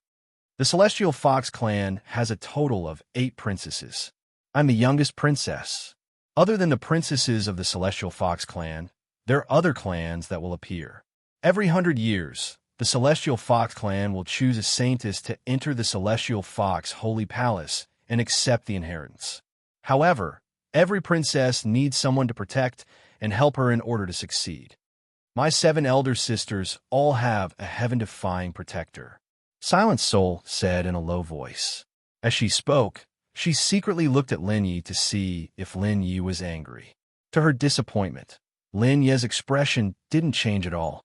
The Celestial Fox clan has a total of 8 princesses. I'm the youngest princess. Other than the princesses of the Celestial Fox clan, there are other clans that will appear. Every 100 years, the Celestial Fox clan will choose a saintess to enter the Celestial Fox Holy Palace and accept the inheritance. However, every princess needs someone to protect and help her in order to succeed. My 7 elder sisters all have a heaven-defying protector. Silent Soul said in a low voice. As she spoke, she secretly looked at Lin Yi to see if Lin Yi was angry. To her disappointment, Lin Yi's expression didn't change at all.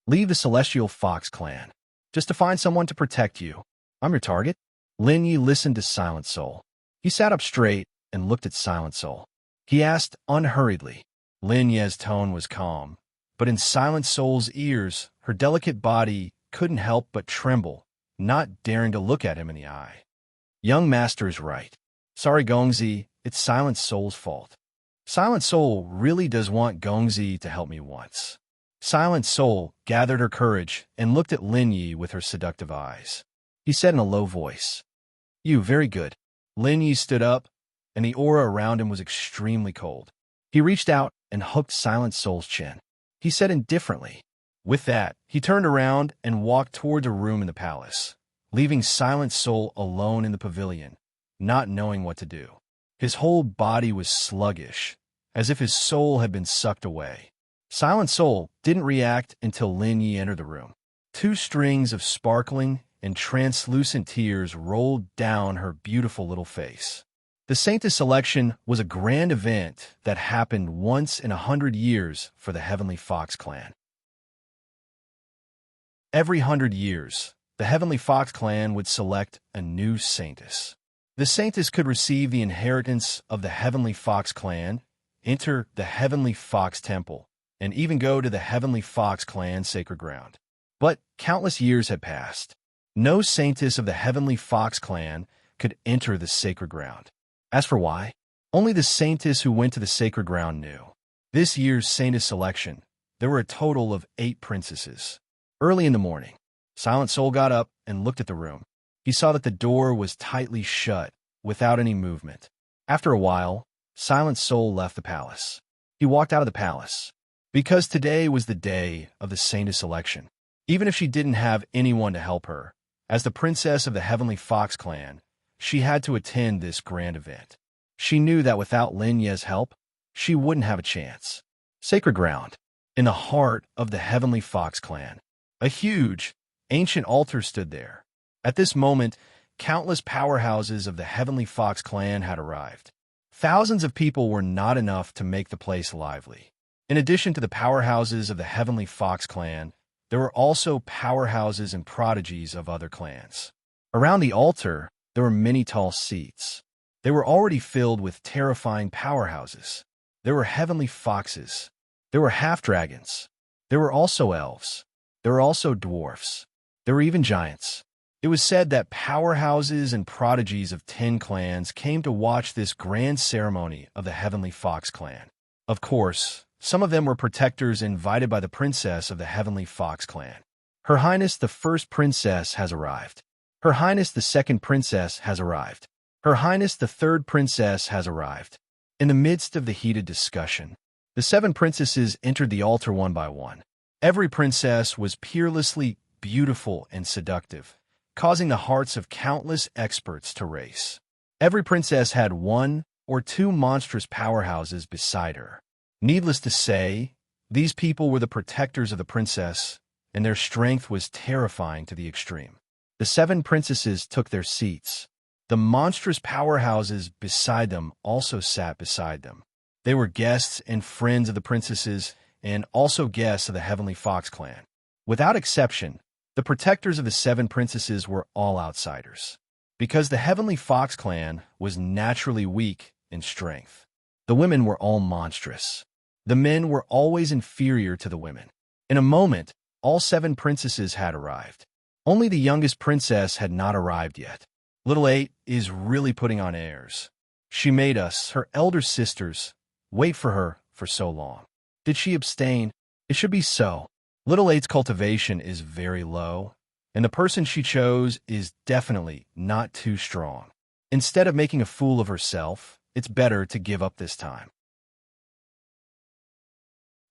Leave the Celestial Fox clan. Just to find someone to protect you. I'm your target. Lin Yi listened to Silent Soul. He sat up straight and looked at Silent Soul. He asked unhurriedly. Lin Yi's tone was calm, but in Silent Soul's ears, her delicate body couldn't help but tremble, not daring to look at him in the eye. Young master is right. Sorry, Gongzi, it's Silent Soul's fault. Silent Soul really does want Gongzi to help me once. Silent Soul gathered her courage and looked at Lin Yi with her seductive eyes. He said in a low voice, You, very good. Lin Yi stood up, and the aura around him was extremely cold. He reached out and hooked Silent Soul's chin. He said indifferently. With that, he turned around and walked toward a room in the palace, leaving Silent Soul alone in the pavilion, not knowing what to do. His whole body was sluggish, as if his soul had been sucked away. Silent Soul didn't react until Lin Yi entered the room. 2 strings of sparkling and translucent tears rolled down her beautiful little face. The Saintess selection was a grand event that happened once in 100 years for the Heavenly Fox clan. Every 100 years, the Heavenly Fox clan would select a new Saintess. The Saintess could receive the inheritance of the Heavenly Fox clan, enter the Heavenly Fox Temple, and even go to the Heavenly Fox clan sacred ground. But countless years had passed. No saintess of the heavenly fox clan could enter the sacred ground. As for why, only the saintess who went to the sacred ground knew. This year's saintess selection, there were a total of 8 princesses. Early in the morning, Silent Soul got up and looked at the room. He saw that the door was tightly shut, without any movement. After a while, Silent Soul left the palace. He walked out of the palace, because today was the day of the saintess selection. Even if she didn't have anyone to help her, as the princess of the Heavenly Fox clan, she had to attend this grand event. She knew that without Lin Ye's help, she wouldn't have a chance. Sacred ground, in the heart of the Heavenly Fox clan. A huge, ancient altar stood there. At this moment, countless powerhouses of the Heavenly Fox clan had arrived. Thousands of people were not enough to make the place lively. In addition to the powerhouses of the Heavenly Fox clan, there were also powerhouses and prodigies of other clans. Around the altar, there were many tall seats. They were already filled with terrifying powerhouses. There were heavenly foxes. There were half-dragons. There were also elves. There were also dwarfs. There were even giants. It was said that powerhouses and prodigies of 10 clans came to watch this grand ceremony of the Heavenly Fox clan. Of course, some of them were protectors invited by the princess of the Heavenly Fox clan. Her Highness the First Princess has arrived. Her Highness the Second Princess has arrived. Her Highness the Third Princess has arrived. In the midst of the heated discussion, the 7 princesses entered the altar one by one. Every princess was peerlessly beautiful and seductive, causing the hearts of countless experts to race. Every princess had 1 or 2 monstrous powerhouses beside her. Needless to say, these people were the protectors of the princess, and their strength was terrifying to the extreme. The 7 princesses took their seats. The monstrous powerhouses beside them also sat beside them. They were guests and friends of the princesses and also guests of the Heavenly Fox clan. Without exception, the protectors of the 7 princesses were all outsiders, because the Heavenly Fox clan was naturally weak in strength. The women were all monstrous. The men were always inferior to the women. In a moment, all 7 princesses had arrived. Only the youngest princess had not arrived yet. Little 8 is really putting on airs. She made us, her elder sisters, wait for her for so long. Did she abstain? It should be so. Little 8's cultivation is very low, and the person she chose is definitely not too strong. Instead of making a fool of herself, it's better to give up this time.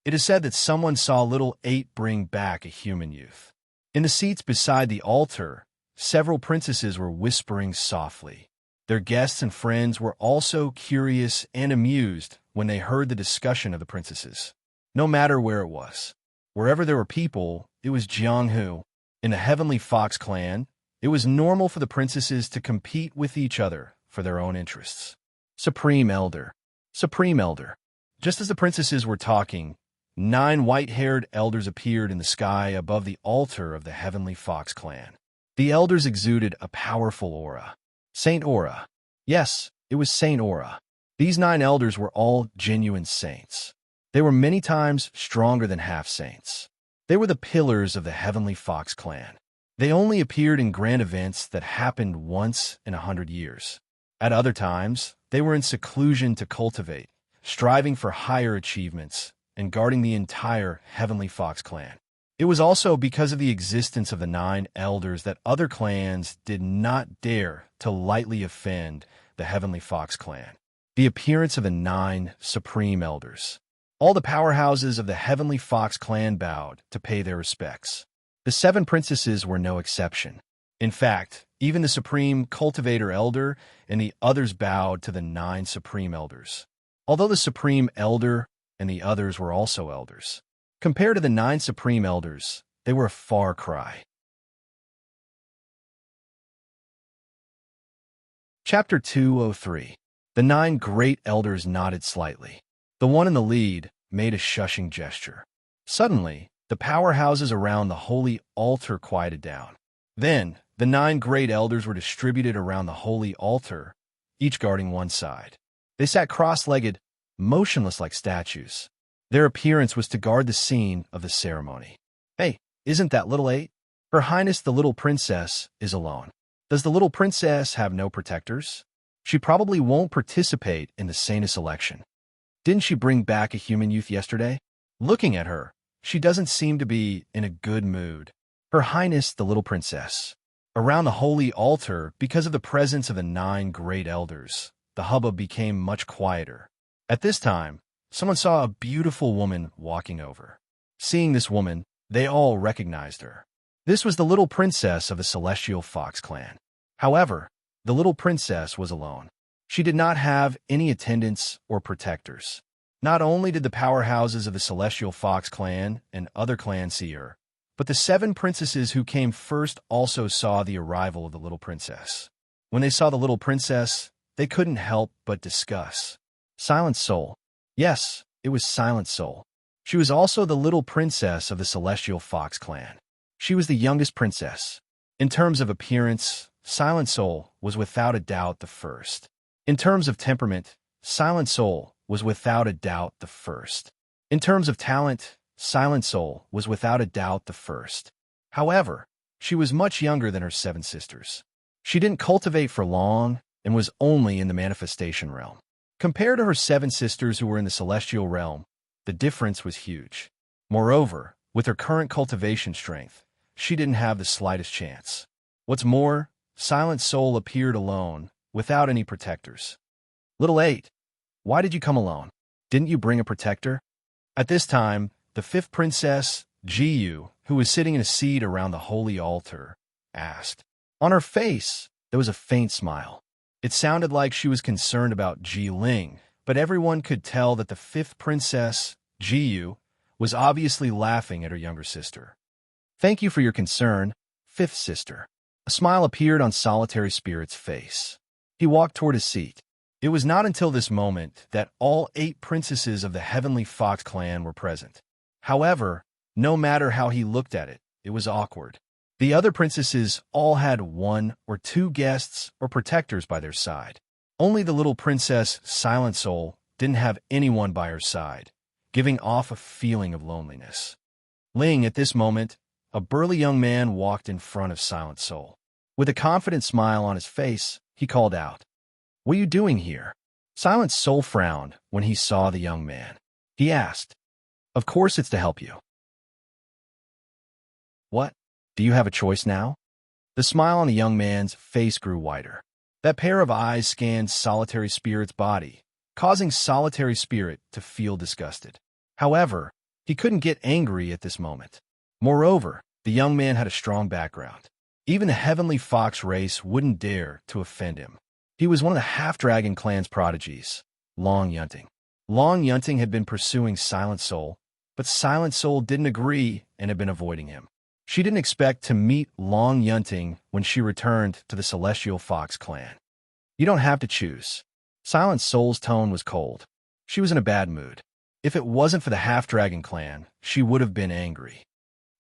It is said that someone saw little 8 bring back a human youth. In the seats beside the altar, several princesses were whispering softly. Their guests and friends were also curious and amused when they heard the discussion of the princesses. No matter where it was, wherever there were people, it was Jianghu. In the Heavenly Fox clan, it was normal for the princesses to compete with each other for their own interests. Supreme Elder. Supreme Elder. Just as the princesses were talking, 9 white-haired elders appeared in the sky above the altar of the Heavenly Fox clan. The elders exuded a powerful aura. Saint Aura. Yes, it was Saint Aura. These 9 elders were all genuine saints. They were many times stronger than half-saints. They were the pillars of the Heavenly Fox clan. They only appeared in grand events that happened once in 100 years. At other times, they were in seclusion to cultivate, striving for higher achievements, and guarding the entire Heavenly Fox clan. It was also because of the existence of the 9 elders that other clans did not dare to lightly offend the Heavenly Fox clan. The appearance of the 9 supreme elders. All the powerhouses of the Heavenly Fox clan bowed to pay their respects. The 7 princesses were no exception. In fact, even the Supreme Cultivator Elder and the others bowed to the 9 Supreme Elders. Although the Supreme Elder and the others were also elders, compared to the 9 Supreme Elders, they were a far cry. Chapter 203. The 9 Great Elders nodded slightly. The one in the lead made a shushing gesture. Suddenly, the powerhouses around the holy altar quieted down. Then, the 9 great elders were distributed around the holy altar, each guarding one side. They sat cross-legged, motionless like statues. Their appearance was to guard the scene of the ceremony. Hey, Isn't that little 8? Her Highness the little princess is alone. Does the little princess have no protectors? She probably won't participate in the sanest election. Didn't she bring back a human youth yesterday? Looking at her, she doesn't seem to be in a good mood. Her Highness the little princess. Around the holy altar, because of the presence of the 9 great elders, the hubbub became much quieter. At this time, someone saw a beautiful woman walking over. Seeing this woman, they all recognized her. This was the little princess of the Celestial Fox clan. However, the little princess was alone. She did not have any attendants or protectors. Not only did the powerhouses of the Celestial Fox clan and other clans see her, but the 7 princesses who came first also saw the arrival of the little princess. When they saw the little princess, they couldn't help but discuss. Silent Soul. Yes, it was Silent Soul. She was also the little princess of the Celestial Fox clan. She was the youngest princess. In terms of appearance, Silent Soul was without a doubt the first. In terms of temperament, Silent Soul was without a doubt the first. In terms of talent, Silent Soul was without a doubt the first. However, she was much younger than her 7 sisters. She didn't cultivate for long and was only in the manifestation realm. Compared to her 7 sisters who were in the celestial realm, the difference was huge. Moreover, with her current cultivation strength, she didn't have the slightest chance. What's more, Silent Soul appeared alone, without any protectors. Little 8, why did you come alone? Didn't you bring a protector? At this time, the 5th princess, Jiyu, who was sitting in a seat around the holy altar, asked. On her face, there was a faint smile. It sounded like she was concerned about Ji Ling, but everyone could tell that the 5th princess, Jiyu, was obviously laughing at her younger sister. Thank you for your concern, 5th sister. A smile appeared on Solitary Spirit's face. He walked toward his seat. It was not until this moment that all 8 princesses of the Heavenly Fox clan were present. However, no matter how he looked at it, it was awkward. The other princesses all had 1 or 2 guests or protectors by their side. Only the little princess, Silent Soul, didn't have anyone by her side, giving off a feeling of loneliness. Ling, at this moment, a burly young man walked in front of Silent Soul. With a confident smile on his face, he called out, What are you doing here? Silent Soul frowned when he saw the young man. He asked, Of course it's to help you. What? Do you have a choice now? The smile on the young man's face grew wider. That pair of eyes scanned Solitary Spirit's body, causing Solitary Spirit to feel disgusted. However, he couldn't get angry at this moment. Moreover, the young man had a strong background. Even the Heavenly Fox race wouldn't dare to offend him. He was one of the Half-Dragon clan's prodigies, Long Yunting. Long Yunting had been pursuing Silent Soul, but Silent Soul didn't agree and had been avoiding him. She didn't expect to meet Long Yunting when she returned to the Celestial Fox clan. You don't have to choose. Silent Soul's tone was cold. She was in a bad mood. If it wasn't for the Half-Dragon clan, she would have been angry.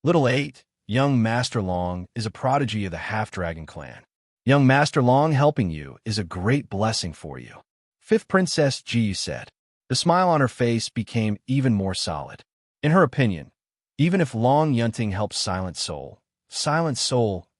Little 8, young Master Long, is a prodigy of the Half-Dragon clan. Young Master Long helping you is a great blessing for you. 5th Princess Ji said. The smile on her face became even more solid. In her opinion, even if Long Yunting helped Silent Soul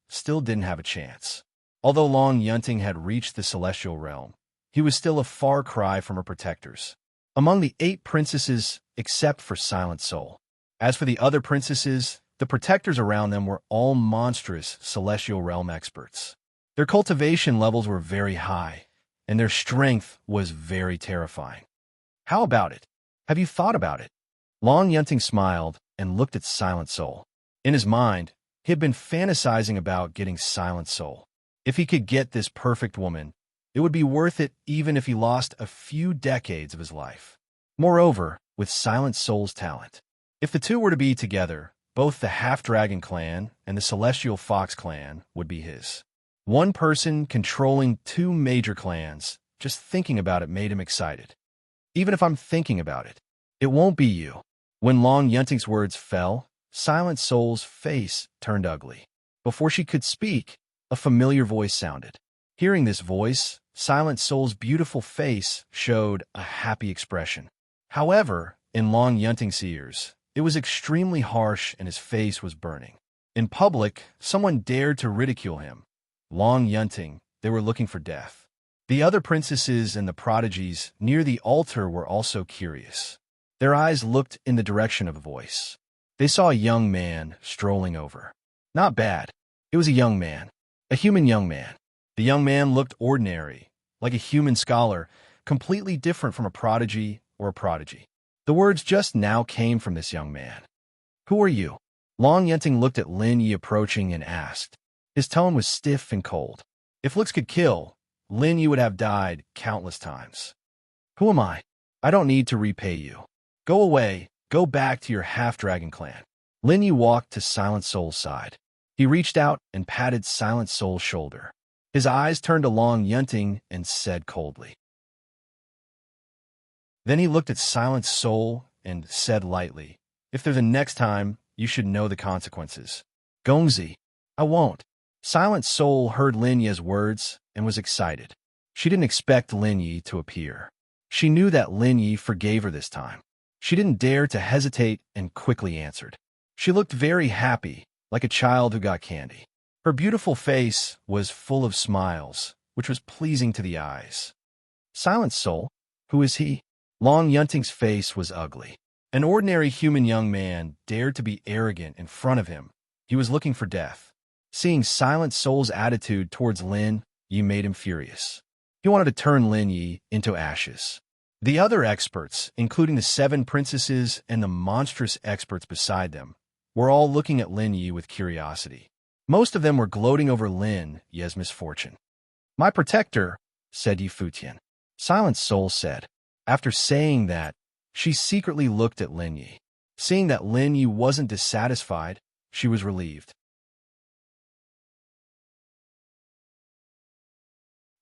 still didn't have a chance. Although Long Yunting had reached the celestial realm, he was still a far cry from her protectors. Among the 8 princesses, except for Silent Soul. As for the other princesses, the protectors around them were all monstrous celestial realm experts. Their cultivation levels were very high, and their strength was very terrifying. How about it? Have you thought about it? Long Yunting smiled and looked at Silent Soul. In his mind, he had been fantasizing about getting Silent Soul. If he could get this perfect woman, it would be worth it even if he lost a few decades of his life. Moreover, with Silent Soul's talent, if the two were to be together, both the Half-Dragon clan and the Celestial Fox clan would be his. One person controlling 2 major clans, just thinking about it made him excited. Even if I'm thinking about it, it won't be you. When Long Yunting's words fell, Silent Soul's face turned ugly. Before she could speak, a familiar voice sounded. Hearing this voice, Silent Soul's beautiful face showed a happy expression. However, in Long Yunting's ears, It was extremely harsh and his face was burning. In public, someone dared to ridicule him. Long Yunting, they were looking for death. The other princesses and the prodigies near the altar were also curious. Their eyes looked in the direction of the voice. They saw a young man strolling over. Not bad. It was a young man. A human young man. The young man looked ordinary, like a human scholar, completely different from a prodigy or a prodigy. The words just now came from this young man. Who are you? Long Yunting looked at Lin Yi approaching and asked. His tone was stiff and cold. If looks could kill, Lin Yi would have died countless times. Who am I? I don't need to repay you. Go away, go back to your half-dragon clan. Lin Yi walked to Silent Soul's side. He reached out and patted Silent Soul's shoulder. His eyes turned to Long Yunting and said coldly. Then he looked at Silent Soul and said lightly, if there's a next time, you should know the consequences. Gongzi, I won't. Silent Soul heard Lin Yi's words and was excited. She didn't expect Lin Yi to appear. She knew that Lin Yi forgave her this time. She didn't dare to hesitate and quickly answered. She looked very happy, like a child who got candy. Her beautiful face was full of smiles, which was pleasing to the eyes. Silent Soul, who is he? Long Yunting's face was ugly. An ordinary human young man dared to be arrogant in front of him. He was looking for death. Seeing Silent Soul's attitude towards Lin Yi made him furious. He wanted to turn Lin Yi into ashes. The other experts, including the 7 princesses and the monstrous experts beside them, were all looking at Lin Yi with curiosity. Most of them were gloating over Lin Yi's misfortune. My protector, said Yi Futian. Silent Soul said. After saying that, she secretly looked at Lin Yi. Seeing that Lin Yi wasn't dissatisfied, she was relieved.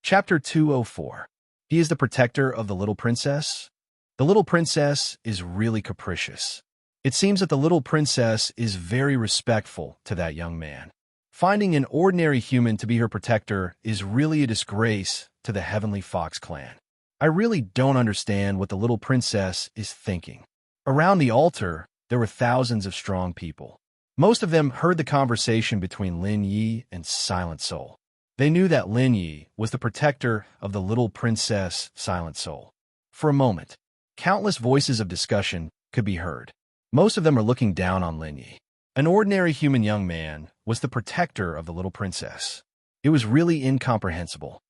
Chapter 204. He is the protector of the little princess? The little princess is really capricious. It seems that the little princess is very respectful to that young man. Finding an ordinary human to be her protector is really a disgrace to the Heavenly Fox clan. I really don't understand what the little princess is thinking. Around the altar, there were thousands of strong people. Most of them heard the conversation between Lin Yi and Silent Soul. They knew that Lin Yi was the protector of the little princess Silent Soul. For a moment, countless voices of discussion could be heard. Most of them are looking down on Lin Yi. An ordinary human young man was the protector of the little princess. It was really incomprehensible.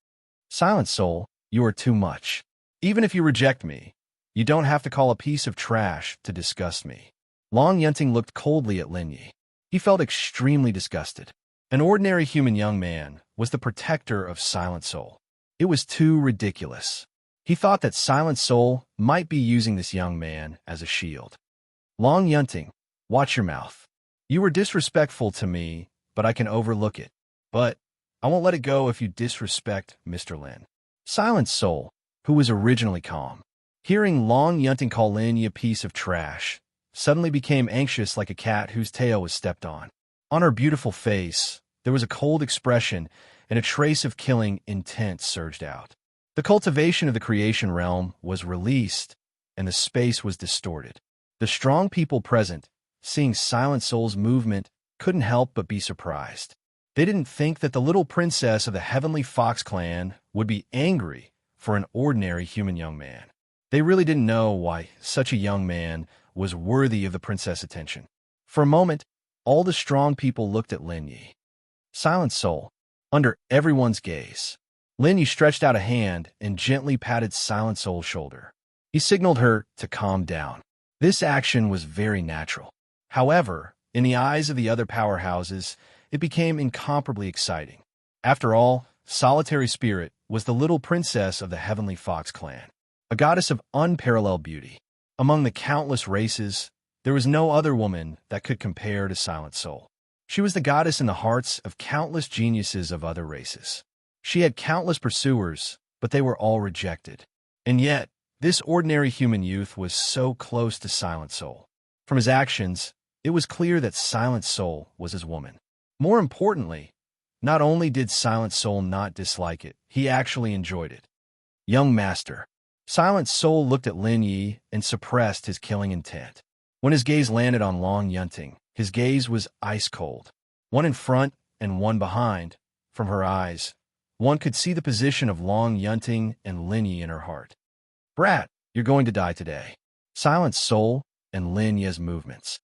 Silent Soul, you are too much. Even if you reject me, you don't have to call a piece of trash to disgust me. Long Yunting looked coldly at Lin Yi. He felt extremely disgusted. An ordinary human young man was the protector of Silent Soul. It was too ridiculous. He thought that Silent Soul might be using this young man as a shield. Long Yunting, watch your mouth. You were disrespectful to me, but I can overlook it. But I won't let it go if you disrespect Mr. Lin. Silent Soul, who was originally calm, hearing Long Yunting call Lin Yi a piece of trash, suddenly became anxious like a cat whose tail was stepped on. On her beautiful face, there was a cold expression, and a trace of killing intent surged out. The cultivation of the creation realm was released, and the space was distorted. The strong people present, seeing Silent Soul's movement, couldn't help but be surprised. They didn't think that the little princess of the Heavenly Fox clan would be angry for an ordinary human young man. They really didn't know why such a young man was worthy of the princess' attention. For a moment, all the strong people looked at Lin Yi. Silent Soul, under everyone's gaze. Lin Yi stretched out a hand and gently patted Silent Soul's shoulder. He signaled her to calm down. This action was very natural. However, in the eyes of the other powerhouses, it became incomparably exciting. After all, Solitary Spirit was the little princess of the Heavenly Fox clan, a goddess of unparalleled beauty. Among the countless races, there was no other woman that could compare to Silent Soul. She was the goddess in the hearts of countless geniuses of other races. She had countless pursuers, but they were all rejected. And yet, this ordinary human youth was so close to Silent Soul. From his actions, it was clear that Silent Soul was his woman. More importantly, not only did Silent Soul not dislike it, he actually enjoyed it. Young master. Silent Soul looked at Lin Yi and suppressed his killing intent. When his gaze landed on Long Yunting, his gaze was ice cold. One in front and one behind. From her eyes, one could see the position of Long Yunting and Lin Yi in her heart. Brat, you're going to die today. Silent Soul and Lin Yi's movements.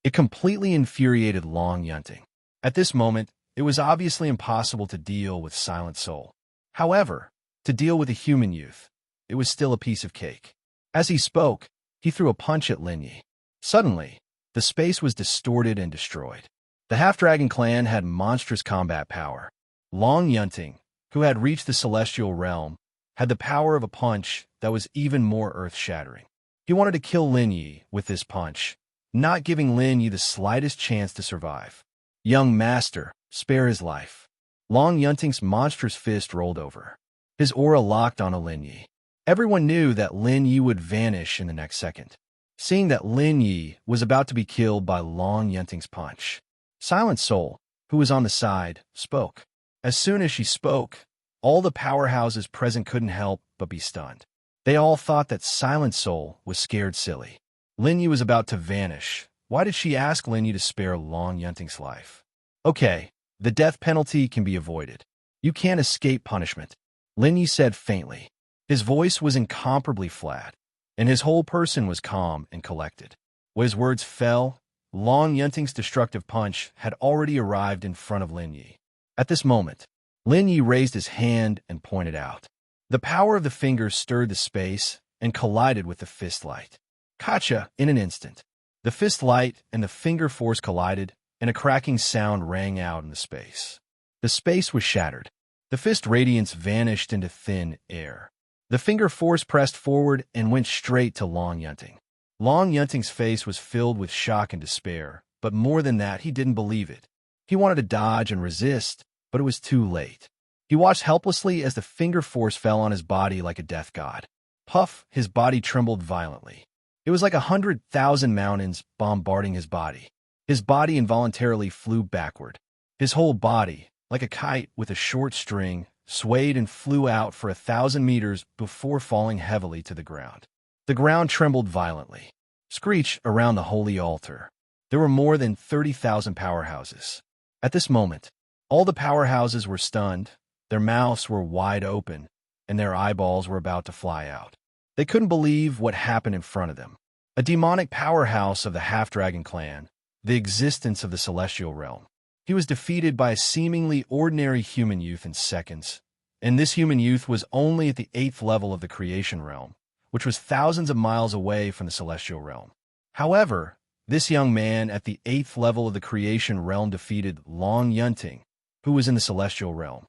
It completely infuriated Long Yunting. At this moment, it was obviously impossible to deal with Silent Soul. However, to deal with a human youth, it was still a piece of cake. As he spoke, he threw a punch at Lin Yi. Suddenly, the space was distorted and destroyed. The Half-Dragon clan had monstrous combat power. Long Yunting, who had reached the celestial realm, had the power of a punch that was even more earth-shattering. He wanted to kill Lin Yi with this punch, not giving Lin Yi the slightest chance to survive. Young master, spare his life. Long Yunting's monstrous fist rolled over. His aura locked onto Lin Yi. Everyone knew that Lin Yi would vanish in the next second. Seeing that Lin Yi was about to be killed by Long Yunting's punch, Silent Soul, who was on the side, spoke. As soon as she spoke, all the powerhouses present couldn't help but be stunned. They all thought that Silent Soul was scared silly. Lin Yi was about to vanish. Why did she ask Lin Yi to spare Long Yunting's life? Okay, the death penalty can be avoided. You can't escape punishment, Lin Yi said faintly. His voice was incomparably flat, and his whole person was calm and collected. When his words fell, Long Yunting's destructive punch had already arrived in front of Lin Yi. At this moment, Lin Yi raised his hand and pointed out. The power of the fingers stirred the space and collided with the fist light. Gotcha! In an instant, the fist light and the finger force collided, and a cracking sound rang out in the space. The space was shattered. The fist radiance vanished into thin air. The finger force pressed forward and went straight to Long Yunting. Long Yunting's face was filled with shock and despair, but more than that, he didn't believe it. He wanted to dodge and resist, but it was too late. He watched helplessly as the finger force fell on his body like a death god. Puff, his body trembled violently. It was like 100,000 mountains bombarding his body. His body involuntarily flew backward. His whole body, like a kite with a short string, swayed and flew out for 1,000 meters before falling heavily to the ground. The ground trembled violently. Screech around the holy altar. There were more than 30,000 powerhouses. At this moment, all the powerhouses were stunned, their mouths were wide open, and their eyeballs were about to fly out. They couldn't believe what happened in front of them. A demonic powerhouse of the Half-Dragon clan, the existence of the celestial realm. He was defeated by a seemingly ordinary human youth in seconds, and this human youth was only at the 8th level of the creation realm, which was thousands of miles away from the celestial realm. However, this young man at the 8th level of the creation realm defeated Long Yunting, who was in the celestial realm.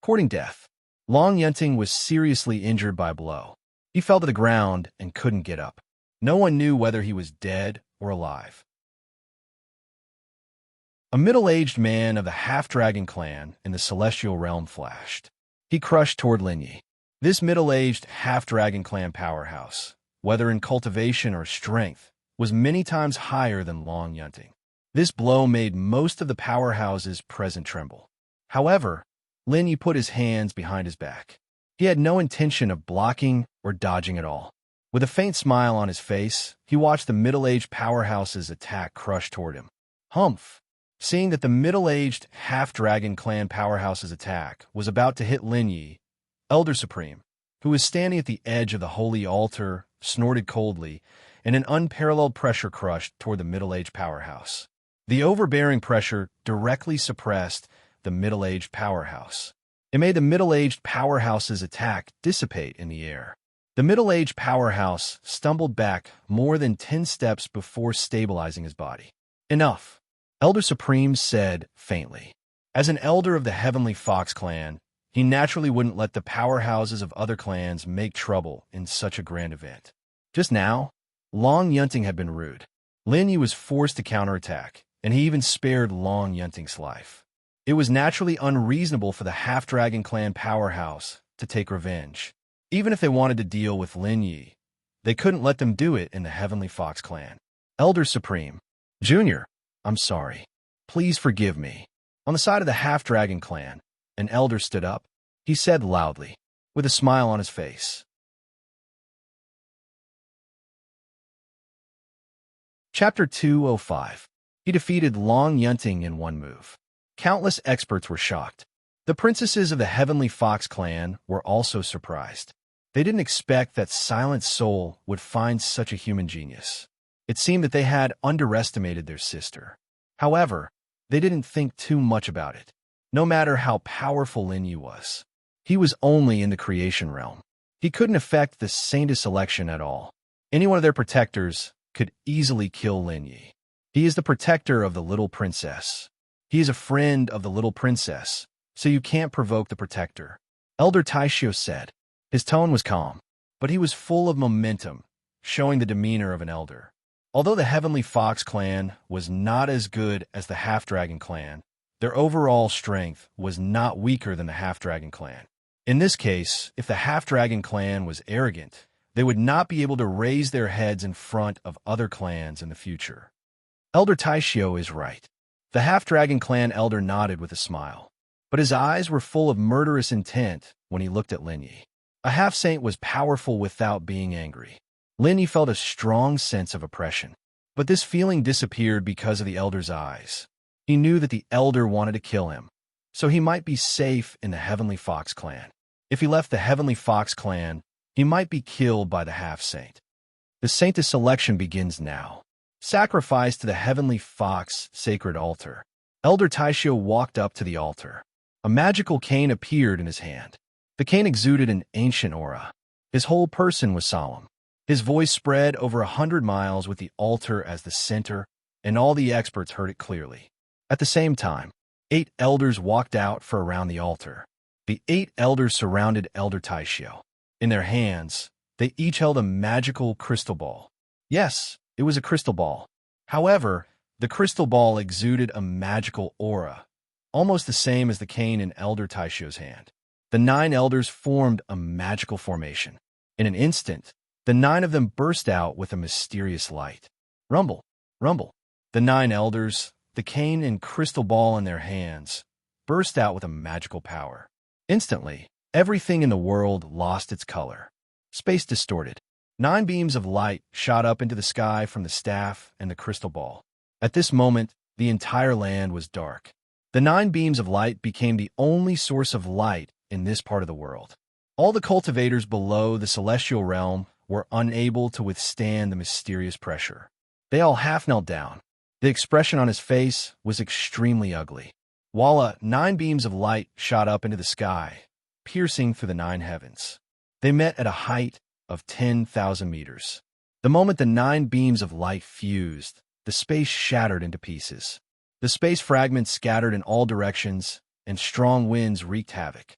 Courting death, Long Yunting was seriously injured by a blow. He fell to the ground and couldn't get up. No one knew whether he was dead or alive. A middle-aged man of the Half-Dragon clan in the celestial realm flashed. He crushed toward Lin Yi. This middle-aged Half-Dragon clan powerhouse, whether in cultivation or strength, was many times higher than Long Yunting. This blow made most of the powerhouses present tremble. However, Lin Yi put his hands behind his back. He had no intention of blocking or dodging at all. With a faint smile on his face, he watched the middle-aged powerhouse's attack crush toward him. Humph! Seeing that the middle-aged Half-Dragon clan powerhouse's attack was about to hit Lin Yi, Elder Supreme, who was standing at the edge of the holy altar, snorted coldly, and an unparalleled pressure crushed toward the middle-aged powerhouse. The overbearing pressure directly suppressed the middle-aged powerhouse. It made the middle-aged powerhouse's attack dissipate in the air. The middle-aged powerhouse stumbled back more than 10 steps before stabilizing his body. Enough, Elder Supreme said faintly. As an elder of the Heavenly Fox clan, he naturally wouldn't let the powerhouses of other clans make trouble in such a grand event. Just now, Long Yunting had been rude. Lin Yi was forced to counterattack, and he even spared Long Yunting's life. It was naturally unreasonable for the Half-Dragon clan powerhouse to take revenge. Even if they wanted to deal with Lin Yi, they couldn't let them do it in the Heavenly Fox clan. Elder Supreme, Junior, I'm sorry. Please forgive me. On the side of the Half-Dragon clan, an elder stood up. He said loudly, with a smile on his face, Chapter 205. He defeated Long Yunting in one move. Countless experts were shocked. The princesses of the Heavenly Fox clan were also surprised. They didn't expect that Silent Soul would find such a human genius. It seemed that they had underestimated their sister. However, they didn't think too much about it. No matter how powerful Lin Yi was, he was only in the creation realm. He couldn't affect the Saintess election at all. Any one of their protectors could easily kill Lin Yi. He is the protector of the little princess. He is a friend of the little princess, so you can't provoke the protector, Elder Taishio said. His tone was calm, but he was full of momentum, showing the demeanor of an elder. Although the Heavenly Fox clan was not as good as the Half-Dragon clan, their overall strength was not weaker than the Half-Dragon clan. In this case, if the Half-Dragon clan was arrogant, they would not be able to raise their heads in front of other clans in the future. Elder Taishio is right. The Half-Dragon clan elder nodded with a smile, but his eyes were full of murderous intent when he looked at Lin Yi. A half-saint was powerful without being angry. Lin Yi felt a strong sense of oppression, but this feeling disappeared because of the elder's eyes. He knew that the elder wanted to kill him, so he might be safe in the Heavenly Fox clan. If he left the Heavenly Fox clan, he might be killed by the half-saint. The Saintess selection begins now. Sacrifice to the Heavenly Fox sacred altar. Elder Taishio walked up to the altar. A magical cane appeared in his hand. The cane exuded an ancient aura. His whole person was solemn. His voice spread over 100 miles with the altar as the center, and all the experts heard it clearly. At the same time, 8 elders walked out for around the altar. The 8 elders surrounded Elder Taishio. In their hands, they each held a magical crystal ball. Yes, it was a crystal ball. However, the crystal ball exuded a magical aura, almost the same as the cane in Elder Taishio's hand. The 9 elders formed a magical formation. In an instant, the 9 of them burst out with a mysterious light. Rumble, rumble. The 9 elders, the cane and crystal ball in their hands, burst out with a magical power. Instantly, everything in the world lost its color. Space distorted. 9 beams of light shot up into the sky from the staff and the crystal ball. At this moment, the entire land was dark. The 9 beams of light became the only source of light in this part of the world. All the cultivators below the celestial realm were unable to withstand the mysterious pressure. They all half knelt down. The expression on his face was extremely ugly. While 9 beams of light shot up into the sky, piercing through the 9 heavens. They met at a height of 10,000 meters. The moment the 9 beams of light fused, the space shattered into pieces. The space fragments scattered in all directions, and strong winds wreaked havoc.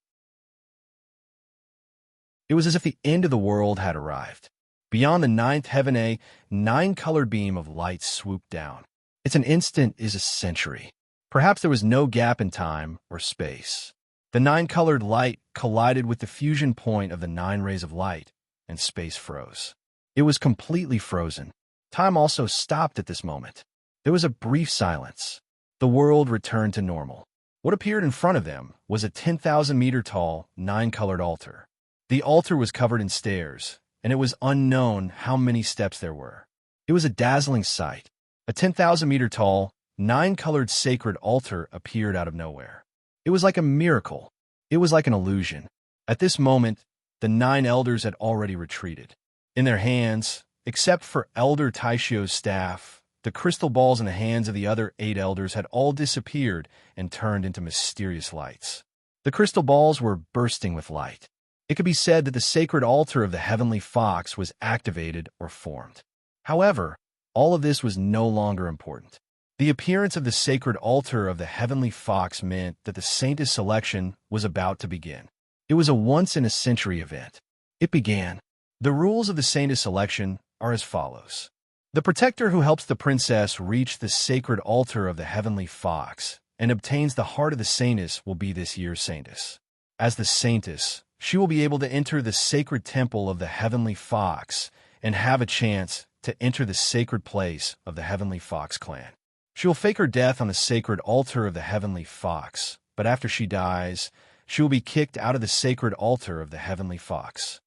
It was as if the end of the world had arrived. Beyond the 9th heaven, a 9-colored beam of light swooped down. It's an instant is a century. Perhaps there was no gap in time or space. The 9-colored light collided with the fusion point of the 9 rays of light, and space froze. It was completely frozen. Time also stopped at this moment. There was a brief silence. The world returned to normal. What appeared in front of them was a 10,000-meter-tall, 9-colored altar. The altar was covered in stairs, and it was unknown how many steps there were. It was a dazzling sight. A 10,000-meter-tall, 9-colored sacred altar appeared out of nowhere. It was like a miracle. It was like an illusion. At this moment, the 9 elders had already retreated. In their hands, except for Elder Taishio's staff, the crystal balls in the hands of the other 8 elders had all disappeared and turned into mysterious lights. The crystal balls were bursting with light. It could be said that the sacred altar of the Heavenly Fox was activated or formed. However, all of this was no longer important. The appearance of the sacred altar of the Heavenly Fox meant that the Saintess selection was about to begin. It was a once-in-a-century event. It began. The rules of the Saintess selection are as follows. The protector who helps the princess reach the sacred altar of the Heavenly Fox and obtains the heart of the Saintess will be this year's Saintess. As the Saintess, she will be able to enter the sacred temple of the Heavenly Fox and have a chance to enter the sacred place of the Heavenly Fox clan. She will fake her death on the sacred altar of the Heavenly Fox, but after she dies, she will be kicked out of the sacred altar of the Heavenly Fox.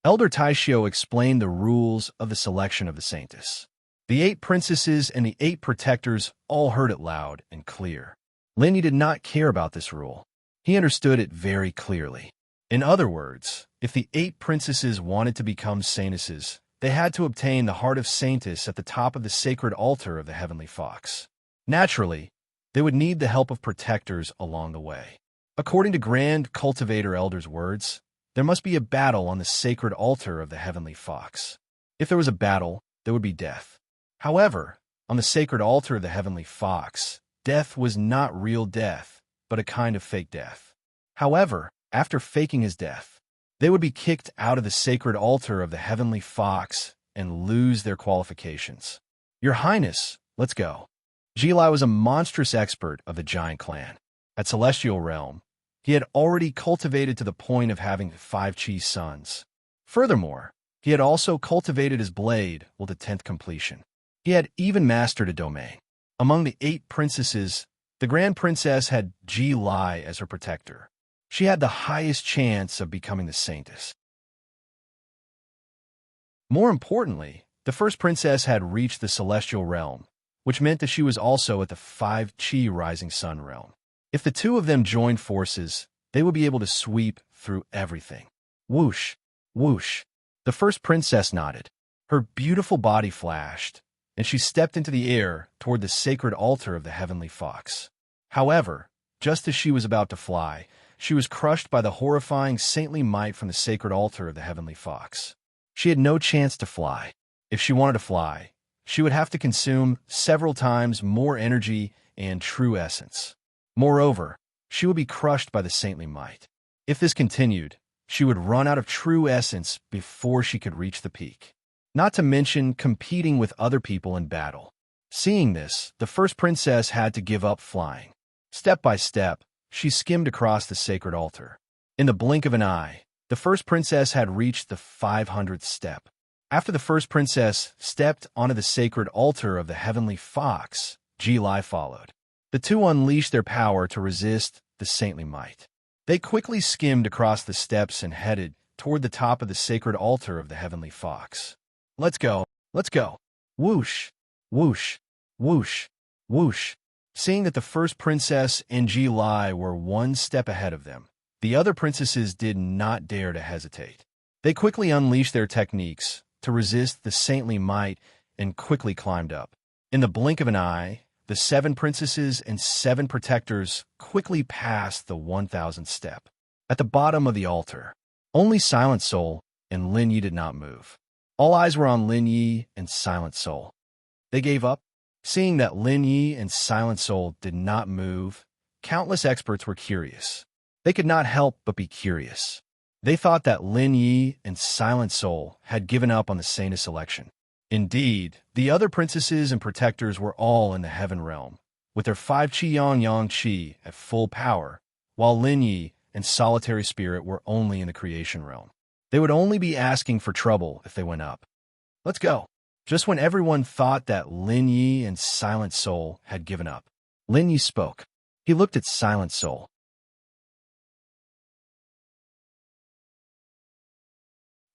Elder Taishio explained the rules of the selection of the Saintess. The 8 princesses and the 8 protectors all heard it loud and clear. Lin Yi did not care about this rule. He understood it very clearly. In other words, if the 8 princesses wanted to become saintesses, they had to obtain the heart of saintess at the top of the sacred altar of the heavenly fox. Naturally, they would need the help of protectors along the way. According to Grand Cultivator Elder's words, there must be a battle on the sacred altar of the heavenly fox. If there was a battle, there would be death. However, on the sacred altar of the heavenly fox, death was not real death, but a kind of fake death. However, after faking his death, they would be kicked out of the sacred altar of the heavenly fox and lose their qualifications. Your Highness, let's go. Jilai was a monstrous expert of the giant clan. At Celestial Realm, he had already cultivated to the point of having 5 chi sons. Furthermore, he had also cultivated his blade till the 10th completion. He had even mastered a domain. Among the 8 princesses, the Grand Princess had Jilai as her protector. She had the highest chance of becoming the saintess. More importantly, the first princess had reached the Celestial Realm, which meant that she was also at the 5 chi Rising Sun realm. If the two of them joined forces, they would be able to sweep through everything. Whoosh, whoosh. The first princess nodded. Her beautiful body flashed, and she stepped into the air toward the sacred altar of the heavenly fox. However, just as she was about to fly, she was crushed by the horrifying saintly might from the sacred altar of the heavenly fox. She had no chance to fly. If she wanted to fly, she would have to consume several times more energy and true essence. Moreover, she would be crushed by the saintly might. If this continued, she would run out of true essence before she could reach the peak. Not to mention competing with other people in battle. Seeing this, the first princess had to give up flying. Step by step, she skimmed across the sacred altar. In the blink of an eye, the first princess had reached the 500th step. After the first princess stepped onto the sacred altar of the heavenly fox, Jilai followed. The two unleashed their power to resist the saintly might. They quickly skimmed across the steps and headed toward the top of the sacred altar of the heavenly fox. Let's go, let's go. Whoosh, whoosh, whoosh, whoosh. Seeing that the first princess and Jilai were 1 step ahead of them, the other princesses did not dare to hesitate. They quickly unleashed their techniques to resist the saintly might and quickly climbed up. In the blink of an eye, the 7 princesses and 7 protectors quickly passed the 1,000th step. At the bottom of the altar, only Silent Soul and Lin Yi did not move. All eyes were on Lin Yi and Silent Soul. They gave up. Seeing that Lin Yi and Silent Soul did not move, countless experts were curious. They could not help but be curious. They thought that Lin Yi and Silent Soul had given up on the saintess election. Indeed, the other princesses and protectors were all in the heaven realm, with their 5 Qi Yang Qi at full power, while Lin Yi and Solitary Spirit were only in the creation realm. They would only be asking for trouble if they went up. Let's go. Just when everyone thought that Lin Yi and Silent Soul had given up, Lin Yi spoke. He looked at Silent Soul.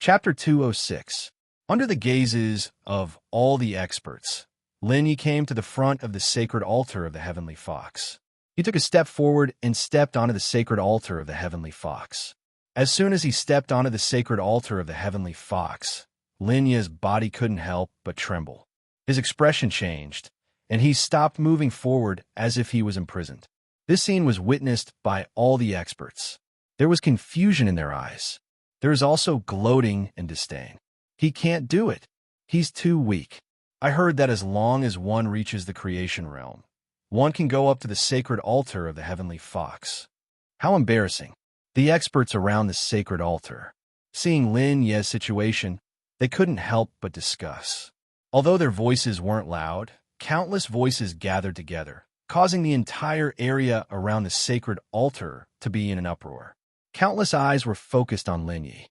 Chapter 206. Under the gazes of all the experts, Lin Yi came to the front of the sacred altar of the heavenly fox. He took a step forward and stepped onto the sacred altar of the heavenly fox. As soon as he stepped onto the sacred altar of the heavenly fox, Lin Yi's body couldn't help but tremble. His expression changed, and he stopped moving forward as if he was imprisoned. This scene was witnessed by all the experts. There was confusion in their eyes. There is also gloating and disdain. He can't do it. He's too weak. I heard that as long as one reaches the creation realm, one can go up to the sacred altar of the heavenly fox. How embarrassing. The experts around the sacred altar, seeing Lin Yi's situation, they couldn't help but discuss. Although their voices weren't loud, countless voices gathered together, causing the entire area around the sacred altar to be in an uproar. Countless eyes were focused on Lin Yi.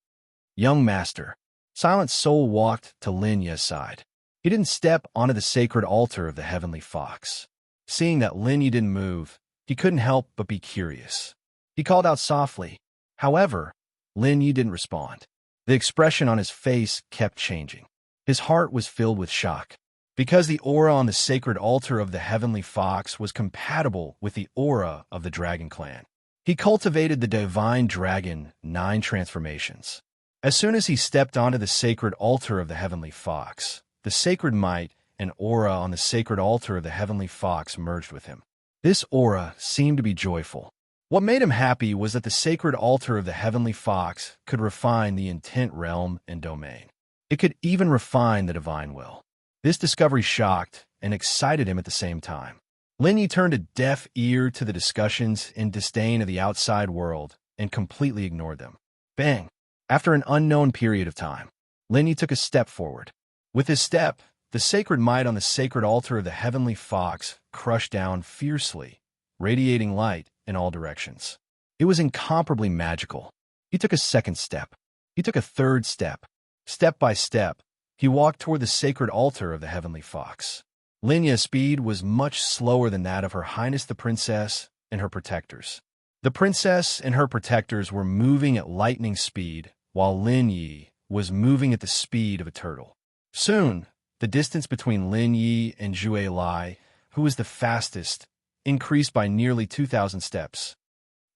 Young master. Silent Soul walked to Lin Yi's side. He didn't step onto the sacred altar of the heavenly fox. Seeing that Lin Yi didn't move, he couldn't help but be curious. He called out softly. However, Lin Yi didn't respond. The expression on his face kept changing. His heart was filled with shock. because the aura on the sacred altar of the heavenly fox was compatible with the aura of the dragon clan. He cultivated the divine dragon 9 transformations. As soon as he stepped onto the sacred altar of the heavenly fox, the sacred might and aura on the sacred altar of the heavenly fox merged with him. This aura seemed to be joyful. What made him happy was that the sacred altar of the heavenly fox could refine the intent realm and domain. It could even refine the divine will. This discovery shocked and excited him at the same time. Lin Yi turned a deaf ear to the discussions and disdain of the outside world and completely ignored them. Bang! After an unknown period of time, Lin Yi took a step forward. With his step, the sacred might on the sacred altar of the heavenly fox crushed down fiercely, radiating light in all directions. It was incomparably magical. He took a second step. He took a third step. Step by step, he walked toward the sacred altar of the heavenly fox. Lin Yi's speed was much slower than that of Her Highness the Princess and her protectors. The princess and her protectors were moving at lightning speed, while Lin Yi was moving at the speed of a turtle. Soon, the distance between Lin Yi and Zhuge Lai, who was the fastest, increased by nearly 2,000 steps.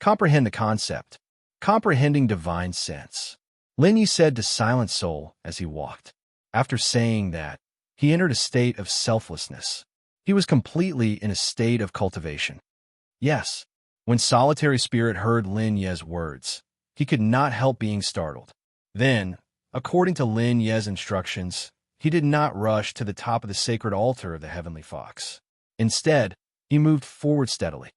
Comprehend the concept. Comprehending divine sense. Lin Yi said to Silent Soul as he walked. After saying that, he entered a state of selflessness. He was completely in a state of cultivation. Yes, when Solitary Spirit heard Lin Yi's words, he could not help being startled. Then, according to Lin Yi's instructions, he did not rush to the top of the sacred altar of the heavenly fox. Instead, he moved forward steadily.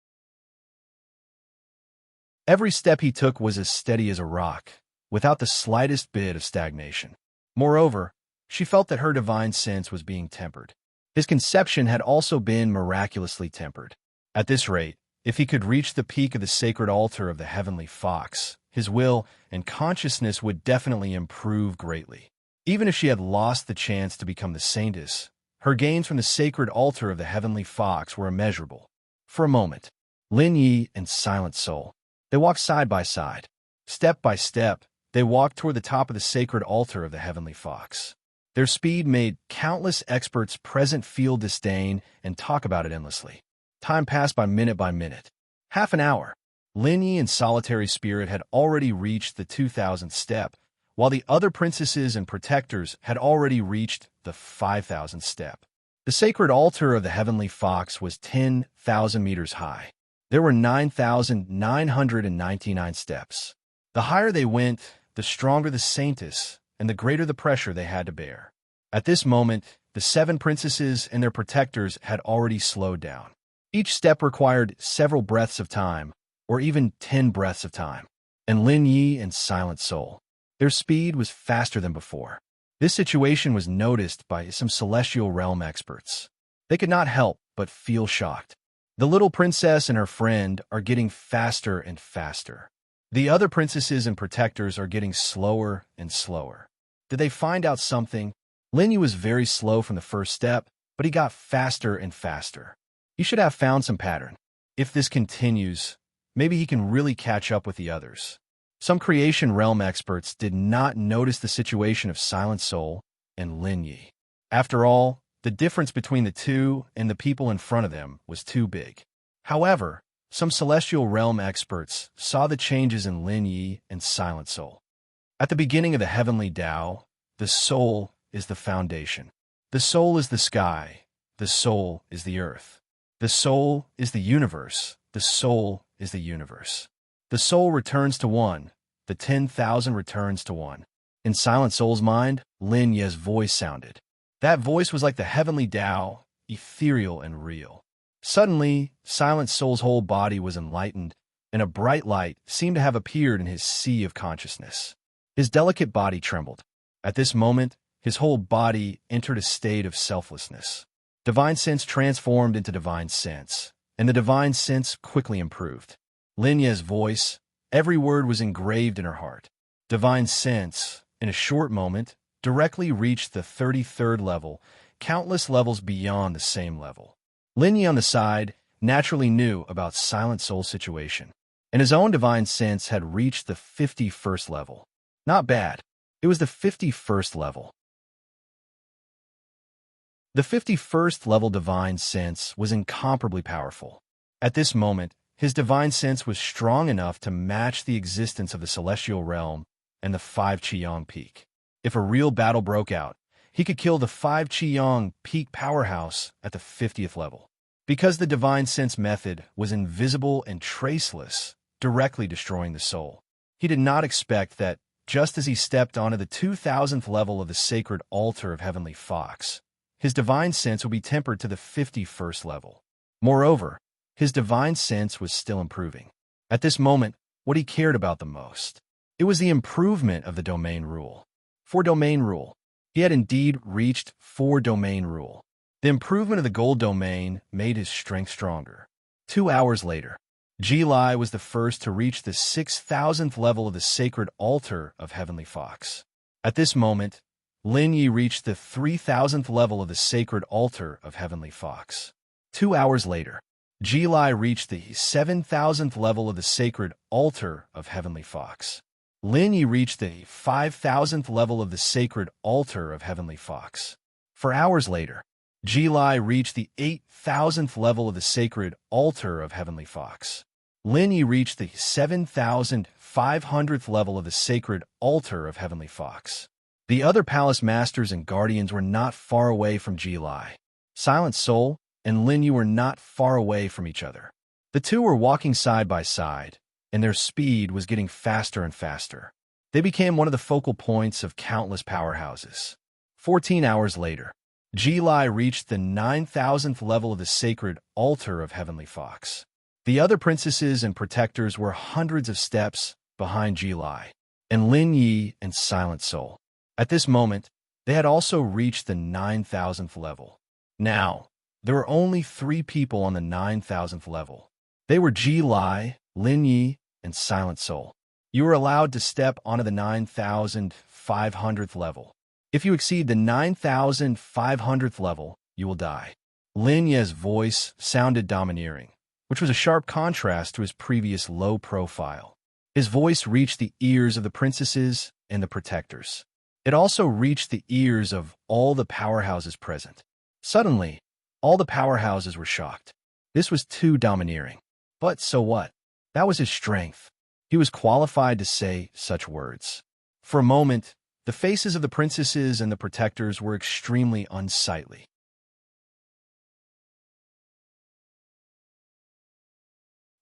Every step he took was as steady as a rock, without the slightest bit of stagnation. Moreover, she felt that her divine sense was being tempered. His conception had also been miraculously tempered. At this rate, if he could reach the peak of the sacred altar of the heavenly fox, his will and consciousness would definitely improve greatly. Even if she had lost the chance to become the saintess, her gains from the sacred altar of the heavenly fox were immeasurable. For a moment, Lin Yi and Silent Soul, they walked side by side. Step by step, they walked toward the top of the sacred altar of the heavenly fox. Their speed made countless experts present feel disdain and talk about it endlessly. Time passed by minute. Half an hour. Lin Yi and Solitary Spirit had already reached the 2,000th step, while the other princesses and protectors had already reached the 5,000th step. The sacred altar of the heavenly fox was 10,000 meters high. There were 9,999 steps. The higher they went, the stronger the saintess and the greater the pressure they had to bear. At this moment, the 7 princesses and their protectors had already slowed down. Each step required several breaths of time, or even 10 breaths of time. And Lin Yi and Silent Soul, their speed was faster than before. This situation was noticed by some celestial realm experts. They could not help but feel shocked. The little princess and her friend are getting faster and faster. The other princesses and protectors are getting slower and slower. Did they find out something? Lin Yi was very slow from the first step, but he got faster and faster. He should have found some pattern. If this continues, maybe he can really catch up with the others. Some creation realm experts did not notice the situation of Silent Soul and Lin Yi. After all, the difference between the two and the people in front of them was too big. However, some celestial realm experts saw the changes in Lin Yi and Silent Soul. At the beginning of the heavenly Tao, the soul is the foundation. The soul is the sky. The soul is the earth. The soul is the universe. The soul is the universe. The soul returns to one. The 10,000 returns to one. In Silent Soul's mind, Lin Yi's voice sounded. That voice was like the heavenly Tao, ethereal and real. Suddenly, Silent Soul's whole body was enlightened, and a bright light seemed to have appeared in his sea of consciousness. His delicate body trembled. At this moment, his whole body entered a state of selflessness. Divine sense transformed into divine sense, and the divine sense quickly improved. Lin Yi's voice, every word was engraved in her heart. Divine sense, in a short moment, directly reached the 33rd level, countless levels beyond the same level. Lin Yi on the side naturally knew about Silent Soul's situation, and his own divine sense had reached the 51st level. Not bad. It was the 51st level. The 51st level divine sense was incomparably powerful. At this moment, his divine sense was strong enough to match the existence of the celestial realm and the 5 Qiyang peak. If a real battle broke out, he could kill the 5 Qiyang peak powerhouse at the 50th level. Because the divine sense method was invisible and traceless, directly destroying the soul, he did not expect that, just as he stepped onto the 2000th level of the sacred altar of Heavenly Fox, his divine sense would be tempered to the 51st level. Moreover, his divine sense was still improving. At this moment, what he cared about the most, it was the improvement of the domain rule. For domain rule, he had indeed reached 4 domain rule. The improvement of the gold domain made his strength stronger. 2 hours later, Jilai was the first to reach the 6000th level of the sacred altar of Heavenly Fox. At this moment, Lin Yi reached the 3000th level of the sacred altar of Heavenly Fox. 2 hours later, Jilai reached the 7000th level of the sacred altar of Heavenly Fox. Lin Yi reached the 5000th level of the sacred altar of Heavenly Fox. 4 hours later, Jilai reached the 8000th level of the sacred altar of Heavenly Fox. Lin Yi reached the 7500th level of the sacred altar of Heavenly Fox. The other palace masters and guardians were not far away from Jilai. Silent Soul and Lin Yi were not far away from each other. The two were walking side by side, and their speed was getting faster and faster. They became one of the focal points of countless powerhouses. 14 hours later, Jilai reached the 9000th level of the sacred altar of Heavenly Fox. The other princesses and protectors were hundreds of steps behind Jilai, and Lin Yi and Silent Soul. At this moment, they had also reached the 9000th level. Now, there were only 3 people on the 9000th level. They were Jilai, Lin Yi, and Silent Soul. You were allowed to step onto the 9500th level. If you exceed the 9500th level, you will die. Lin Yi's voice sounded domineering, which was a sharp contrast to his previous low profile. His voice reached the ears of the princesses and the protectors. It also reached the ears of all the powerhouses present. Suddenly, all the powerhouses were shocked. This was too domineering. But so what? That was his strength. He was qualified to say such words. For a moment, the faces of the princesses and the protectors were extremely unsightly.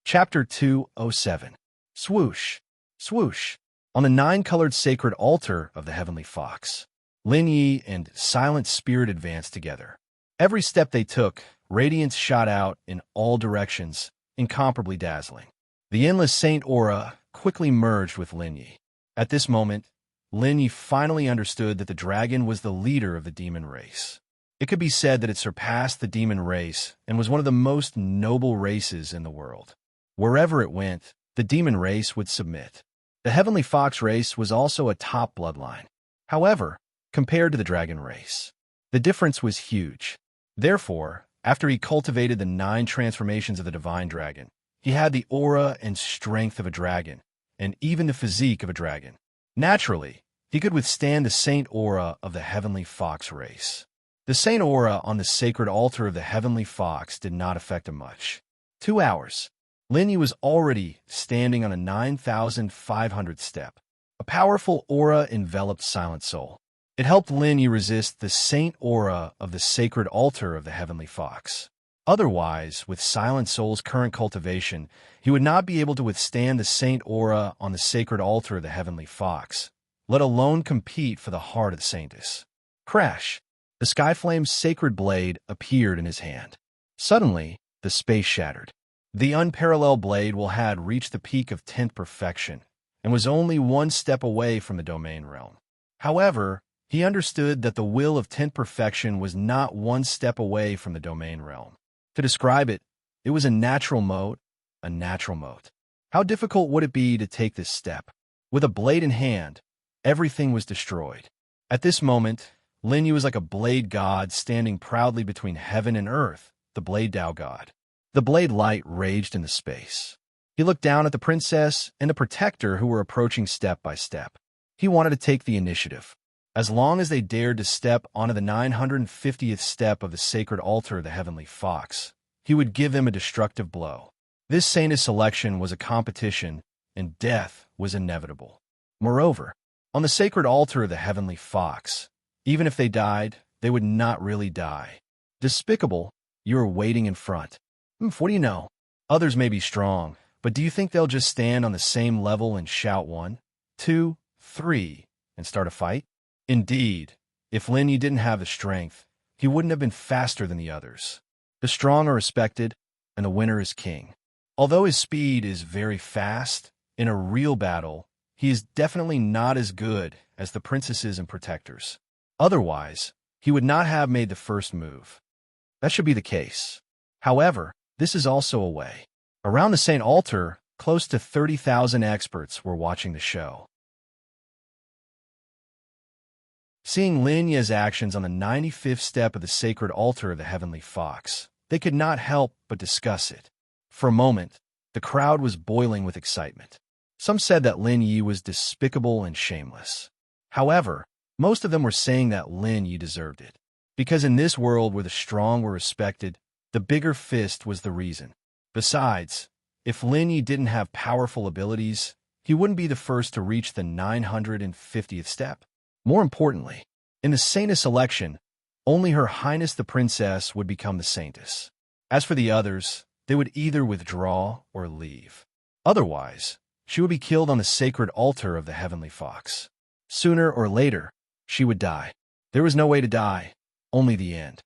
Chapter 207. Swoosh, swoosh. On the 9-colored sacred altar of the Heavenly Fox, Lin Yi and Silent Spirit advanced together. Every step they took, radiance shot out in all directions, incomparably dazzling. The endless saint aura quickly merged with Lin Yi. At this moment, Lin Yi finally understood that the dragon was the leader of the demon race. It could be said that it surpassed the demon race and was one of the most noble races in the world. Wherever it went, the demon race would submit. The Heavenly Fox race was also a top bloodline. However, compared to the dragon race, the difference was huge. Therefore, after he cultivated the 9 transformations of the divine dragon, he had the aura and strength of a dragon, and even the physique of a dragon. Naturally, he could withstand the saint aura of the Heavenly Fox race. The saint aura on the sacred altar of the Heavenly Fox did not affect him much. 2 hours. Lin Yi was already standing on a 9500th step. A powerful aura enveloped Silent Soul. It helped Lin Yi resist the saint aura of the sacred altar of the Heavenly Fox. Otherwise, with Silent Soul's current cultivation, he would not be able to withstand the saint aura on the sacred altar of the Heavenly Fox, let alone compete for the heart of the saintess. Crash! The Skyflame's sacred blade appeared in his hand. Suddenly, the space shattered. The unparalleled blade had reached the peak of 10th perfection and was only 1 step away from the domain realm. However, he understood that the will of 10th perfection was not 1 step away from the domain realm. To describe it, it was a natural moat, a natural moat. How difficult would it be to take this step? With a blade in hand, everything was destroyed. At this moment, Lin Yi was like a blade god standing proudly between heaven and earth, the blade Tao god. The blade light raged in the space. He looked down at the princess and the protector who were approaching step by step. He wanted to take the initiative. As long as they dared to step onto the 950th step of the sacred altar of the heavenly fox, he would give them a destructive blow. This saint's selection was a competition, and death was inevitable. Moreover, on the sacred altar of the heavenly fox, even if they died, they would not really die. Despicable, you are waiting in front. What do you know? Others may be strong, but do you think they'll just stand on the same level and shout 1, 2, 3, and start a fight? Indeed, if Lin Yi didn't have the strength, he wouldn't have been faster than the others. The strong are respected, and the winner is king. Although his speed is very fast, in a real battle, he is definitely not as good as the princesses and protectors. Otherwise, he would not have made the first move. That should be the case. However, this is also a way. Around the Saint Altar, close to 30,000 experts were watching the show. Seeing Lin Yi's actions on the 95th step of the sacred altar of the heavenly fox, they could not help but discuss it. For a moment, the crowd was boiling with excitement. Some said that Lin Yi was despicable and shameless. However, most of them were saying that Lin Yi deserved it. Because in this world where the strong were respected, the bigger fist was the reason. Besides, if Lin Yi didn't have powerful abilities, he wouldn't be the first to reach the 950th step. More importantly, in the saintess election, only Her Highness the Princess would become the saintess. As for the others, they would either withdraw or leave. Otherwise, she would be killed on the sacred altar of the heavenly fox. Sooner or later, she would die. There was no way to die, only the end.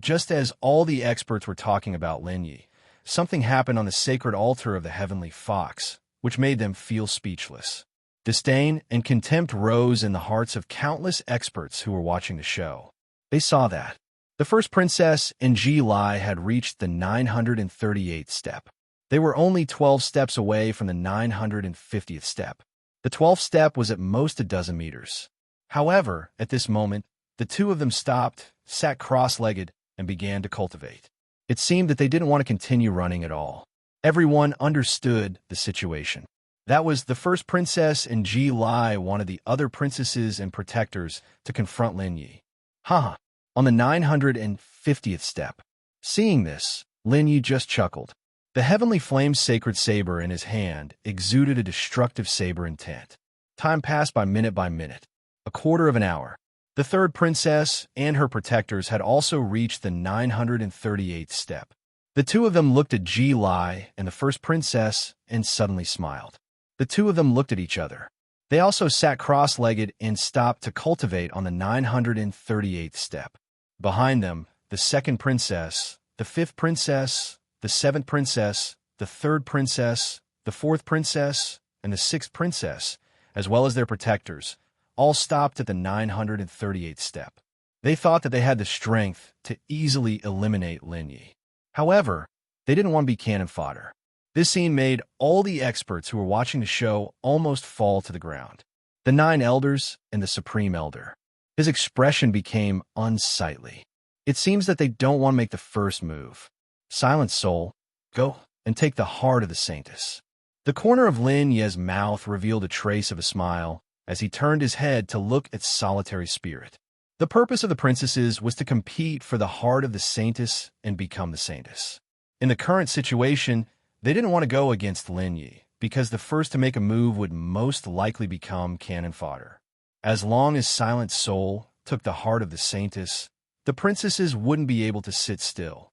Just as all the experts were talking about Lin Yi, something happened on the sacred altar of the heavenly fox, which made them feel speechless. Disdain and contempt rose in the hearts of countless experts who were watching the show. They saw that the first princess and Ji Lai had reached the 938th step. They were only 12 steps away from the 950th step. The 12th step was at most a dozen meters. However, at this moment, the two of them stopped, sat cross-legged, and began to cultivate. It seemed that they didn't want to continue running at all. Everyone understood the situation. That was the first princess and Ji Lai wanted the other princesses and protectors to confront Lin Yi. On the 950th step. Seeing this, Lin Yi just chuckled. The heavenly flame's sacred saber in his hand exuded a destructive saber intent. Time passed by minute, a quarter of an hour. The third princess and her protectors had also reached the 938th step. The two of them looked at Ji Lai and the first princess and suddenly smiled. The two of them looked at each other. They also sat cross-legged and stopped to cultivate on the 938th step. Behind them, the second princess, the fifth princess, the seventh princess, the third princess, the fourth princess, and the sixth princess, as well as their protectors, all stopped at the 938th step. They thought that they had the strength to easily eliminate Lin Yi. However, they didn't want to be cannon fodder. This scene made all the experts who were watching the show almost fall to the ground. The 9 elders and the Supreme Elder. His expression became unsightly. It seems that they don't want to make the first move. Silent soul, go and take the heart of the saintess. The corner of Lin Yi's mouth revealed a trace of a smile as he turned his head to look at solitary spirit. The purpose of the princesses was to compete for the heart of the saintess and become the saintess. In the current situation, they didn't want to go against Lin Yi, because the first to make a move would most likely become cannon fodder. As long as Silent Soul took the heart of the saintess, the princesses wouldn't be able to sit still.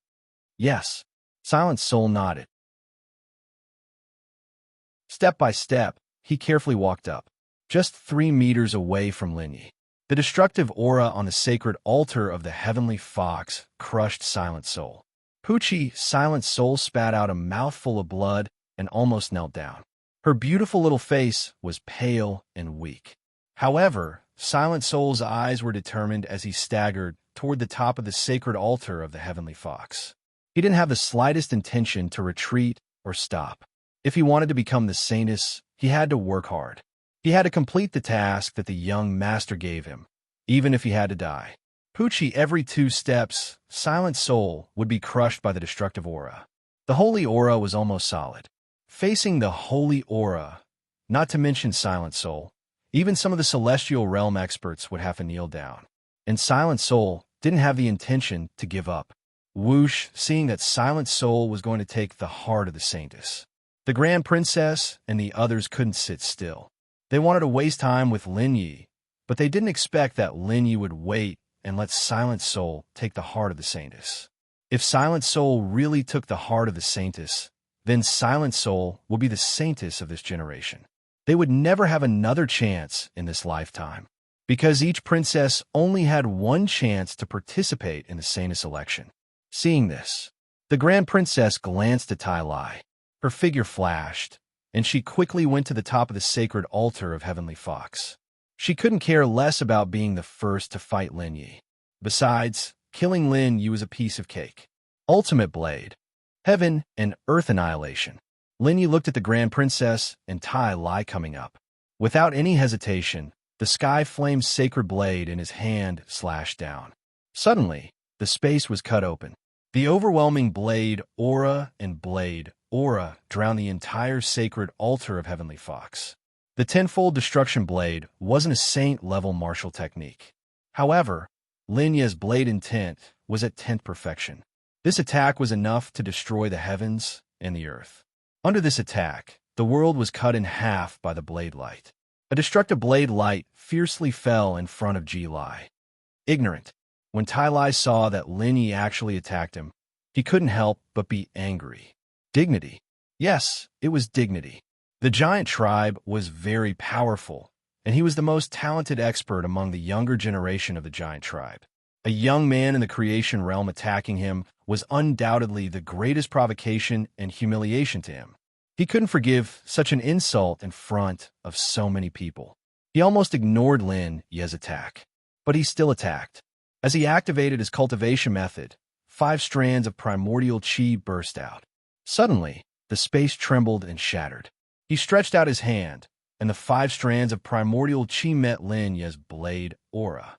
Yes, Silent Soul nodded. Step by step, he carefully walked up, just 3 meters away from Lin Yi. The destructive aura on the sacred altar of the heavenly fox crushed Silent Soul. Poochie, Silent Soul spat out a mouthful of blood and almost knelt down. Her beautiful little face was pale and weak. However, Silent Soul's eyes were determined as he staggered toward the top of the sacred altar of the heavenly fox. He didn't have the slightest intention to retreat or stop. If he wanted to become the saintess, he had to work hard. He had to complete the task that the young master gave him, even if he had to die. Poochie, every 2 steps, Silent Soul would be crushed by the destructive aura. The holy aura was almost solid. Facing the holy aura, not to mention Silent Soul, Even some of the celestial realm experts would have to kneel down. And Silent Soul didn't have the intention to give up. Whoosh, seeing that Silent Soul was going to take the heart of the Saintess. The Grand Princess and the others couldn't sit still. They wanted to waste time with Lin Yi, but they didn't expect that Lin Yi would wait and let Silent Soul take the heart of the Saintess. If Silent Soul really took the heart of the Saintess, then Silent Soul would be the Saintess of this generation. They would never have another chance in this lifetime, because each princess only had one chance to participate in the Saintess election. Seeing this, the Grand Princess glanced at Tai Lai. Her figure flashed, and she quickly went to the top of the sacred altar of Heavenly Fox. She couldn't care less about being the first to fight Lin Yi. Besides, killing Lin Yi was a piece of cake. Ultimate Blade. Heaven and Earth Annihilation. Lin Yi looked at the Grand Princess and Tai Lai coming up. Without any hesitation, the Sky Flame's sacred blade in his hand slashed down. Suddenly, the space was cut open. The overwhelming blade aura and blade aura drowned the entire sacred altar of Heavenly Fox. The tenfold destruction blade wasn't a saint-level martial technique. However, Lin Yi's blade intent was at 10th perfection. This attack was enough to destroy the heavens and the earth. Under this attack, the world was cut in half by the blade light. A destructive blade light fiercely fell in front of Ji Lai. Ignorant, when Tai Lai saw that Lin Yi actually attacked him, he couldn't help but be angry. Dignity. Yes, it was dignity. The giant tribe was very powerful, and he was the most talented expert among the younger generation of the giant tribe. A young man in the creation realm attacking him was undoubtedly the greatest provocation and humiliation to him. He couldn't forgive such an insult in front of so many people. He almost ignored Lin Yi's attack, but he still attacked. As he activated his cultivation method, 5 strands of primordial chi burst out. Suddenly, the space trembled and shattered. He stretched out his hand, and the 5 strands of primordial chi met Lin Yi's blade aura.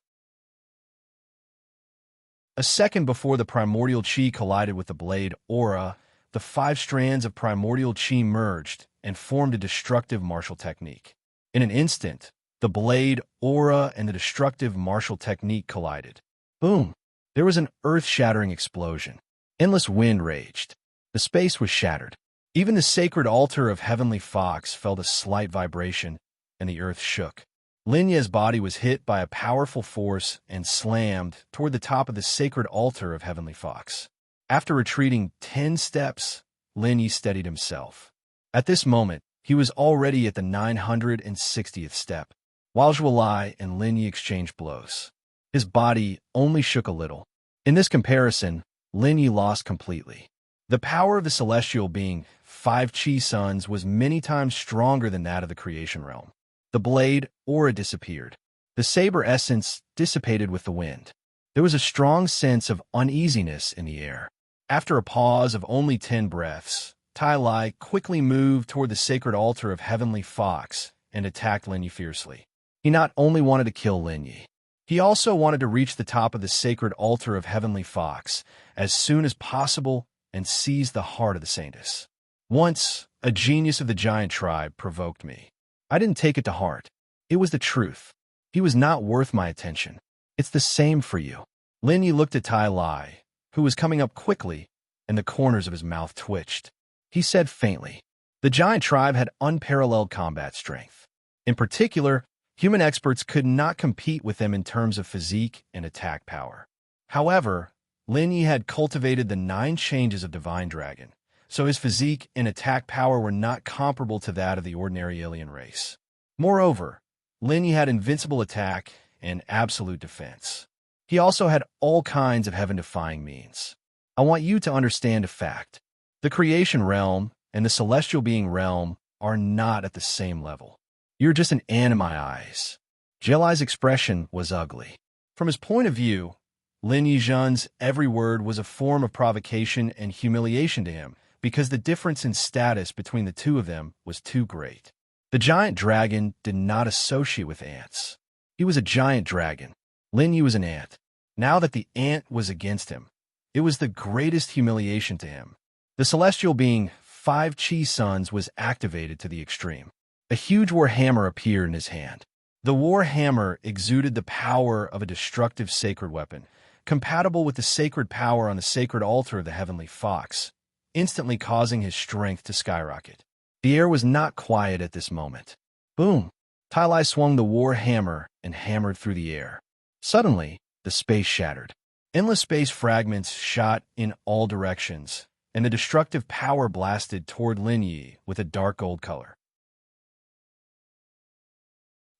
A second before the primordial chi collided with the blade aura, the 5 strands of primordial chi merged and formed a destructive martial technique. In an instant, the blade aura and the destructive martial technique collided. Boom! There was an earth-shattering explosion. Endless wind raged. The space was shattered. Even the sacred altar of Heavenly Fox felt a slight vibration, and the earth shook. Lin Yi's body was hit by a powerful force and slammed toward the top of the sacred altar of Heavenly Fox. After retreating 10 steps, Lin Yi steadied himself. At this moment, he was already at the 960th step. While Zhuo Lai and Lin Yi exchanged blows, his body only shook a little. In this comparison, Lin Yi lost completely. The power of the celestial being 5 Chi Suns was many times stronger than that of the creation realm. The blade aura disappeared. The saber essence dissipated with the wind. There was a strong sense of uneasiness in the air. After a pause of only 10 breaths, Tai Lai quickly moved toward the sacred altar of Heavenly Fox and attacked Lin Yi fiercely. He not only wanted to kill Lin Yi, he also wanted to reach the top of the sacred altar of Heavenly Fox as soon as possible and seize the heart of the Saintess. Once, a genius of the giant tribe provoked me. I didn't take it to heart. It was the truth. He was not worth my attention. It's the same for you. Lin Yi looked at Tai Lai, who was coming up quickly, and the corners of his mouth twitched. He said faintly, the giant tribe had unparalleled combat strength. In particular, human experts could not compete with them in terms of physique and attack power. However, Lin Yi had cultivated the 9 changes of Divine Dragon, so his physique and attack power were not comparable to that of the ordinary alien race. Moreover, Lin Yi had invincible attack and absolute defense. He also had all kinds of heaven-defying means. I want you to understand a fact. The creation realm and the celestial being realm are not at the same level. You're just an ant in my eyes. Jelai's expression was ugly. From his point of view, Lin Yizhen's every word was a form of provocation and humiliation to him because the difference in status between the two of them was too great. The giant dragon did not associate with ants. He was a giant dragon. Lin Yi was an ant. Now that the ant was against him, it was the greatest humiliation to him. The celestial being 5 Chi Suns was activated to the extreme. A huge war hammer appeared in his hand. The war hammer exuded the power of a destructive sacred weapon, compatible with the sacred power on the sacred altar of the heavenly fox, instantly causing his strength to skyrocket. The air was not quiet at this moment. Boom! Tylai swung the war hammer and hammered through the air. Suddenly, the space shattered. Endless space fragments shot in all directions, and the destructive power blasted toward Lin Yi with a dark gold color.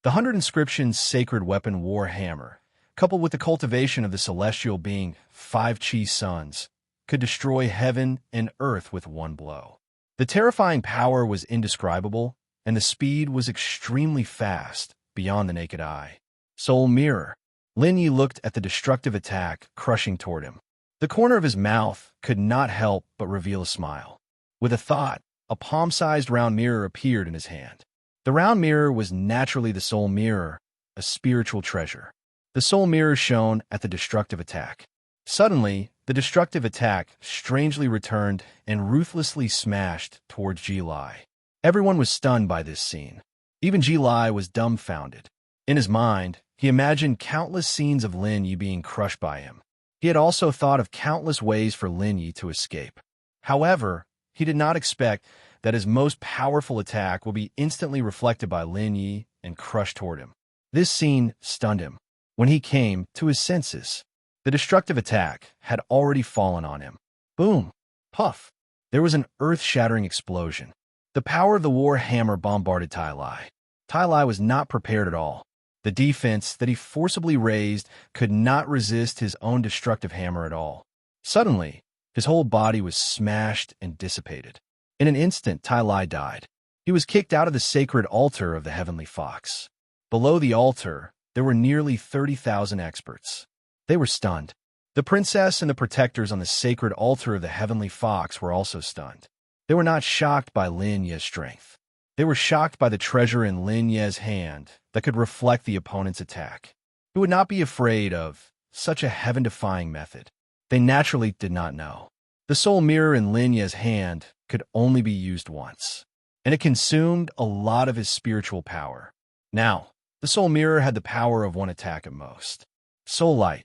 The 100 Inscriptions sacred weapon war hammer, coupled with the cultivation of the celestial being 5 Chi suns, could destroy heaven and earth with one blow. The terrifying power was indescribable, and the speed was extremely fast, beyond the naked eye. Soul Mirror. Lin Yi looked at the destructive attack crushing toward him. The corner of his mouth could not help but reveal a smile. With a thought, a palm-sized round mirror appeared in his hand. The round mirror was naturally the soul mirror, a spiritual treasure. The soul mirror shone at the destructive attack. Suddenly, the destructive attack strangely returned and ruthlessly smashed towards Ji Lai. Everyone was stunned by this scene. Even Ji Lai was dumbfounded. In his mind, he imagined countless scenes of Lin Yi being crushed by him. He had also thought of countless ways for Lin Yi to escape. However, he did not expect that his most powerful attack will be instantly reflected by Lin Yi and crushed toward him. This scene stunned him. When he came to his senses, the destructive attack had already fallen on him. Boom! Puff! There was an earth-shattering explosion. The power of the war hammer bombarded Tylai. Tylai was not prepared at all. The defense that he forcibly raised could not resist his own destructive hammer at all. Suddenly, his whole body was smashed and dissipated. In an instant, Tylai died. He was kicked out of the sacred altar of the heavenly fox. Below the altar, there were nearly 30,000 experts. They were stunned. The princess and the protectors on the sacred altar of the heavenly fox were also stunned. They were not shocked by Lin Ye's strength. They were shocked by the treasure in Lin Ye's hand that could reflect the opponent's attack. He would not be afraid of such a heaven-defying method. They naturally did not know. The soul mirror in Lin Ye's hand could only be used once, and it consumed a lot of his spiritual power. Now, the soul mirror had the power of one attack at most. Soul Light.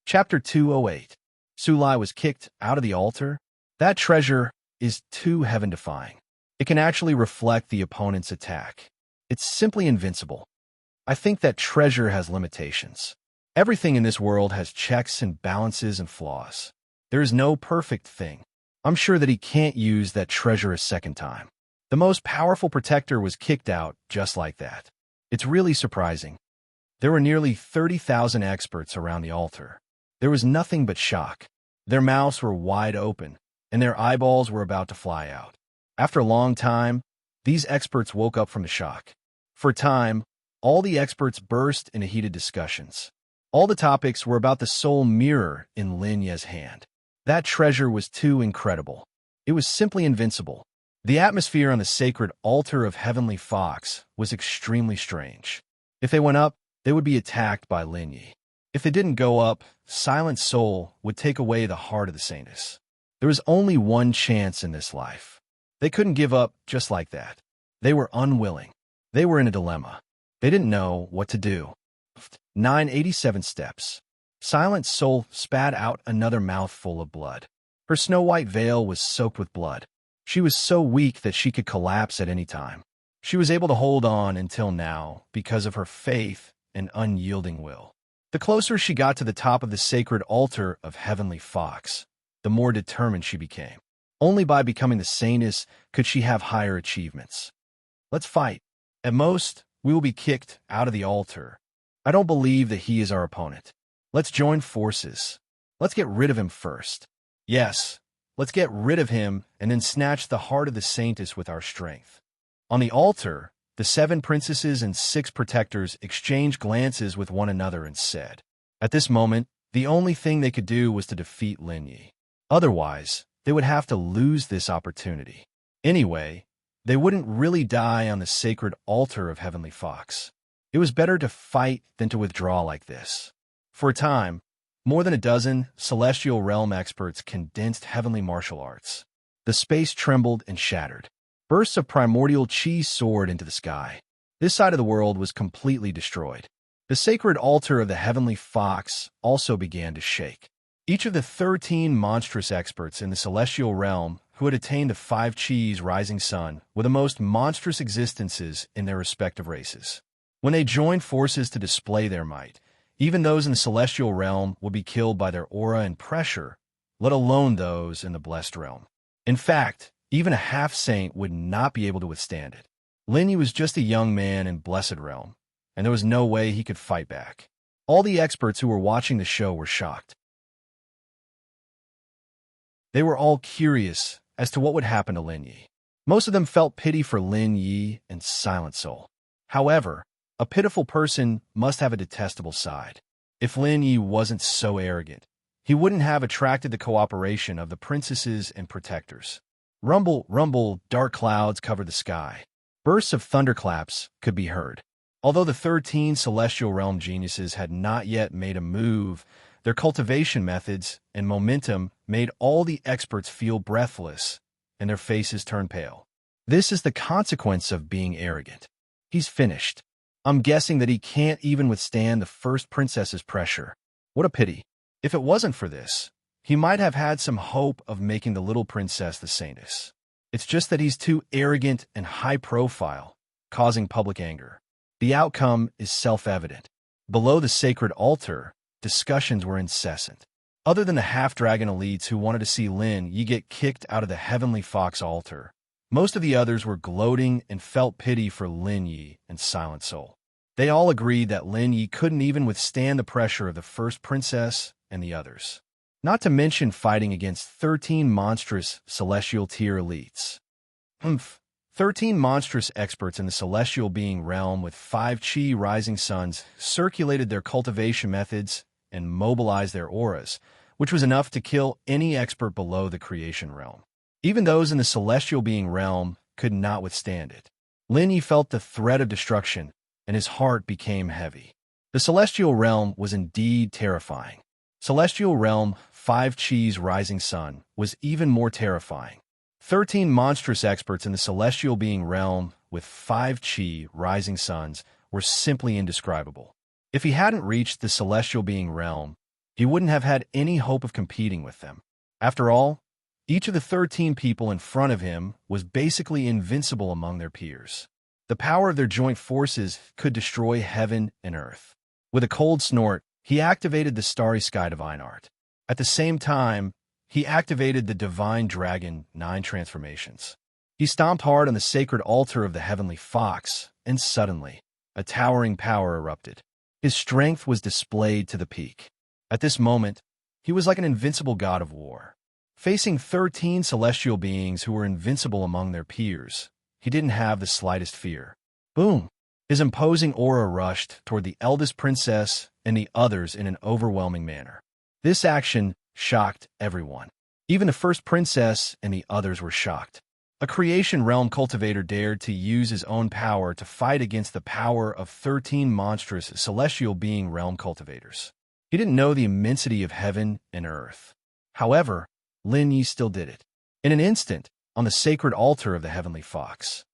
Chapter 208. Su Lai was kicked out of the altar. That treasure is too heaven-defying. It can actually reflect the opponent's attack. It's simply invincible. I think that treasure has limitations. Everything in this world has checks and balances and flaws. There is no perfect thing. I'm sure that he can't use that treasure a second time. The most powerful protector was kicked out just like that. It's really surprising. There were nearly 30,000 experts around the altar. There was nothing but shock. Their mouths were wide open, and their eyeballs were about to fly out. After a long time, these experts woke up from the shock. For a time, all the experts burst into heated discussions. All the topics were about the soul mirror in Lin Ye's hand. That treasure was too incredible. It was simply invincible. The atmosphere on the sacred altar of Heavenly Fox was extremely strange. If they went up, they would be attacked by Lin Yi. If they didn't go up, Silent Soul would take away the heart of the saintess. There was only one chance in this life. They couldn't give up just like that. They were unwilling. They were in a dilemma. They didn't know what to do. 987 steps. Silent Soul spat out another mouthful of blood. Her snow-white veil was soaked with blood. She was so weak that she could collapse at any time. She was able to hold on until now because of her faith and unyielding will. The closer she got to the top of the sacred altar of Heavenly Fox, the more determined she became. Only by becoming the saintess could she have higher achievements. Let's fight. At most, we will be kicked out of the altar. I don't believe that he is our opponent. Let's join forces. Let's get rid of him first. Yes, let's get rid of him and then snatch the heart of the saintess with our strength. On the altar, the 7 princesses and 6 protectors exchanged glances with one another and said, at this moment, the only thing they could do was to defeat Lin Yi. Otherwise, they would have to lose this opportunity. Anyway, they wouldn't really die on the sacred altar of Heavenly Fox. It was better to fight than to withdraw like this. For a time, more than a dozen celestial realm experts condensed heavenly martial arts. The The space trembled and shattered. Bursts of primordial chi soared into the sky. This side of the world was completely destroyed. The sacred altar of the heavenly fox also began to shake. Each of the 13 monstrous experts in the celestial realm who had attained the 5 chi's rising sun were the most monstrous existences in their respective races. When they joined forces to display their might, even those in the celestial realm would be killed by their aura and pressure, let alone those in the blessed realm. In fact, even a half-saint would not be able to withstand it. Lin Yi was just a young man in blessed realm, and there was no way he could fight back. All the experts who were watching the show were shocked. They were all curious as to what would happen to Lin Yi. Most of them felt pity for Lin Yi and Silent Soul. However, a pitiful person must have a detestable side. If Lin Yi wasn't so arrogant, he wouldn't have attracted the cooperation of the princesses and protectors. Rumble, rumble, dark clouds covered the sky. Bursts of thunderclaps could be heard. Although the 13 celestial realm geniuses had not yet made a move, their cultivation methods and momentum made all the experts feel breathless, and their faces turned pale. This is the consequence of being arrogant. He's finished. I'm guessing that he can't even withstand the first princess's pressure. What a pity. If it wasn't for this, he might have had some hope of making the little princess the saintess. It's just that he's too arrogant and high-profile, causing public anger. The outcome is self-evident. Below the sacred altar, discussions were incessant. Other than the half-dragon elites who wanted to see Lin Yi get kicked out of the heavenly fox altar, most of the others were gloating and felt pity for Lin Yi and Silent Soul. They all agreed that Lin Yi couldn't even withstand the pressure of the first princess and the others. Not to mention fighting against 13 monstrous celestial tier elites. 13 monstrous experts in the celestial being realm with 5 chi rising suns circulated their cultivation methods and mobilized their auras, which was enough to kill any expert below the creation realm. Even those in the celestial being realm could not withstand it. Lin Yi felt the threat of destruction, and his heart became heavy. The celestial realm was indeed terrifying. Celestial realm, 5 chi's rising sun, was even more terrifying. 13 monstrous experts in the celestial being realm with 5 chi rising suns were simply indescribable. If he hadn't reached the celestial being realm, he wouldn't have had any hope of competing with them. After all, each of the 13 people in front of him was basically invincible among their peers. The power of their joint forces could destroy heaven and earth. With a cold snort, he activated the starry sky divine art. At the same time, he activated the divine dragon 9 transformations. He stomped hard on the sacred altar of the heavenly fox, and suddenly, a towering power erupted. His strength was displayed to the peak. At this moment, he was like an invincible god of war. Facing 13 celestial beings who were invincible among their peers, he didn't have the slightest fear. Boom! His imposing aura rushed toward the eldest princess and the others in an overwhelming manner. This action shocked everyone. Even the first princess and the others were shocked. A creation realm cultivator dared to use his own power to fight against the power of 13 monstrous celestial being realm cultivators. He didn't know the immensity of heaven and earth. However, Lin Yi still did it. In an instant, on the sacred altar of the heavenly fox,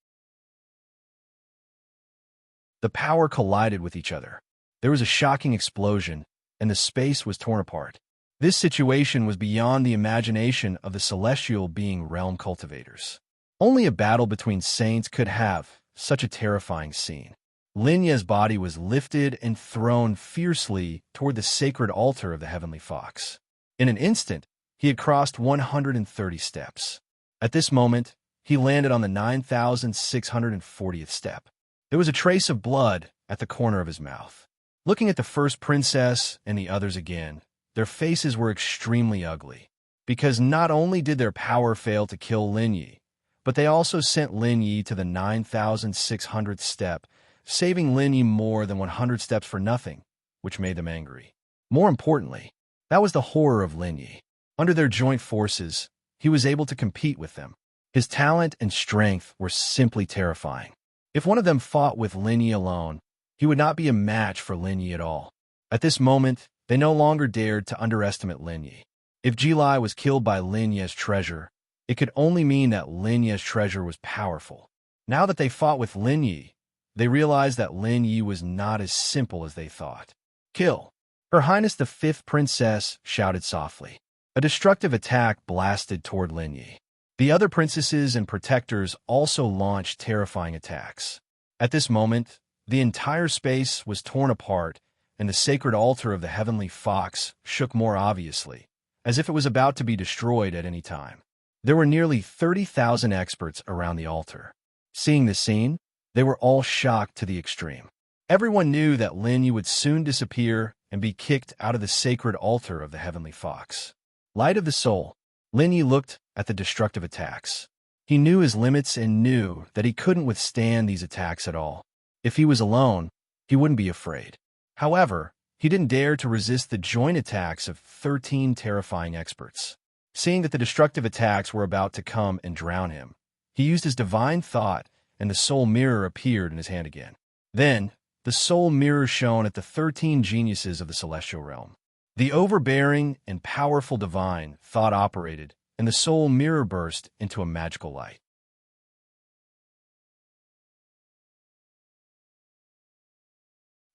the power collided with each other. There was a shocking explosion, and the space was torn apart. This situation was beyond the imagination of the celestial being realm cultivators. Only a battle between saints could have such a terrifying scene. Lin Yi's body was lifted and thrown fiercely toward the sacred altar of the heavenly fox. In an instant, he had crossed 130 steps. At this moment, he landed on the 9,640th step. There was a trace of blood at the corner of his mouth. Looking at the first princess and the others again, their faces were extremely ugly, because not only did their power fail to kill Lin Yi, but they also sent Lin Yi to the 9,600th step, saving Lin Yi more than 100 steps for nothing, which made them angry. More importantly, that was the horror of Lin Yi. Under their joint forces, he was able to compete with them. His talent and strength were simply terrifying. If one of them fought with Lin Yi alone, he would not be a match for Lin Yi at all. At this moment, they no longer dared to underestimate Lin Yi. If Jilai was killed by Lin Yi's treasure, it could only mean that Lin Yi's treasure was powerful. Now that they fought with Lin Yi, they realized that Lin Yi was not as simple as they thought. Kill! Her Highness the Fifth Princess shouted softly. A destructive attack blasted toward Lin Yi. The other princesses and protectors also launched terrifying attacks. At this moment, the entire space was torn apart, and the sacred altar of the heavenly fox shook more obviously, as if it was about to be destroyed at any time. There were nearly 30,000 experts around the altar. Seeing this scene, they were all shocked to the extreme. Everyone knew that Lin Yi would soon disappear and be kicked out of the sacred altar of the heavenly fox. Light of the soul, Lin Yi looked at the destructive attacks. He knew his limits and knew that he couldn't withstand these attacks at all. If he was alone, he wouldn't be afraid. However, he didn't dare to resist the joint attacks of 13 terrifying experts. Seeing that the destructive attacks were about to come and drown him, he used his divine thought, and the soul mirror appeared in his hand again. Then, the soul mirror shone at the 13 geniuses of the celestial realm. The overbearing and powerful divine thought operated, and the soul mirror burst into a magical light.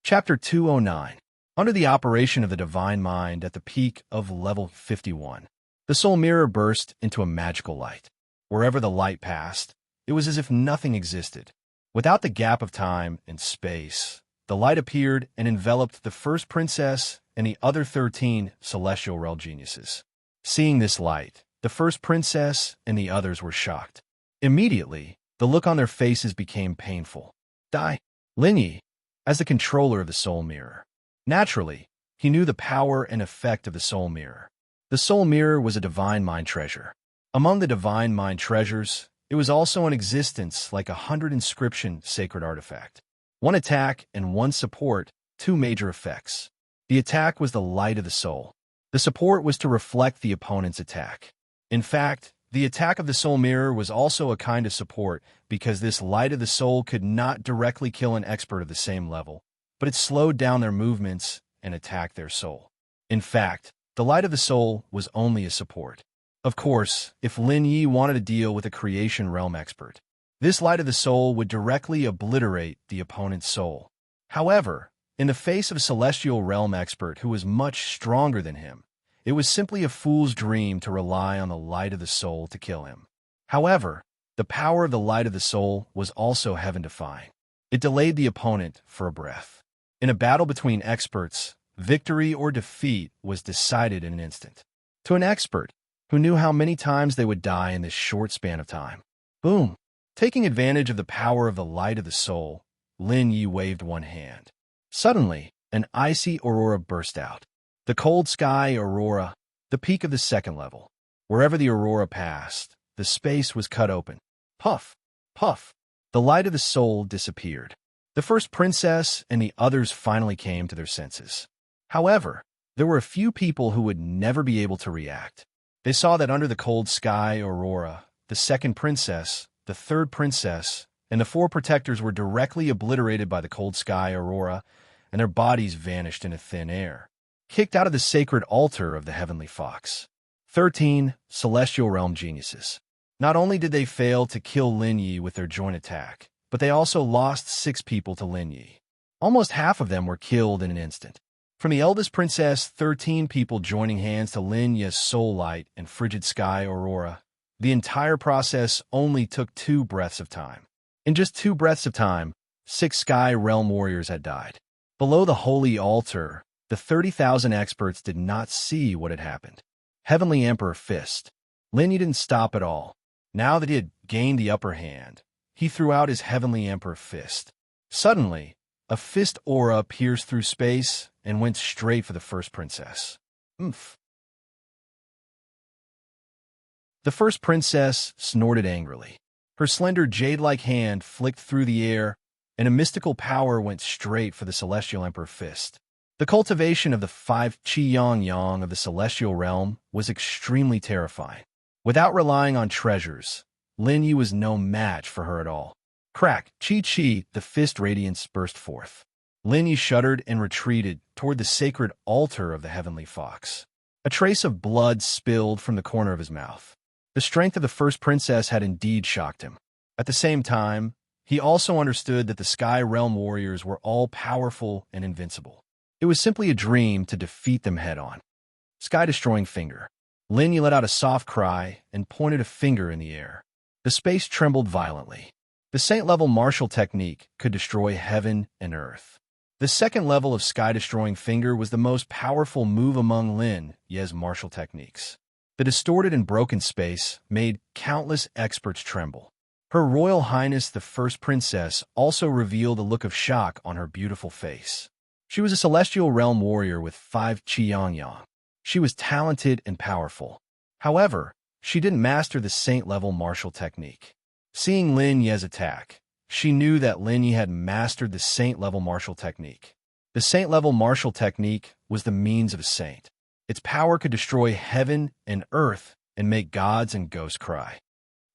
Chapter 209. Under the operation of the divine mind at the peak of level 51, the soul mirror burst into a magical light. Wherever the light passed, it was as if nothing existed. Without the gap of time and space, the light appeared and enveloped the first princess and the other 13 celestial realm geniuses. Seeing this light, the first princess and the others were shocked. Immediately, the look on their faces became painful. Die! Lin Yi, as the controller of the soul mirror. Naturally, he knew the power and effect of the soul mirror. The soul mirror was a divine mind treasure. Among the divine mind treasures, it was also in existence like 100 inscription sacred artifact. One attack and one support, two major effects. The attack was the light of the soul. The support was to reflect the opponent's attack. In fact, the attack of the soul mirror was also a kind of support because this light of the soul could not directly kill an expert of the same level, but it slowed down their movements and attacked their soul. In fact, the light of the soul was only a support. Of course, if Lin Yi wanted to deal with a creation realm expert, this light of the soul would directly obliterate the opponent's soul. However, in the face of a celestial realm expert who was much stronger than him, it was simply a fool's dream to rely on the light of the soul to kill him. However, the power of the light of the soul was also heaven-defying. It delayed the opponent for a breath. In a battle between experts, victory or defeat was decided in an instant. To an expert, who knew how many times they would die in this short span of time. Boom! Taking advantage of the power of the light of the soul, Lin Yi waved one hand. Suddenly, an icy aurora burst out. The cold sky aurora, the peak of the second level. Wherever the aurora passed, the space was cut open. Puff! Puff! The light of the soul disappeared. The first princess and the others finally came to their senses. However, there were a few people who would never be able to react. They saw that under the cold sky aurora, the second princess, the third princess, and the four protectors were directly obliterated by the cold sky aurora, and their bodies vanished into thin air, kicked out of the sacred altar of the heavenly fox. 13 celestial realm geniuses. Not only did they fail to kill Lin Yi with their joint attack, but they also lost 6 people to Lin Yi. Almost half of them were killed in an instant. From the eldest princess, 13 people joining hands to Lin Yi's soul light and frigid sky aurora, the entire process only took 2 breaths of time. In just 2 breaths of time, 6 sky realm warriors had died. Below the holy altar, the 30,000 experts did not see what had happened. Heavenly Emperor Fist. Lin Yi didn't stop at all. Now that he had gained the upper hand, he threw out his Heavenly Emperor Fist. Suddenly, a fist aura pierced through space and went straight for the first princess. Oomph. The first princess snorted angrily. Her slender jade-like hand flicked through the air, and a mystical power went straight for the Celestial Emperor Fist. The cultivation of the 5 Qi-Yang of the celestial realm was extremely terrifying. Without relying on treasures, Lin Yi was no match for her at all. Crack, chi-chi, the fist radiance burst forth. Lin Yi shuddered and retreated toward the sacred altar of the heavenly fox. A trace of blood spilled from the corner of his mouth. The strength of the first princess had indeed shocked him. At the same time, he also understood that the Sky Realm warriors were all powerful and invincible. It was simply a dream to defeat them head-on. Sky-destroying finger. Lin Yi let out a soft cry and pointed a finger in the air. The space trembled violently. The Saint-level martial technique could destroy heaven and earth. The second level of Sky-destroying finger was the most powerful move among Lin Yi's martial techniques. The distorted and broken space made countless experts tremble. Her Royal Highness the First Princess also revealed a look of shock on her beautiful face. She was a celestial realm warrior with 5 Qiyang. She was talented and powerful. However, she didn't master the Saint-level martial technique. Seeing Lin Yi's attack, she knew that Lin Yi had mastered the Saint-level martial technique. The Saint-level martial technique was the means of a saint. Its power could destroy heaven and earth and make gods and ghosts cry.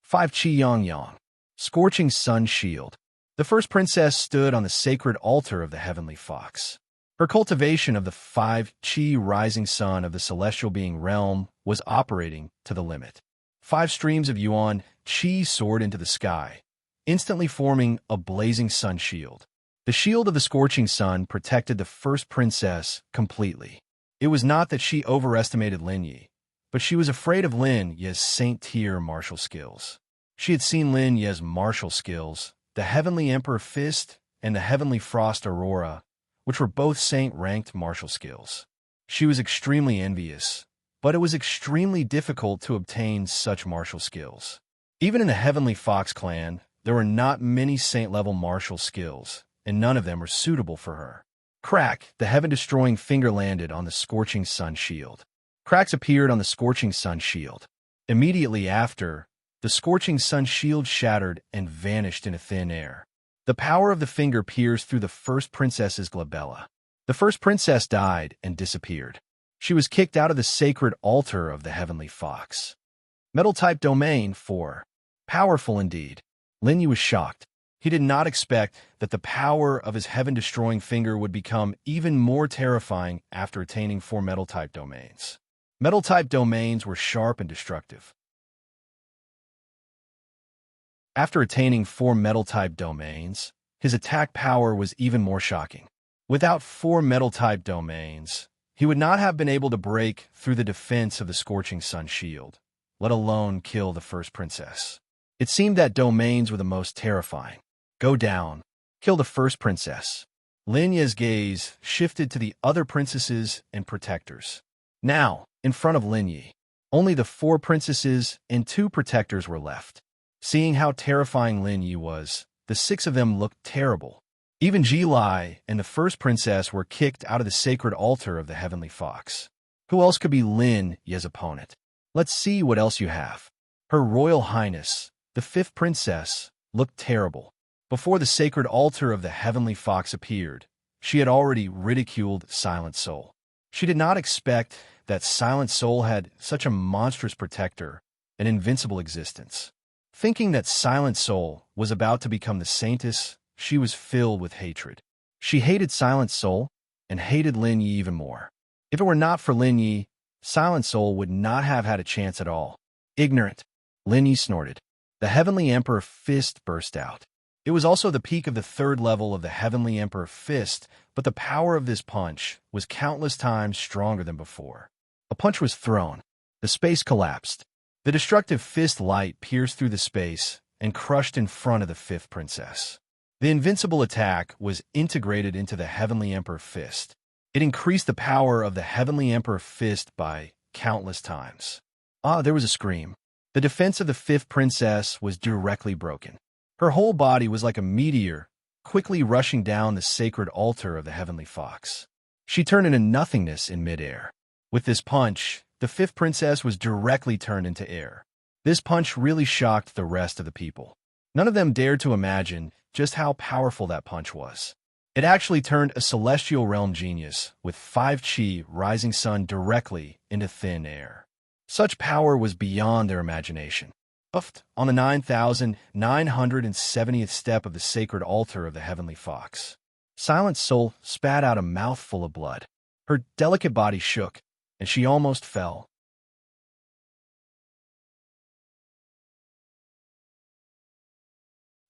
5 Qiyang. Scorching Sun Shield. The first princess stood on the sacred altar of the heavenly fox. Her cultivation of the 5 Qi rising sun of the celestial being realm was operating to the limit. 5 streams of Yuan Qi soared into the sky, instantly forming a blazing sun shield. The shield of the scorching sun protected the first princess completely. It was not that she overestimated Lin Yi, but she was afraid of Lin Yi's saint-tier martial skills. She had seen Lin Yi's martial skills, the Heavenly Emperor Fist and the Heavenly Frost Aurora, which were both saint-ranked martial skills. She was extremely envious, but it was extremely difficult to obtain such martial skills. Even in the Heavenly Fox clan, there were not many saint-level martial skills, and none of them were suitable for her. Crack, the heaven-destroying finger landed on the scorching sun shield. Cracks appeared on the scorching sun shield. Immediately after, the scorching sun shield shattered and vanished into thin air. The power of the finger pierced through the first princess's glabella. The first princess died and disappeared. She was kicked out of the sacred altar of the heavenly fox. Metal-type domain 4. Powerful indeed. Lin Yi was shocked. He did not expect that the power of his heaven-destroying finger would become even more terrifying after attaining 4 metal-type domains. Metal-type domains were sharp and destructive. After attaining 4 metal-type domains, his attack power was even more shocking. Without 4 metal-type domains, he would not have been able to break through the defense of the Scorching Sun shield, let alone kill the first princess. It seemed that domains were the most terrifying. Go down. Kill the first princess. Lin Yi's gaze shifted to the other princesses and protectors. Now, in front of Lin Yi, only the 4 princesses and 2 protectors were left. Seeing how terrifying Lin Yi was, the 6 of them looked terrible. Even Ji Lai and the first princess were kicked out of the sacred altar of the heavenly fox. Who else could be Lin Yi's opponent? Let's see what else you have. Her Royal Highness, the 5th princess, looked terrible. Before the sacred altar of the heavenly fox appeared, she had already ridiculed Silent Soul. She did not expect that Silent Soul had such a monstrous protector, an invincible existence. Thinking that Silent Soul was about to become the saintess, she was filled with hatred. She hated Silent Soul and hated Lin Yi even more. If it were not for Lin Yi, Silent Soul would not have had a chance at all. Ignorant. Lin Yi snorted. The Heavenly Emperor Fist burst out. It was also the peak of the 3rd level of the Heavenly Emperor Fist, but the power of this punch was countless times stronger than before. A punch was thrown. The space collapsed. The destructive fist light pierced through the space and crushed in front of the 5th princess. The invincible attack was integrated into the Heavenly Emperor Fist. It increased the power of the Heavenly Emperor Fist by countless times. There was a scream. The defense of the 5th princess was directly broken. Her whole body was like a meteor, quickly rushing down the sacred altar of the heavenly fox. She turned into nothingness in midair. With this punch, the 5th princess was directly turned into air. This punch really shocked the rest of the people. None of them dared to imagine just how powerful that punch was. It actually turned a celestial realm genius with 5 Qi rising sun directly into thin air. Such power was beyond their imagination. On the 9,970th step of the sacred altar of the heavenly fox, Silent Soul spat out a mouthful of blood. Her delicate body shook, and she almost fell.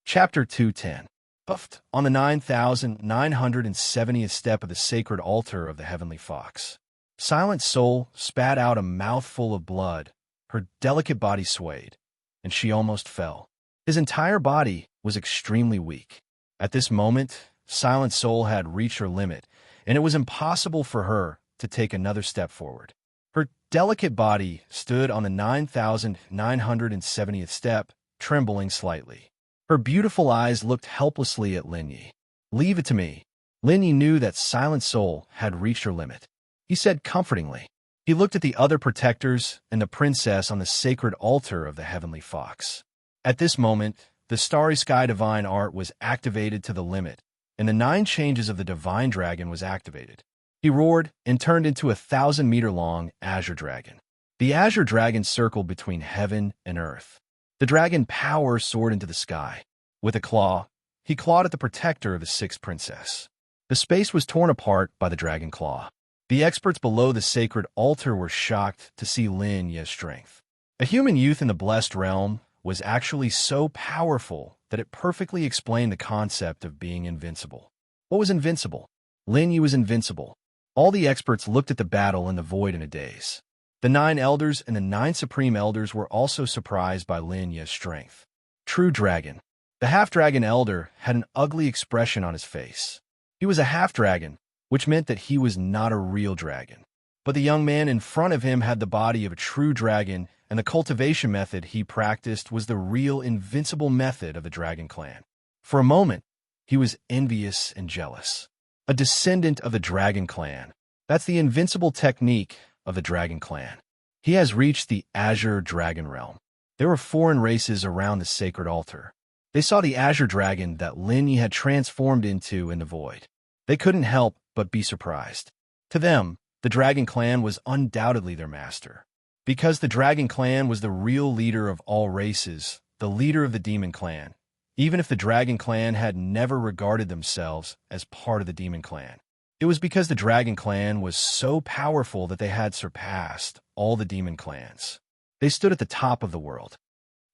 Chapter 210. Puffed on the 9,970th step of the sacred altar of the heavenly fox. Silent Soul spat out a mouthful of blood. Her delicate body swayed, and she almost fell. His entire body was extremely weak. At this moment, Silent Soul had reached her limit, and it was impossible for her to take another step forward. Her delicate body stood on the 9,970th step, trembling slightly. Her beautiful eyes looked helplessly at Lin Yi. "Leave it to me." Lin Yi knew that Silent Soul had reached her limit. He said comfortingly. He looked at the other protectors and the princess on the sacred altar of the heavenly fox. At this moment, the Starry Sky Divine Art was activated to the limit, and the 9 changes of the Divine Dragon was activated. He roared and turned into a 1,000-meter-long Azure Dragon. The Azure Dragon circled between heaven and earth. The dragon power soared into the sky. With a claw, he clawed at the protector of the 6th princess. The space was torn apart by the dragon claw. The experts below the sacred altar were shocked to see Lin Yi's strength. A human youth in the blessed realm was actually so powerful that it perfectly explained the concept of being invincible. What was invincible? Lin Yi was invincible. All the experts looked at the battle in the void in a daze. The 9 elders and the 9 supreme elders were also surprised by Lin Yi's strength. True dragon. The half-dragon elder had an ugly expression on his face. He was a half-dragon, which meant that he was not a real dragon. But the young man in front of him had the body of a true dragon, and the cultivation method he practiced was the real invincible method of the dragon clan. For a moment, he was envious and jealous. A descendant of the dragon clan. That's the invincible technique of the dragon clan. He has reached the Azure Dragon realm. There were foreign races around the sacred altar. They saw the Azure Dragon that Lin Yi had transformed into in the void. They couldn't help but be surprised. To them, the dragon clan was undoubtedly their master. Because the dragon clan was the real leader of all races, the leader of the demon clan, even if the dragon clan had never regarded themselves as part of the demon clan. It was because the dragon clan was so powerful that they had surpassed all the demon clans. They stood at the top of the world.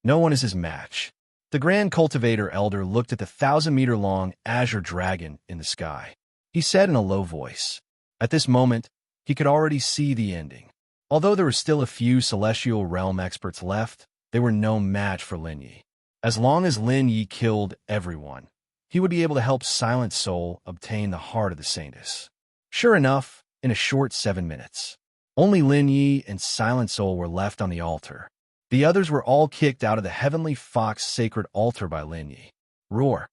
No one is his match. The Grand Cultivator Elder looked at the 1,000-meter-long Azure Dragon in the sky. He said in a low voice. At this moment, he could already see the ending. Although there were still a few Celestial Realm experts left, they were no match for Lin Yi. As long as Lin Yi killed everyone, he would be able to help Silent Soul obtain the heart of the Saintess. Sure enough, in a short 7 minutes, only Lin Yi and Silent Soul were left on the altar. The others were all kicked out of the Heavenly Fox sacred altar by Lin Yi. Roar.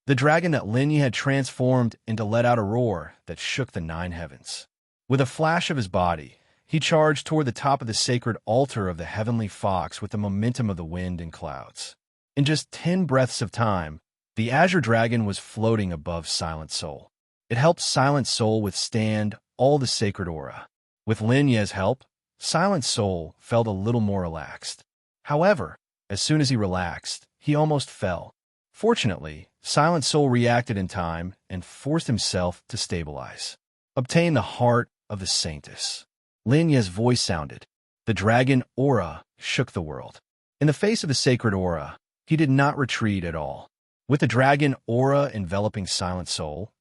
The dragon that Lin Yi had transformed into let out a roar that shook the 9 heavens. With a flash of his body, he charged toward the top of the sacred altar of the Heavenly Fox with the momentum of the wind and clouds. In just 10 breaths of time, the Azure Dragon was floating above Silent Soul. It helped Silent Soul withstand all the sacred aura. With Lin Yi's help, Silent Soul felt a little more relaxed. However, as soon as he relaxed, he almost fell. Fortunately, Silent Soul reacted in time and forced himself to stabilize. Obtain the heart of the Saintess. Lin Yi's voice sounded. The dragon aura shook the world. In the face of the sacred aura, he did not retreat at all. With the dragon aura enveloping Silent Soul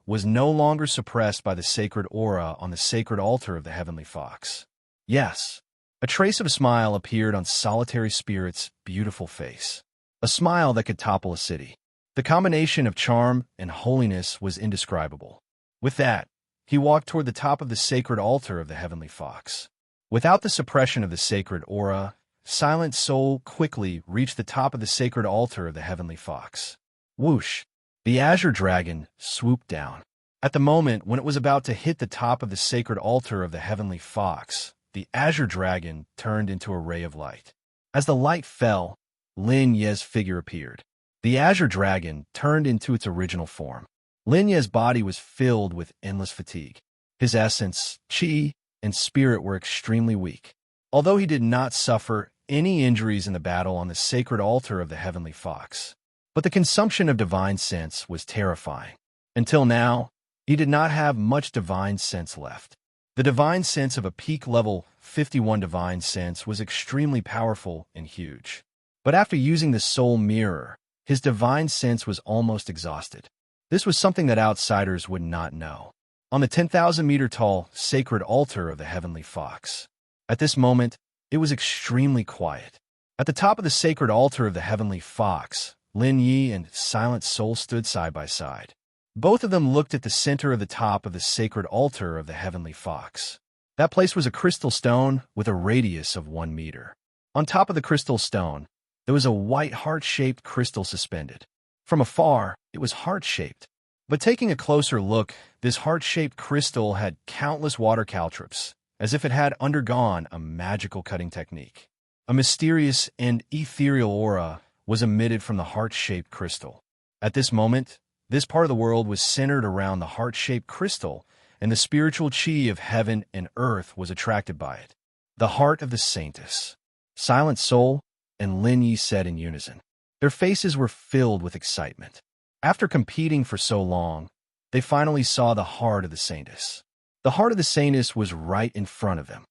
was no longer suppressed by the sacred aura on the sacred altar of the Heavenly Fox. Yes, a trace of a smile appeared on Solitary Spirit's beautiful face. A smile that could topple a city. The combination of charm and holiness was indescribable. With that, he walked toward the top of the sacred altar of the Heavenly Fox. Without the suppression of the sacred aura, Silent Soul quickly reached the top of the sacred altar of the Heavenly Fox. Whoosh! The Azure Dragon swooped down. At the moment when it was about to hit the top of the sacred altar of the Heavenly Fox, the Azure Dragon turned into a ray of light. As the light fell, Lin Yi's figure appeared. The Azure Dragon turned into its original form. Lin Yi's body was filled with endless fatigue. His essence, chi, and spirit were extremely weak. Although he did not suffer any injuries in the battle on the sacred altar of the Heavenly Fox, but the consumption of divine sense was terrifying. Until now, he did not have much divine sense left. The divine sense of a peak-level 51 divine sense was extremely powerful and huge. But after using the soul mirror, his divine sense was almost exhausted. This was something that outsiders would not know. On the 10,000-meter-tall sacred altar of the Heavenly Fox. At this moment, it was extremely quiet. At the top of the sacred altar of the Heavenly Fox, Lin Yi and Silent Soul stood side by side. Both of them looked at the center of the top of the sacred altar of the Heavenly Fox. That place was a crystal stone with a radius of 1 meter. On top of the crystal stone, there was a white heart-shaped crystal suspended. From afar, it was heart-shaped. But taking a closer look, this heart-shaped crystal had countless water caltrops, as if it had undergone a magical cutting technique. A mysterious and ethereal aura was emitted from the heart-shaped crystal. At this moment, this part of the world was centered around the heart-shaped crystal, and the spiritual chi of heaven and earth was attracted by it. The heart of the saintess. Silent Soul and Lin Yi said in unison. Their faces were filled with excitement. After competing for so long, they finally saw the heart of the saintess. The heart of the saintess was right in front of them.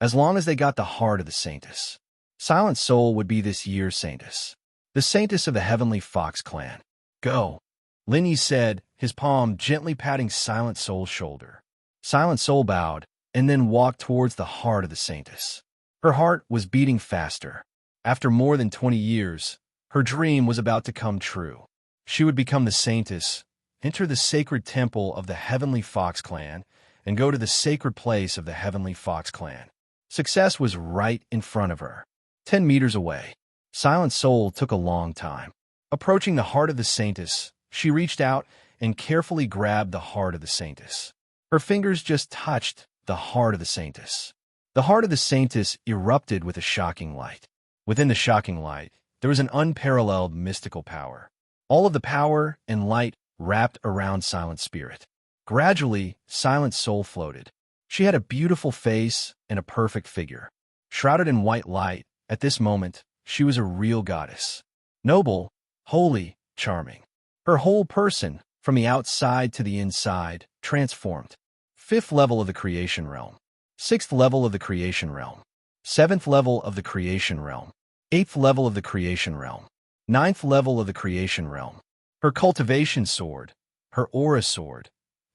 As long as they got the heart of the saintess, Silent Soul would be this year's saintess. The saintess of the Heavenly Fox clan. Go, Lin Yi said, his palm gently patting Silent Soul's shoulder. Silent Soul bowed and then walked towards the heart of the saintess. Her heart was beating faster. After more than 20 years, her dream was about to come true. She would become the saintess, enter the sacred temple of the Heavenly Fox clan, and go to the sacred place of the Heavenly Fox clan. Success was right in front of her. 10 meters away. Silent Soul took a long time. Approaching the heart of the saintess, she reached out and carefully grabbed the heart of the saintess. Her fingers just touched the heart of the saintess. The heart of the saintess erupted with a shocking light. Within the shocking light, there was an unparalleled mystical power. All of the power and light wrapped around Silent Spirit. Gradually, Silent Soul floated. She had a beautiful face and a perfect figure. Shrouded in white light, at this moment, she was a real goddess. Noble, holy, charming. Her whole person, from the outside to the inside, transformed. 5th level of the creation realm. 6th level of the creation realm. 7th level of the creation realm. 8th level of the creation realm. 9th level of the creation realm. Her cultivation sword, her aura sword,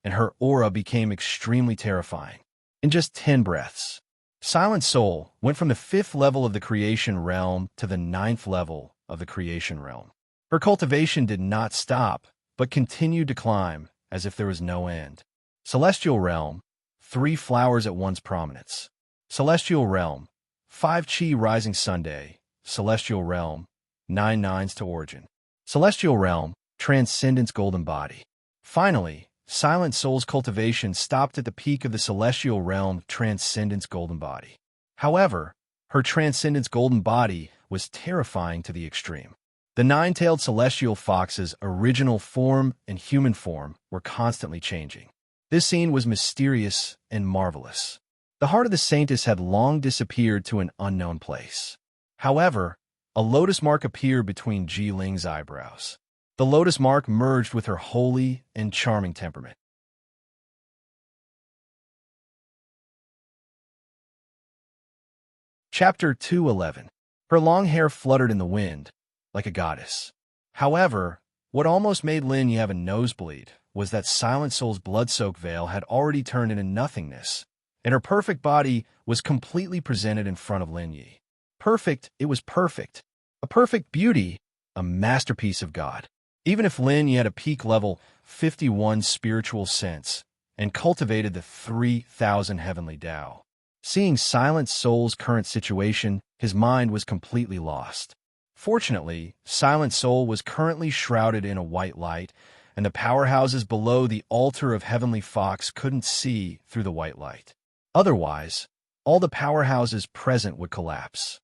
and her aura became extremely terrifying. In just 10 breaths, Silent Soul went from the 5th level of the creation realm to the 9th level of the creation realm. Her cultivation did not stop, but continued to climb as if there was no end. Celestial realm, 3 flowers at one's prominence. Celestial realm, 5 chi rising Sunday. Celestial realm, 9 nines to origin. Celestial realm, transcendence golden body. Finally, Silent Soul's cultivation stopped at the peak of the celestial realm transcendence golden body. However, her transcendence golden body was terrifying to the extreme. The 9-tailed celestial fox's original form and human form were constantly changing. This scene was mysterious and marvelous. The heart of the saintess had long disappeared to an unknown place. However, a lotus mark appeared between Ji Ling's eyebrows. The lotus mark merged with her holy and charming temperament. Chapter 211. Her long hair fluttered in the wind, like a goddess. However, what almost made Lin Yi have a nosebleed was that Silent Soul's blood-soaked veil had already turned into nothingness, and her perfect body was completely presented in front of Lin Yi. Perfect, it was perfect. A perfect beauty, a masterpiece of God. Even if Lin Yi had a peak level 51 spiritual sense and cultivated the 3,000 heavenly Tao, seeing Silent Soul's current situation, his mind was completely lost. Fortunately, Silent Soul was currently shrouded in a white light, and the powerhouses below the altar of Heavenly Fox couldn't see through the white light. Otherwise, all the powerhouses present would collapse.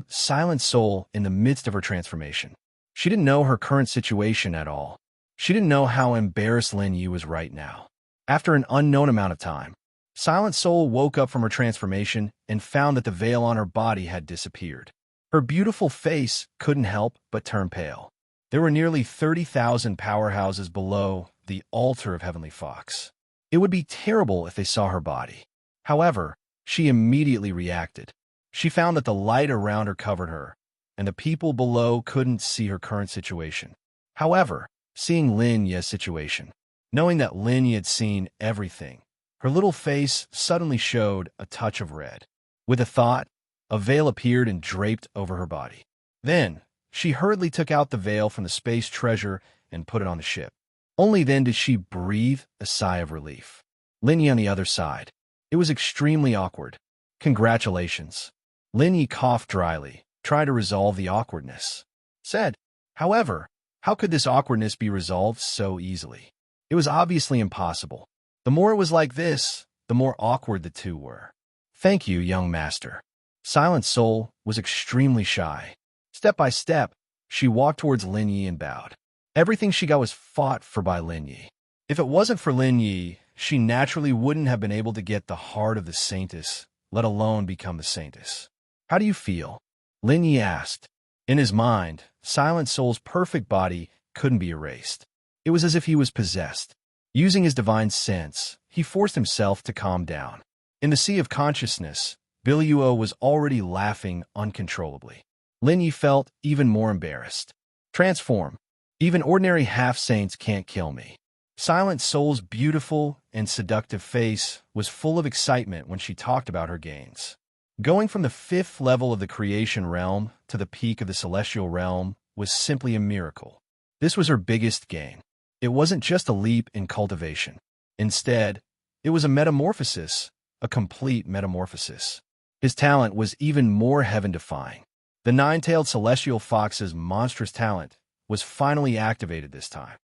Silent Soul in the midst of her transformation. She didn't know her current situation at all. She didn't know how embarrassed Lin Yi was right now. After an unknown amount of time, Silent Soul woke up from her transformation and found that the veil on her body had disappeared. Her beautiful face couldn't help but turn pale. There were nearly 30,000 powerhouses below the altar of Heavenly Fox. It would be terrible if they saw her body. However, she immediately reacted. She found that the light around her covered her, and the people below couldn't see her current situation. However, seeing Lin Ye's situation, knowing that Lin Ye had seen everything, her little face suddenly showed a touch of red. With a thought, a veil appeared and draped over her body. Then, she hurriedly took out the veil from the space treasure and put it on the ship. Only then did she breathe a sigh of relief. Lin Ye on the other side. It was extremely awkward. Congratulations. Lin Ye coughed dryly, trying to resolve the awkwardness. Said, however, how could this awkwardness be resolved so easily? It was obviously impossible. The more it was like this, the more awkward the two were. Thank you, young master. Silent Soul was extremely shy. Step by step, she walked towards Lin Ye and bowed. Everything she got was fought for by Lin Ye. If it wasn't for Lin Ye, she naturally wouldn't have been able to get the heart of the saintess, let alone become the saintess. How do you feel? Lin Ye asked. In his mind, Silent Soul's perfect body couldn't be erased. It was as if he was possessed. Using his divine sense, he forced himself to calm down. In the sea of consciousness, Biluo was already laughing uncontrollably. Lin Ye felt even more embarrassed. Transform. Even ordinary half-saints can't kill me. Silent Soul's beautiful and seductive face was full of excitement when she talked about her gains. Going from the 5th level of the creation realm to the peak of the celestial realm was simply a miracle. This was her biggest gain. It wasn't just a leap in cultivation. Instead, it was a metamorphosis, a complete metamorphosis. His talent was even more heaven-defying. The nine-tailed celestial fox's monstrous talent was finally activated this time.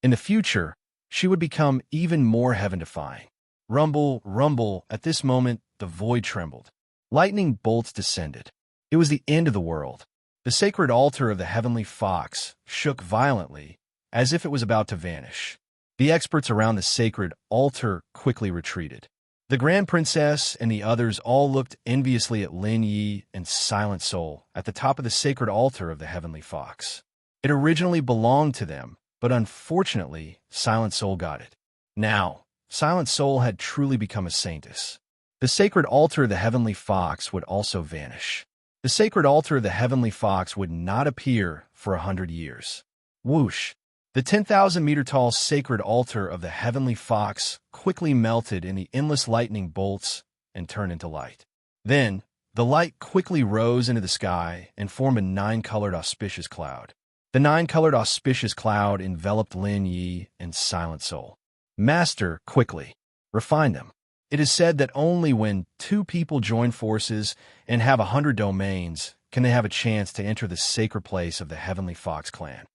In the future, she would become even more heaven-defying. Rumble, rumble, at this moment, the void trembled. Lightning bolts descended. It was the end of the world. The sacred altar of the heavenly fox shook violently, as if it was about to vanish. The experts around the sacred altar quickly retreated. The Grand Princess and the others all looked enviously at Lin Ye and Silent Soul at the top of the sacred altar of the heavenly fox. It originally belonged to them, but unfortunately, Silent Soul got it. Now, Silent Soul had truly become a saintess. The sacred altar of the heavenly fox would also vanish. The sacred altar of the heavenly fox would not appear for 100 years. Whoosh! The 10,000-meter-tall sacred altar of the heavenly fox quickly melted in the endless lightning bolts and turned into light. Then, the light quickly rose into the sky and formed a 9-colored auspicious cloud. The 9-colored auspicious cloud enveloped Lin Ye and Silent Soul. Master, quickly, refine them. It is said that only when 2 people join forces and have 100 domains can they have a chance to enter the sacred place of the Heavenly Fox clan.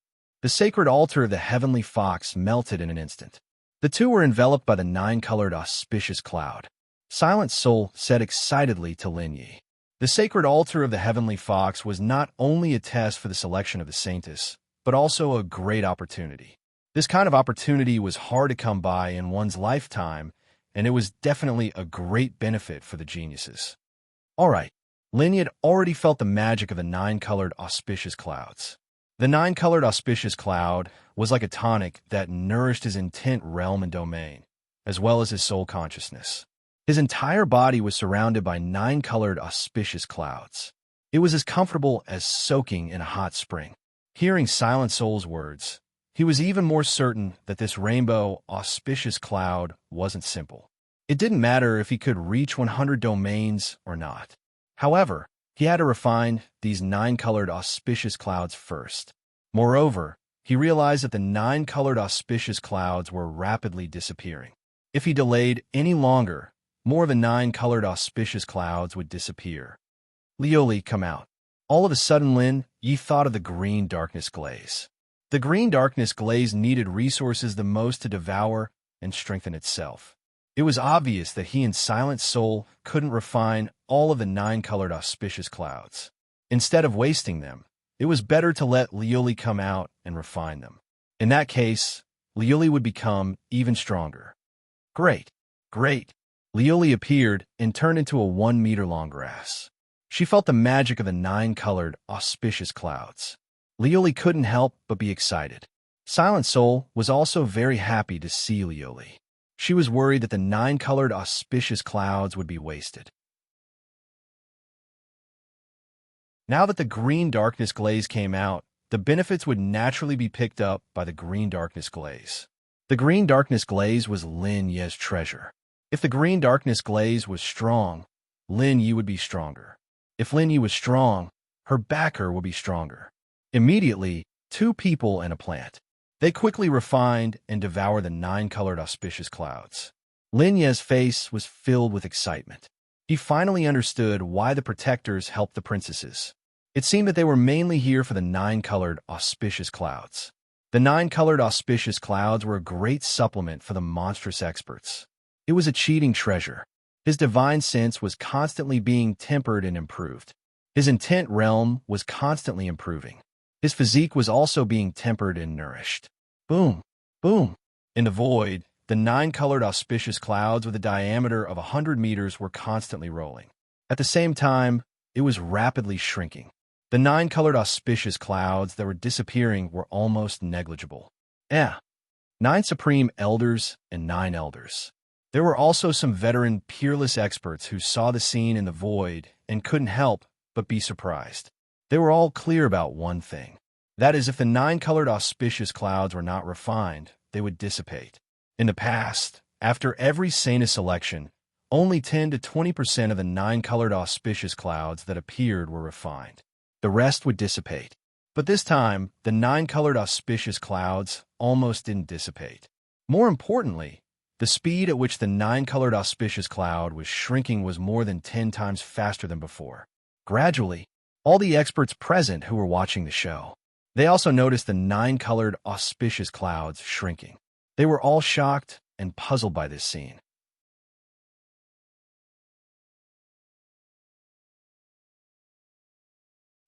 The sacred altar of the Heavenly Fox melted in an instant. The two were enveloped by the 9-colored auspicious cloud. Silent Soul said excitedly to Lin Ye. The sacred altar of the Heavenly Fox was not only a test for the selection of the saintess, but also a great opportunity. This kind of opportunity was hard to come by in one's lifetime, and it was definitely a great benefit for the geniuses. All right, Lin Ye had already felt the magic of the 9-colored auspicious clouds. The 9-colored auspicious cloud was like a tonic that nourished his intent realm and domain, as well as his soul consciousness. His entire body was surrounded by 9-colored auspicious clouds. It was as comfortable as soaking in a hot spring. Hearing Silent Soul's words, he was even more certain that this rainbow auspicious cloud wasn't simple. It didn't matter if he could reach 100 domains or not. However, he had to refine these 9-colored auspicious clouds first. Moreover, he realized that the 9-colored auspicious clouds were rapidly disappearing. If he delayed any longer, more of the 9-colored auspicious clouds would disappear. Lioli, come out. All of a sudden, Lin Ye thought of the green darkness glaze. The green darkness glaze needed resources the most to devour and strengthen itself. It was obvious that he and Silent Soul couldn't refine all of the 9-colored auspicious clouds. Instead of wasting them, it was better to let Lioli come out and refine them. In that case, Lioli would become even stronger. Great, great. Lioli appeared and turned into a 1-meter-long grass. She felt the magic of the 9-colored auspicious clouds. Lioli couldn't help but be excited. Silent Soul was also very happy to see Lioli. She was worried that the 9-colored auspicious clouds would be wasted. Now that the green darkness glaze came out, the benefits would naturally be picked up by the green darkness glaze. The green darkness glaze was Lin Ye's treasure. If the green darkness glaze was strong, Lin Yi would be stronger. If Lin Yi was strong, her backer would be stronger. Immediately, 2 people and a plant. They quickly refined and devoured the 9-colored auspicious clouds. Lin Ye's face was filled with excitement. He finally understood why the protectors helped the princesses. It seemed that they were mainly here for the 9-colored auspicious clouds. The 9-colored auspicious clouds were a great supplement for the monstrous experts. It was a cheating treasure. His divine sense was constantly being tempered and improved. His intent realm was constantly improving. His physique was also being tempered and nourished. Boom! Boom! In the void, the 9-colored auspicious clouds with a diameter of 100 meters were constantly rolling. At the same time, it was rapidly shrinking. The 9-colored auspicious clouds that were disappearing were almost negligible. 9 supreme elders and 9 elders. There were also some veteran, peerless experts who saw the scene in the void and couldn't help but be surprised. They were all clear about one thing. That is, if the 9-colored auspicious clouds were not refined, they would dissipate. In the past, after every Sanus election, only 10 to 20% of the 9-colored auspicious clouds that appeared were refined. The rest would dissipate. But this time, the 9-colored auspicious clouds almost didn't dissipate. More importantly, the speed at which the 9-colored auspicious cloud was shrinking was more than 10 times faster than before. Gradually, all the experts present who were watching the show, they also noticed the 9-colored auspicious clouds shrinking. They were all shocked and puzzled by this scene.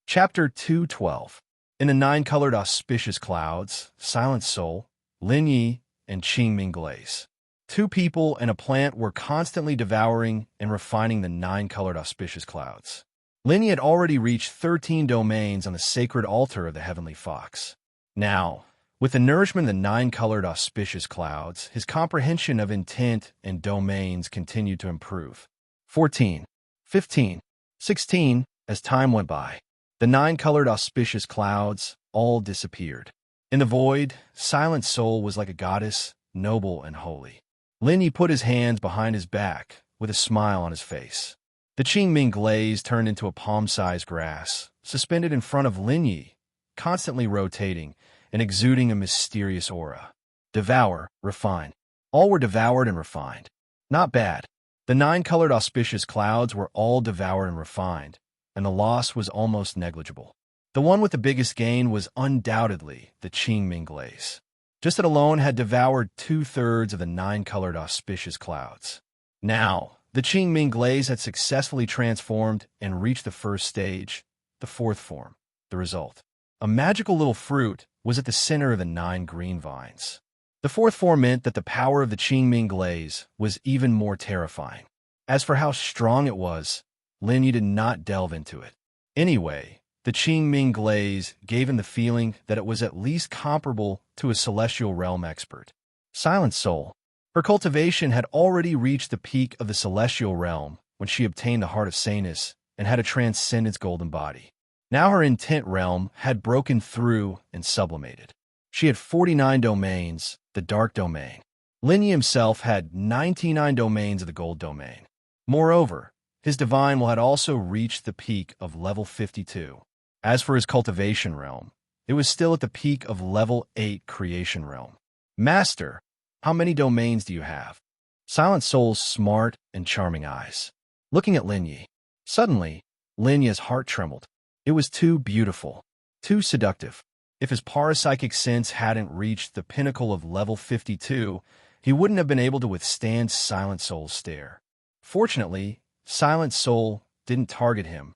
Chapter 2:12. In the 9-colored auspicious clouds, Silent Soul, Lin Yi, and Qingming Glaze. 2 people and a plant were constantly devouring and refining the 9-colored auspicious clouds. Lin Yi had already reached 13 domains on the sacred altar of the heavenly fox. Now, with the nourishment of the 9-colored auspicious clouds, his comprehension of intent and domains continued to improve. 14, 15, 16, as time went by. The 9-colored auspicious clouds all disappeared. In the void, Silent Soul was like a goddess, noble and holy. Lin Yi put his hands behind his back, with a smile on his face. The Qingming glaze turned into a palm-sized grass, suspended in front of Lin Yi, constantly rotating and exuding a mysterious aura. Devour, refine. All were devoured and refined. Not bad. The 9-colored auspicious clouds were all devoured and refined, and the loss was almost negligible. The one with the biggest gain was undoubtedly the Qingming glaze. Just it alone had devoured 2/3 of the 9-colored auspicious clouds. Now, the Qingming glaze had successfully transformed and reached the first stage, the 4th form. The result: a magical little fruit was at the center of the 9 green vines. The 4th form meant that the power of the Qingming glaze was even more terrifying. As for how strong it was, Lin Yi did not delve into it. Anyway, the Qingming glaze gave him the feeling that it was at least comparable to a celestial realm expert. Silent Soul. Her cultivation had already reached the peak of the celestial realm when she obtained the Heart of Sanus and had a transcendence golden body. Now her intent realm had broken through and sublimated. She had 49 domains, the dark domain. Lin Yi himself had 99 domains of the gold domain. Moreover, his divine will had also reached the peak of level 52. As for his cultivation realm, it was still at the peak of level 8 creation realm. Master, how many domains do you have? Silent Soul's smart and charming eyes, looking at Lin Yi. Suddenly, Lin Yi's heart trembled. It was too beautiful, too seductive. If his parapsychic sense hadn't reached the pinnacle of level 52, he wouldn't have been able to withstand Silent Soul's stare. Fortunately, Silent Soul didn't target him,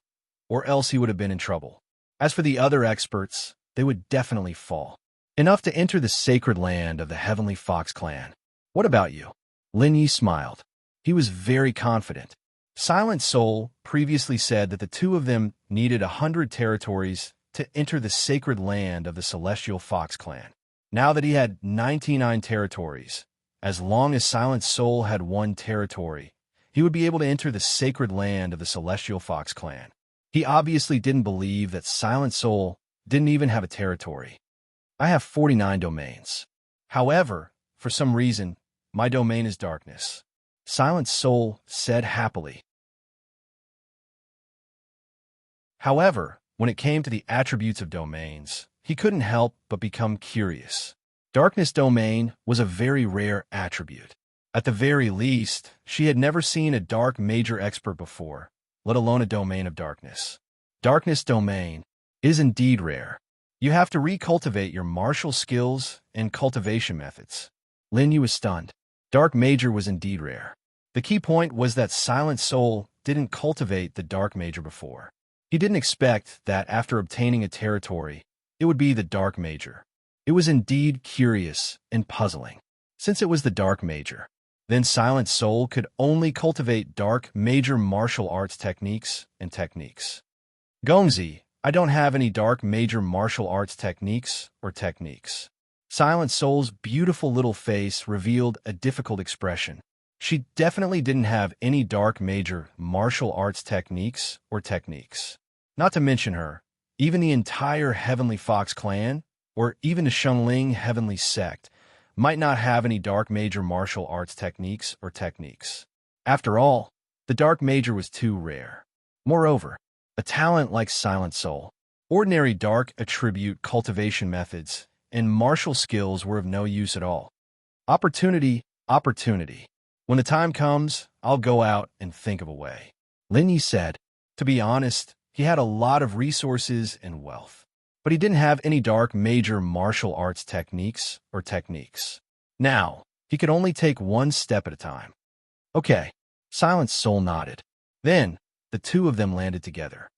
or else he would have been in trouble. As for the other experts, they would definitely fall. Enough to enter the sacred land of the Heavenly Fox clan. What about you? Lin Yi smiled. He was very confident. Silent Soul previously said that the 2 of them needed 100 territories to enter the sacred land of the Celestial Fox clan. Now that he had 99 territories, as long as Silent Soul had one territory, he would be able to enter the sacred land of the Celestial Fox clan. He obviously didn't believe that Silent Soul didn't even have a territory. I have 49 domains. However, for some reason, my domain is darkness. Silent Soul said happily. However, when it came to the attributes of domains, he couldn't help but become curious. Darkness domain was a very rare attribute. At the very least, she had never seen a dark major expert before, let alone a domain of darkness. Darkness domain is indeed rare. You have to recultivate your martial skills and cultivation methods. Lin Yu was stunned. Dark major was indeed rare. The key point was that Silent Soul didn't cultivate the dark major before. He didn't expect that after obtaining a territory, it would be the dark major. It was indeed curious and puzzling. Since it was the dark major, then Silent Soul could only cultivate dark major martial arts techniques and techniques. Gongzi, I don't have any dark major martial arts techniques or techniques. Silent Soul's beautiful little face revealed a difficult expression. She definitely didn't have any dark major martial arts techniques or techniques. Not to mention her, even the entire Heavenly Fox clan, or even the Shunling Heavenly Sect, might not have any dark major martial arts techniques or techniques. After all, the dark major was too rare. Moreover, a talent like Silent Soul, ordinary dark attribute cultivation methods, and martial skills were of no use at all. Opportunity, opportunity. When the time comes, I'll go out and think of a way. Lin Yi said. To be honest, he had a lot of resources and wealth, but he didn't have any dark major martial arts techniques or techniques. Now, he could only take one step at a time. Okay, Silent Soul nodded. Then, the two of them landed together.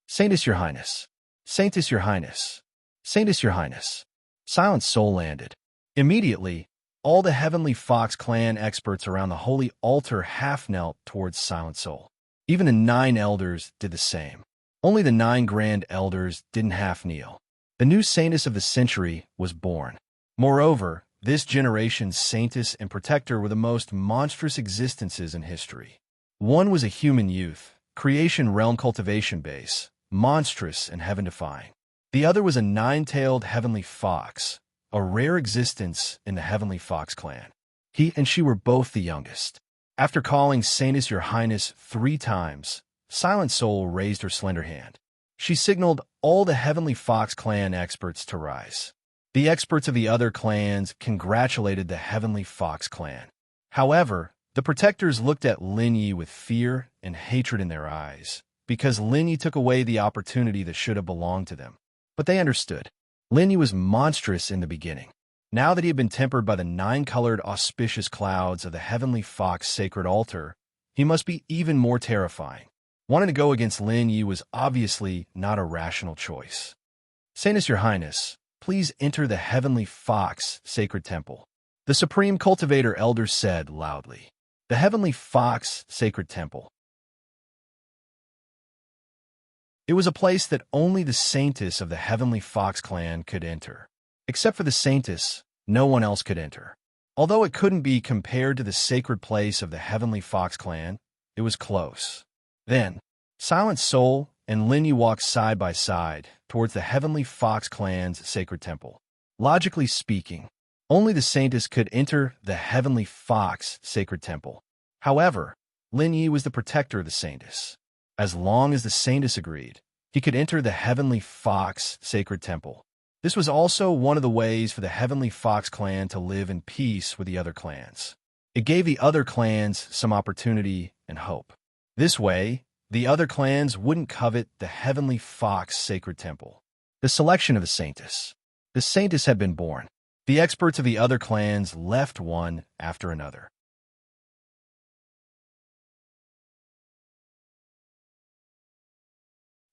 Saintus, Your Highness. Saintus, Your Highness. Saintus, Your Highness. Silent Soul landed. Immediately, all the Heavenly Fox clan experts around the holy altar half-knelt towards Silent Soul. Even the 9 elders did the same. Only the 9 grand elders didn't half-kneel. The new Saintess of the century was born. Moreover, this generation's Saintess and Protector were the most monstrous existences in history. One was a human youth, creation realm cultivation base, monstrous and heaven-defying. The other was a 9-tailed Heavenly Fox, a rare existence in the Heavenly Fox clan. He and she were both the youngest. After calling Saintess Your Highness 3 times, Silent Soul raised her slender hand. She signaled all the Heavenly Fox clan experts to rise. The experts of the other clans congratulated the Heavenly Fox clan. However, the protectors looked at Lin Yi with fear and hatred in their eyes, because Lin Yi took away the opportunity that should have belonged to them. But they understood. Lin Yi was monstrous in the beginning. Now that he had been tempered by the 9-colored auspicious clouds of the Heavenly Fox sacred altar, he must be even more terrifying. Wanting to go against Lin Yi was obviously not a rational choice. Saintess Your Highness, please enter the Heavenly Fox sacred temple. The Supreme Cultivator Elder said loudly. The Heavenly Fox sacred temple. It was a place that only the Saintess of the Heavenly Fox clan could enter. Except for the Saintess, no one else could enter. Although it couldn't be compared to the sacred place of the Heavenly Fox clan, it was close. Then, Silent Soul and Lin Yi walked side by side towards the Heavenly Fox clan's sacred temple. Logically speaking, only the Saintess could enter the Heavenly Fox sacred temple. However, Lin Yi was the protector of the Saintess. As long as the Saintess agreed, he could enter the Heavenly Fox sacred temple. This was also one of the ways for the Heavenly Fox clan to live in peace with the other clans. It gave the other clans some opportunity and hope. This way, the other clans wouldn't covet the Heavenly Fox sacred temple. The selection of the Saintess. The Saintess had been born. The experts of the other clans left one after another.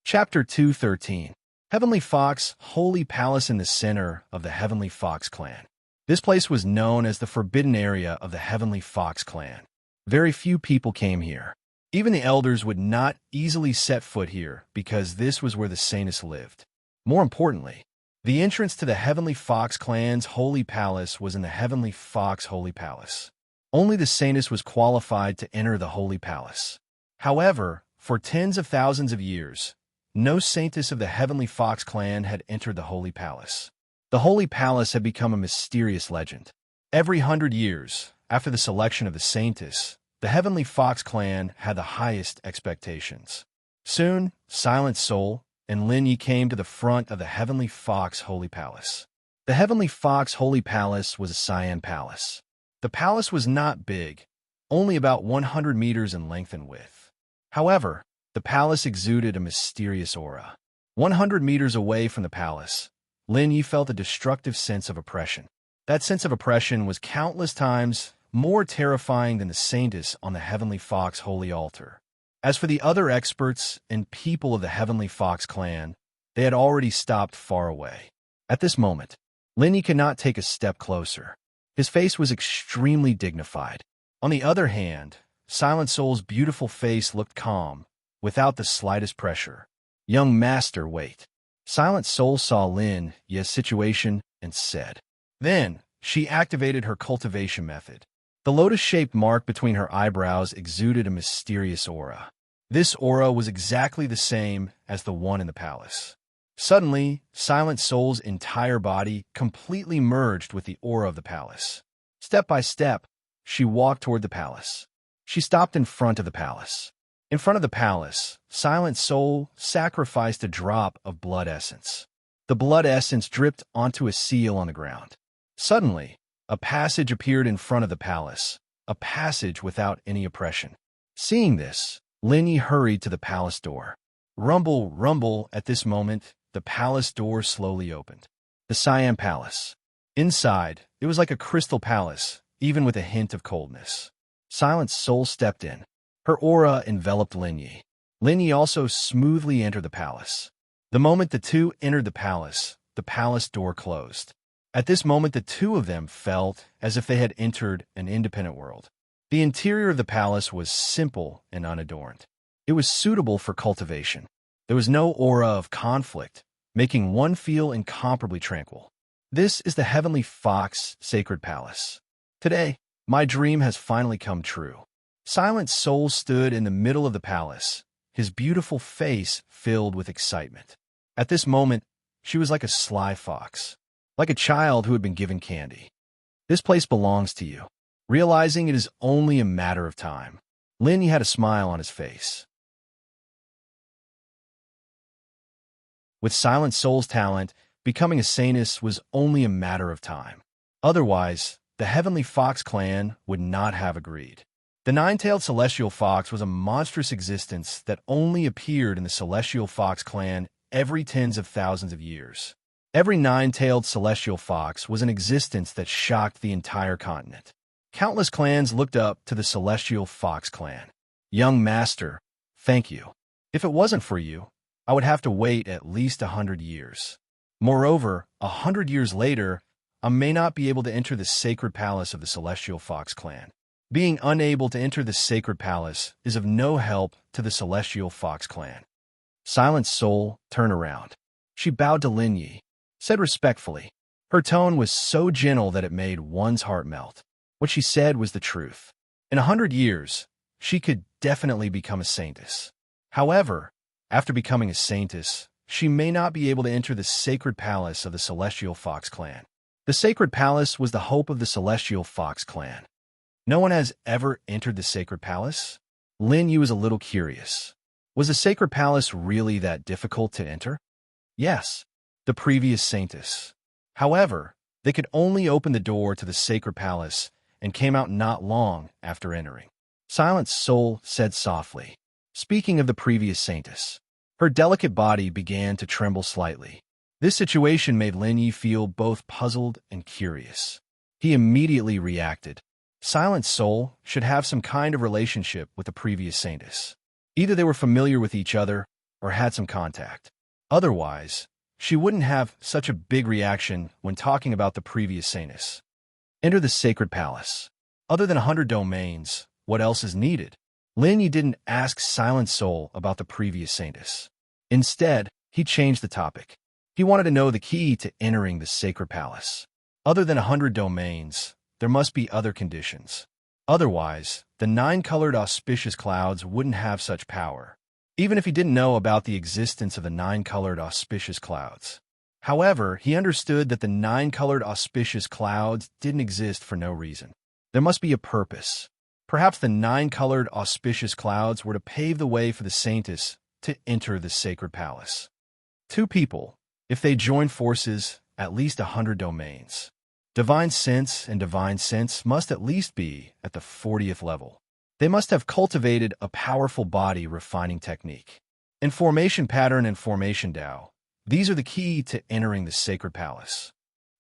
Chapter 213. Heavenly Fox Holy Palace in the center of the Heavenly Fox clan. This place was known as the Forbidden Area of the Heavenly Fox clan. Very few people came here. Even the elders would not easily set foot here because this was where the Saintess lived. More importantly, The entrance to the Heavenly Fox clan's holy palace was in the Heavenly Fox Holy Palace. Only the saintess was qualified to enter the holy palace. However, for tens of thousands of years, no saintess of the Heavenly Fox clan had entered the holy palace. The holy palace had become a mysterious legend. Every 100 years, after the selection of the saintess, the Heavenly Fox clan had the highest expectations. Soon, Silent Soul and Lin Yi came to the front of the Heavenly Fox Holy Palace. The Heavenly Fox Holy Palace was a cyan palace. The palace was not big, only about 100 meters in length and width. However, the palace exuded a mysterious aura. 100 meters away from the palace, Lin Yi felt a destructive sense of oppression. That sense of oppression was countless times more terrifying than the saintess on the Heavenly Fox Holy Altar. As for the other experts and people of the Heavenly Fox clan, they had already stopped far away. At this moment, Lin Yi could not take a step closer. His face was extremely dignified. On the other hand, Silent Soul's beautiful face looked calm, without the slightest pressure. "Young master, wait." Silent Soul saw Lin Yi's situation and said. Then, she activated her cultivation method. The lotus-shaped mark between her eyebrows exuded a mysterious aura. This aura was exactly the same as the one in the palace. Suddenly, Silent Soul's entire body completely merged with the aura of the palace. Step by step, she walked toward the palace. She stopped in front of the palace. In front of the palace, Silent Soul sacrificed a drop of blood essence. The blood essence dripped onto a seal on the ground. Suddenly, a passage appeared in front of the palace, a passage without any oppression. Seeing this, Lin Yi hurried to the palace door. Rumble, rumble, at this moment, the palace door slowly opened. The Cyan Palace. Inside, it was like a crystal palace, even with a hint of coldness. Silent Soul stepped in. Her aura enveloped Lin Yi. Lin Yi also smoothly entered the palace. The moment the two entered the palace door closed. At this moment, the two of them felt as if they had entered an independent world. The interior of the palace was simple and unadorned. It was suitable for cultivation. There was no aura of conflict, making one feel incomparably tranquil. This is the Heavenly Fox Sacred Palace. Today, my dream has finally come true. Silent Soul stood in the middle of the palace, his beautiful face filled with excitement. At this moment, she was like a sly fox, like a child who had been given candy. This place belongs to you. Realizing it is only a matter of time, Lin Yi had a smile on his face. With Silent Soul's talent, becoming a saintess was only a matter of time. Otherwise, the Heavenly Fox clan would not have agreed. The nine-tailed celestial fox was a monstrous existence that only appeared in the celestial fox clan every tens of thousands of years. Every nine-tailed celestial fox was an existence that shocked the entire continent. Countless clans looked up to the celestial fox clan. "Young master, thank you. If it wasn't for you, I would have to wait at least 100 years. Moreover, 100 years later, I may not be able to enter the sacred palace of the celestial fox clan. Being unable to enter the sacred palace is of no help to the celestial fox clan." Silent Soul turned around. She bowed to Lin Yi, said respectfully. Her tone was so gentle that it made one's heart melt. What she said was the truth. In 100 years, she could definitely become a saintess. However, after becoming a saintess, she may not be able to enter the sacred palace of the celestial fox clan. The sacred palace was the hope of the celestial fox clan. No one has ever entered the sacred palace? Lin Yi was a little curious. Was the sacred palace really that difficult to enter? Yes, the previous saintess. However, they could only open the door to the sacred palace and came out not long after entering. Silent Soul said softly, speaking of the previous saintess. Her delicate body began to tremble slightly. This situation made Lin Yi feel both puzzled and curious. He immediately reacted. Silent Soul should have some kind of relationship with the previous saintess. Either they were familiar with each other or had some contact. Otherwise, she wouldn't have such a big reaction when talking about the previous saintess. Enter the sacred palace. Other than 100 domains, what else is needed? Lin Yi didn't ask Silent Soul about the previous saintess. Instead, he changed the topic. He wanted to know the key to entering the sacred palace. Other than 100 domains, there must be other conditions. Otherwise, the 9-colored auspicious clouds wouldn't have such power, even if he didn't know about the existence of the 9-colored auspicious clouds. However, he understood that the 9-colored auspicious clouds didn't exist for no reason. There must be a purpose. Perhaps the 9-colored auspicious clouds were to pave the way for the saintess to enter the sacred palace. Two people, if they join forces, at least 100 domains. Divine sense and divine sense must at least be at the 40th level. They must have cultivated a powerful body refining technique. In formation pattern and formation Tao, these are the key to entering the sacred palace.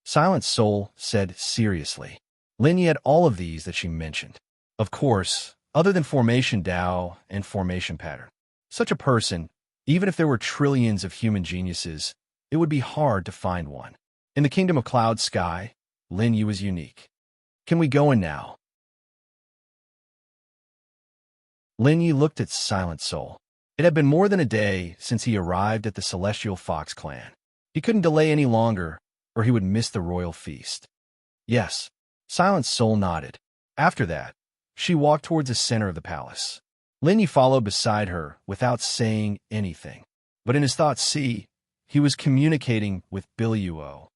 Silent Soul said seriously. Lin had all of these that she mentioned. Of course, other than formation Tao and formation pattern. Such a person, even if there were trillions of human geniuses, it would be hard to find one. In the kingdom of Cloud Sky, Lin Yu is unique. Can we go in now? Lin Yu looked at Silent Soul. It had been more than a day since he arrived at the Celestial Fox clan. He couldn't delay any longer, or he would miss the royal feast. Yes, Silent Soul nodded. After that, she walked towards the center of the palace. Lin Yu followed beside her without saying anything. But in his thoughts, he was communicating with Biluo.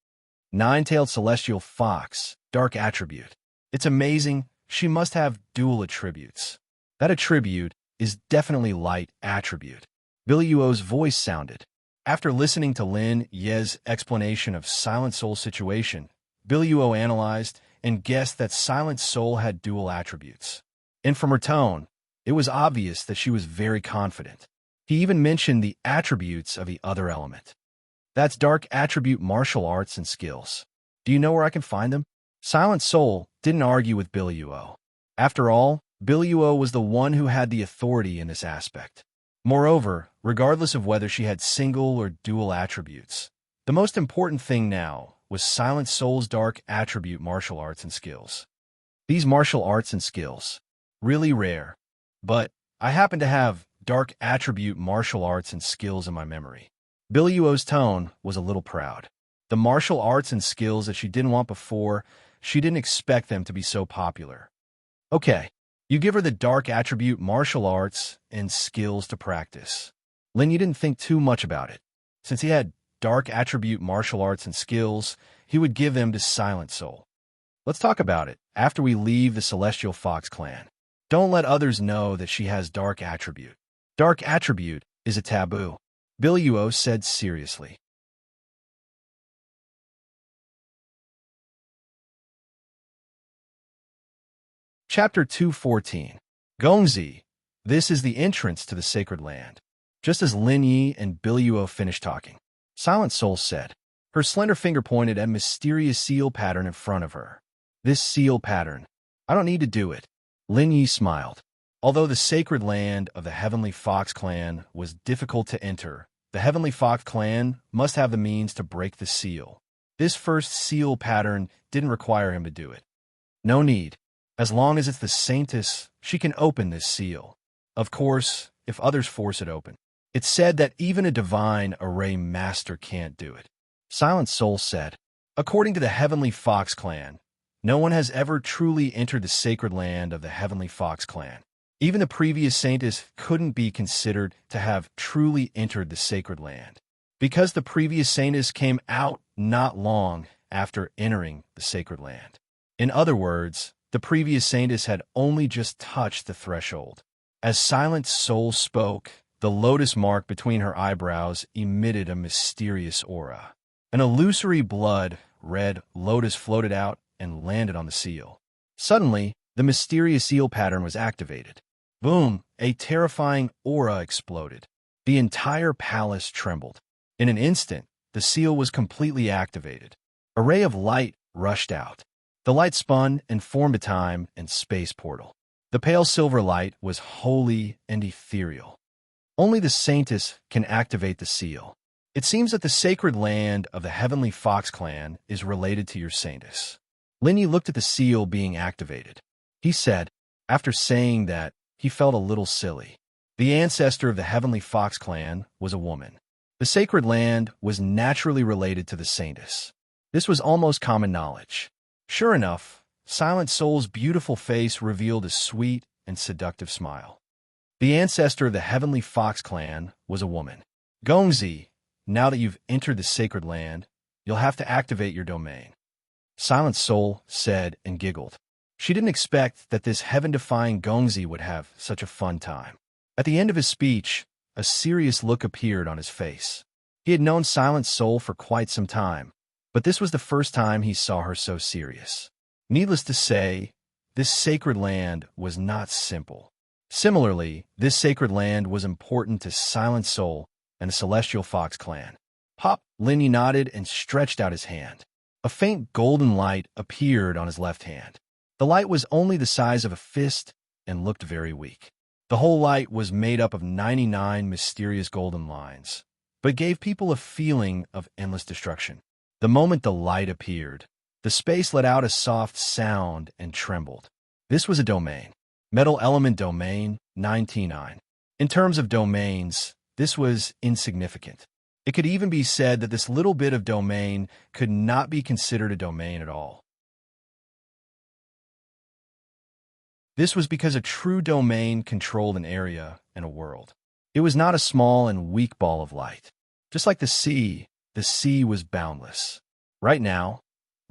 9-tailed celestial fox, dark attribute. It's amazing, she must have dual attributes. That attribute is definitely light attribute. Biluo's voice sounded. After listening to Lin Ye's explanation of Silent Soul's situation, Biluo analyzed and guessed that Silent Soul had dual attributes. And from her tone, it was obvious that she was very confident. He even mentioned the attributes of the other element. That's dark attribute martial arts and skills. Do you know where I can find them? Silent Soul didn't argue with Biluo. After all, Biluo was the one who had the authority in this aspect. Moreover, regardless of whether she had single or dual attributes, the most important thing now was Silent Soul's dark attribute martial arts and skills. These martial arts and skills, really rare, but I happen to have dark attribute martial arts and skills in my memory. Biluo's tone was a little proud. The martial arts and skills that she didn't want before, she didn't expect them to be so popular. Okay, you give her the dark attribute martial arts and skills to practice. Lin Yu didn't think too much about it. Since he had dark attribute martial arts and skills, he would give them to Silent Soul. Let's talk about it after we leave the Celestial Fox clan. Don't let others know that she has dark attribute. Dark attribute is a taboo. Biluo said seriously. Chapter 214. Gongzi. This is the entrance to the sacred land. Just as Lin Yi and Biluo finished talking, Silent Soul said. Her slender finger pointed at a mysterious seal pattern in front of her. This seal pattern. I don't need to do it. Lin Yi smiled. Although the sacred land of the Heavenly Fox clan was difficult to enter, the Heavenly Fox clan must have the means to break the seal. This first seal pattern didn't require him to do it. No need. As long as it's the saintess, she can open this seal. Of course, if others force it open. It's said that even a divine array master can't do it. Silent Soul said, according to the Heavenly Fox clan, no one has ever truly entered the sacred land of the Heavenly Fox clan. Even the previous saintess couldn't be considered to have truly entered the sacred land, because the previous saintess came out not long after entering the sacred land. In other words, the previous saintess had only just touched the threshold. As Silent Soul spoke, the lotus mark between her eyebrows emitted a mysterious aura. An illusory blood-red lotus floated out and landed on the seal. Suddenly, the mysterious seal pattern was activated. Boom! A terrifying aura exploded. The entire palace trembled. In an instant, the seal was completely activated. A ray of light rushed out. The light spun and formed a time and space portal. The pale silver light was holy and ethereal. Only the saintess can activate the seal. It seems that the sacred land of the Heavenly Fox clan is related to your saintess. Lin Yi looked at the seal being activated. He said, after saying that, he felt a little silly. The ancestor of the Heavenly Fox clan was a woman. The sacred land was naturally related to the saintess. This was almost common knowledge. Sure enough, Silent Soul's beautiful face revealed a sweet and seductive smile. The ancestor of the heavenly fox clan was a woman. Gongzi, now that you've entered the sacred land, you'll have to activate your domain. Silent Soul said and giggled. She didn't expect that this heaven-defying Gongzi would have such a fun time. At the end of his speech, a serious look appeared on his face. He had known Silent Soul for quite some time, but this was the first time he saw her so serious. Needless to say, this sacred land was not simple. Similarly, this sacred land was important to Silent Soul and the Celestial Fox clan. Pop! Linyi nodded and stretched out his hand. A faint golden light appeared on his left hand. The light was only the size of a fist and looked very weak. The whole light was made up of 99 mysterious golden lines, but gave people a feeling of endless destruction. The moment the light appeared, the space let out a soft sound and trembled. This was a domain. Metal element domain 99. In terms of domains, this was insignificant. It could even be said that this little bit of domain could not be considered a domain at all. This was because a true domain controlled an area and a world. It was not a small and weak ball of light. Just like the sea was boundless. Right now,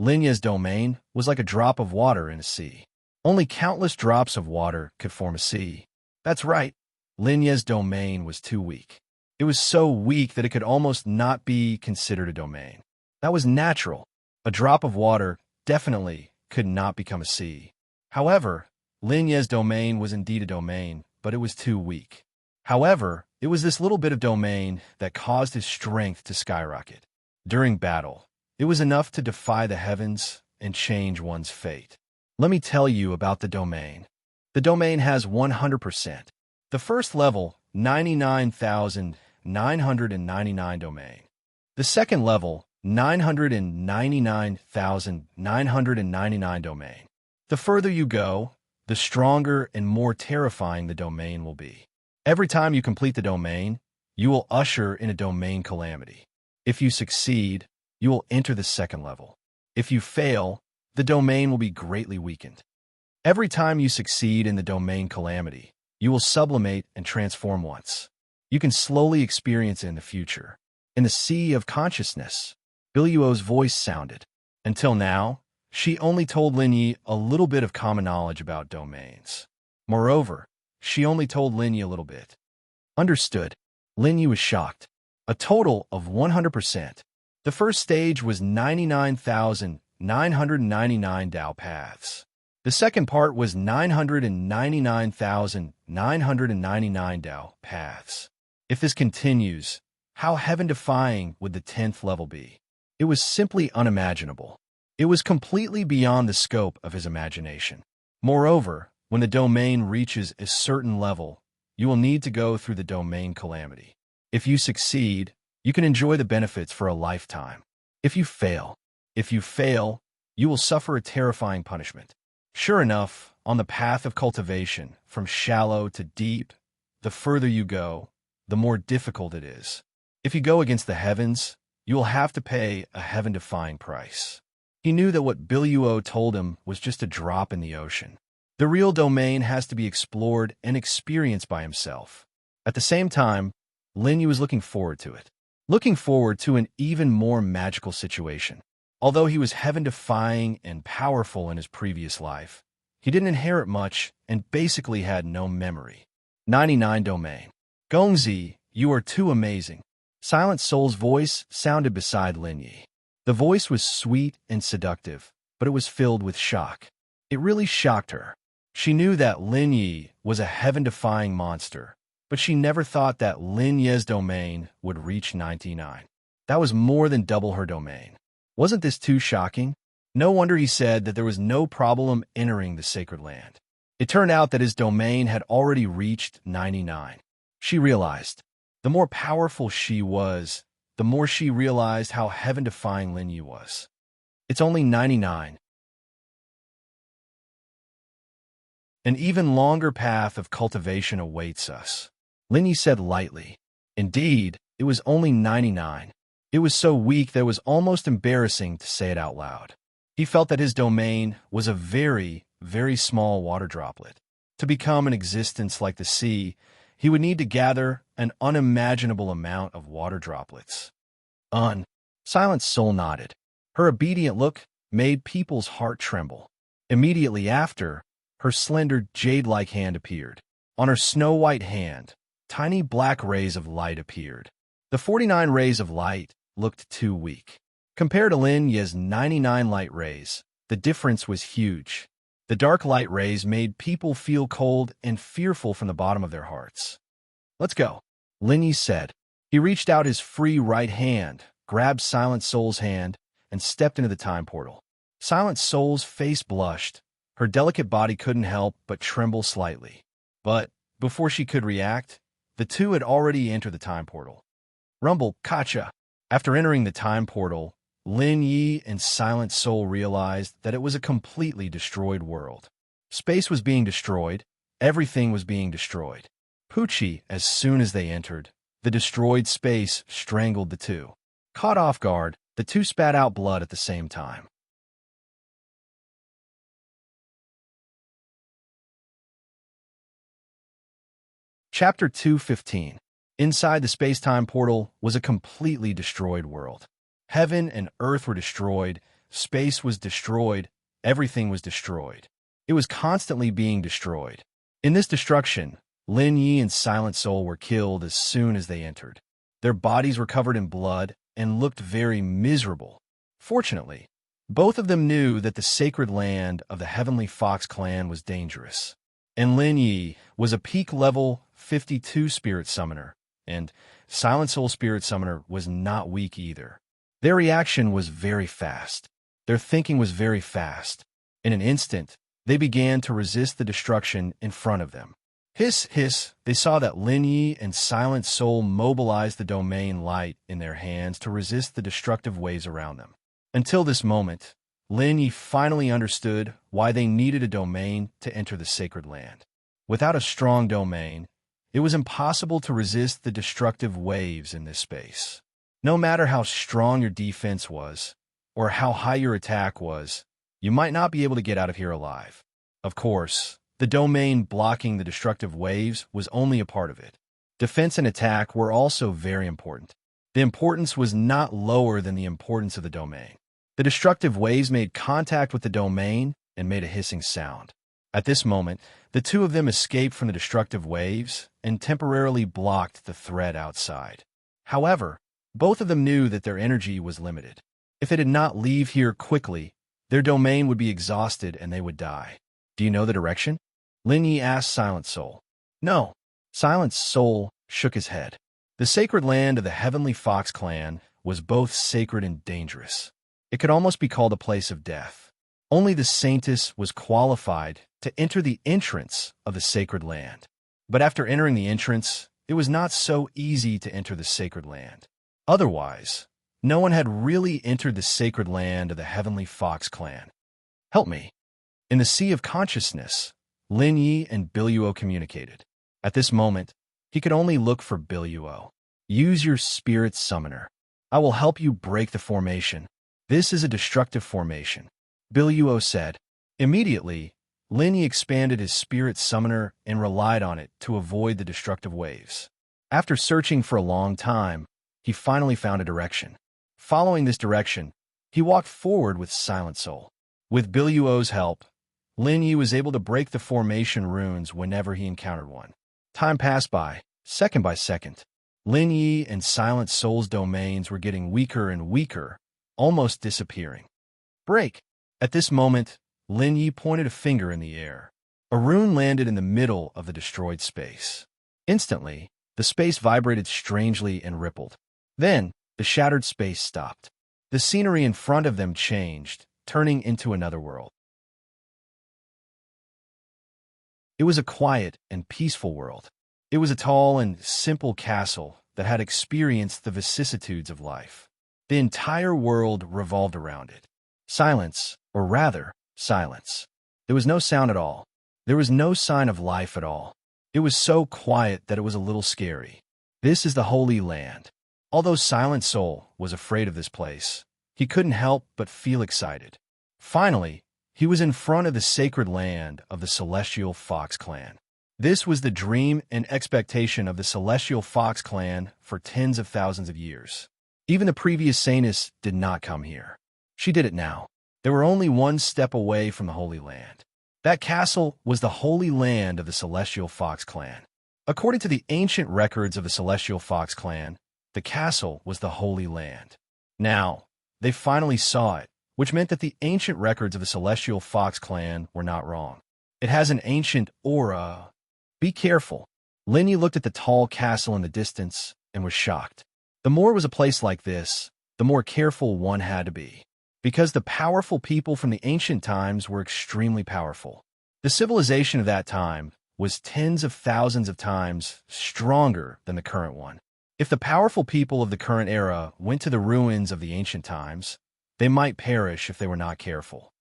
Linya's domain was like a drop of water in a sea. Only countless drops of water could form a sea. That's right, Linya's domain was too weak. It was so weak that it could almost not be considered a domain. That was natural. A drop of water definitely could not become a sea. However, Linya's domain was indeed a domain, but it was too weak. However, it was this little bit of domain that caused his strength to skyrocket. During battle, it was enough to defy the heavens and change one's fate. Let me tell you about the domain. The domain has 100%. The first level, 99,999 domain. The second level, 999,999 domain. The further you go, the stronger and more terrifying the domain will be. Every time you complete the domain, you will usher in a domain calamity. If you succeed, you will enter the second level. If you fail, the domain will be greatly weakened. Every time you succeed in the domain calamity, you will sublimate and transform once. You can slowly experience it in the future. In the sea of consciousness, Biluo's voice sounded. Until now, she only told Linyi a little bit of common knowledge about domains. Moreover, she only told Linyi a little bit. Understood. Linyi was shocked. A total of 100%. The first stage was 99,999 Dao paths. The second part was 999,999 Dao paths. If this continues, how heaven-defying would the 10th level be? It was simply unimaginable. It was completely beyond the scope of his imagination. Moreover, when the domain reaches a certain level, you will need to go through the domain calamity. If you succeed, you can enjoy the benefits for a lifetime. If you fail, you will suffer a terrifying punishment. Sure enough, on the path of cultivation, from shallow to deep, the further you go, the more difficult it is. If you go against the heavens, you will have to pay a heaven-defying price. He knew that what Biluo told him was just a drop in the ocean. The real domain has to be explored and experienced by himself. At the same time, Linyi was looking forward to it. Looking forward to an even more magical situation. Although he was heaven-defying and powerful in his previous life, he didn't inherit much and basically had no memory. 99 Domain. Gongzi, you are too amazing. Silent Soul's voice sounded beside Linyi. The voice was sweet and seductive, but it was filled with shock. It really shocked her. She knew that Linyi was a heaven-defying monster, but she never thought that Linyi's domain would reach 99. That was more than double her domain. Wasn't this too shocking? No wonder he said that there was no problem entering the sacred land. It turned out that his domain had already reached 99. She realized, the more powerful she was, the more she realized how heaven-defying Linyi was. It's only 99. An even longer path of cultivation awaits us. Linyi said lightly. Indeed, It was only 99. It was so weak that it was almost embarrassing to say it out loud. He felt that his domain was a very, very small water droplet. To become an existence like the sea, he would need to gather an unimaginable amount of water droplets. Silent Soul nodded. Her obedient look made people's heart tremble. Immediately after, her slender jade-like hand appeared. On her snow-white hand, tiny black rays of light appeared. The 49 rays of light looked too weak. Compared to Lin Yi's 99 light rays, the difference was huge. The dark light rays made people feel cold and fearful from the bottom of their hearts. "Let's go," Lin Yi said. He reached out his free right hand, grabbed Silent Soul's hand, and stepped into the time portal. Silent Soul's face blushed. Her delicate body couldn't help but tremble slightly. But before she could react, the two had already entered the time portal. Rumble, Kacha. After entering the time portal, Lin Yi and Silent Soul realized that it was a completely destroyed world. Space was being destroyed. Everything was being destroyed. Poochie, as soon as they entered, the destroyed space strangled the two. Caught off guard, the two spat out blood at the same time. Chapter 2:15. Inside the space-time portal was a completely destroyed world. Heaven and earth were destroyed, space was destroyed, everything was destroyed. It was constantly being destroyed. In this destruction, Lin Yi and Silent Soul were killed as soon as they entered. Their bodies were covered in blood and looked very miserable. Fortunately, both of them knew that the sacred land of the Heavenly Fox clan was dangerous. And Lin Yi was a peak level 52 spirit summoner, and Silent Soul spirit summoner was not weak either. Their reaction was very fast. Their thinking was very fast. In an instant, they began to resist the destruction in front of them. Hiss, hiss, they saw that Lin Yi and Silent Soul mobilized the domain light in their hands to resist the destructive waves around them. Until this moment, Lin Yi finally understood why they needed a domain to enter the sacred land. Without a strong domain, it was impossible to resist the destructive waves in this space. No matter how strong your defense was, or how high your attack was, you might not be able to get out of here alive. Of course, the domain blocking the destructive waves was only a part of it. Defense and attack were also very important. The importance was not lower than the importance of the domain. The destructive waves made contact with the domain and made a hissing sound. At this moment, the two of them escaped from the destructive waves and temporarily blocked the threat outside. However, both of them knew that their energy was limited. If they did not leave here quickly, their domain would be exhausted and they would die. "Do you know the direction?" Lin Yi asked Silent Soul. "No." Silent Soul shook his head. The sacred land of the Heavenly Fox clan was both sacred and dangerous. It could almost be called a place of death. Only the Saintess was qualified to enter the entrance of the sacred land. But after entering the entrance, it was not so easy to enter the sacred land. Otherwise, no one had really entered the sacred land of the Heavenly Fox clan. "Help me." In the Sea of Consciousness, Lin Yi and Biluo communicated. At this moment, he could only look for Biluo. "Use your spirit summoner. I will help you break the formation. This is a destructive formation," Biluo said. Immediately, Lin Yi expanded his spirit summoner and relied on it to avoid the destructive waves. After searching for a long time, he finally found a direction. Following this direction, he walked forward with Silent Soul. With Biluo's help, Lin Yi was able to break the formation runes whenever he encountered one. Time passed by, second by second. Lin Yi and Silent Soul's domains were getting weaker and weaker, almost disappearing. "Break!" At this moment, Lin Yi pointed a finger in the air. A rune landed in the middle of the destroyed space. Instantly, the space vibrated strangely and rippled. Then, the shattered space stopped. The scenery in front of them changed, turning into another world. It was a quiet and peaceful world. It was a tall and simple castle that had experienced the vicissitudes of life. The entire world revolved around it. Silence, or rather, silence. There was no sound at all. There was no sign of life at all. It was so quiet that it was a little scary. "This is the Holy Land," Although Silent Soul was afraid of this place, he couldn't help but feel excited. Finally, he was in front of the sacred land of the Celestial Fox clan. This was the dream and expectation of the Celestial Fox clan for tens of thousands of years. Even the previous saintess did not come here. She did it now. They were only one step away from the Holy Land. That castle was the Holy Land of the Celestial Fox clan. According to the ancient records of the Celestial Fox clan, the castle was the Holy Land. Now, they finally saw it, which meant that the ancient records of the Celestial Fox clan were not wrong. It has an ancient aura. Be careful. Linyi looked at the tall castle in the distance and was shocked. The more it was a place like this, the more careful one had to be, because the powerful people from the ancient times were extremely powerful. The civilization of that time was tens of thousands of times stronger than the current one. If the powerful people of the current era went to the ruins of the ancient times, they might perish if they were not careful.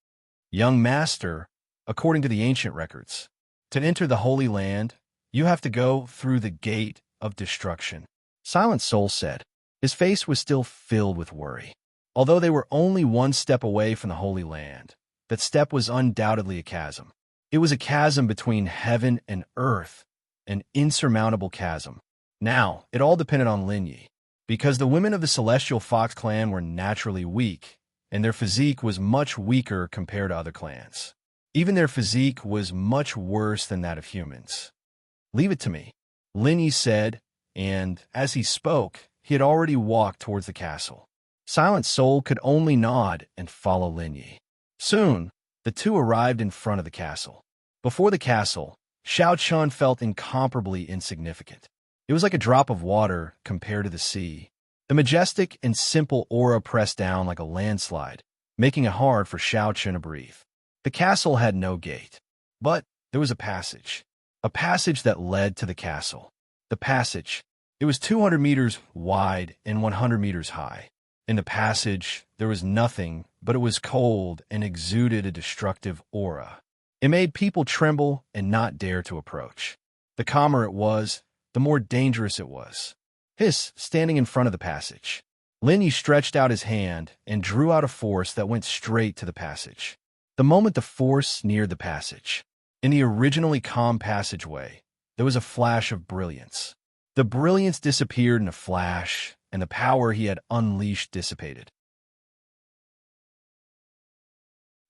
Young master, according to the ancient records, to enter the Holy Land, you have to go through the gate of destruction. Silent Soul said. His face was still filled with worry. Although they were only one step away from the Holy Land, that step was undoubtedly a chasm. It was a chasm between heaven and earth, an insurmountable chasm. Now, it all depended on Linyi, because the women of the Celestial Fox clan were naturally weak, and their physique was much weaker compared to other clans. Even their physique was much worse than that of humans. Leave it to me, Linyi said, and as he spoke, he had already walked towards the castle. Silent Soul could only nod and follow Linyi. Soon, the two arrived in front of the castle. Before the castle, Xiao Chun felt incomparably insignificant. It was like a drop of water compared to the sea. The majestic and simple aura pressed down like a landslide, making it hard for Xiao Chun to breathe. The castle had no gate, but there was a passage that led to the castle. The passage, it was 200 meters wide and 100 meters high. In the passage, there was nothing, but it was cold and exuded a destructive aura. It made people tremble and not dare to approach. The calmer it was, the more dangerous it was. Hiss, standing in front of the passage. Linyi stretched out his hand and drew out a force that went straight to the passage. The moment the force neared the passage, in the originally calm passageway, there was a flash of brilliance. The brilliance disappeared in a flash, and the power he had unleashed dissipated.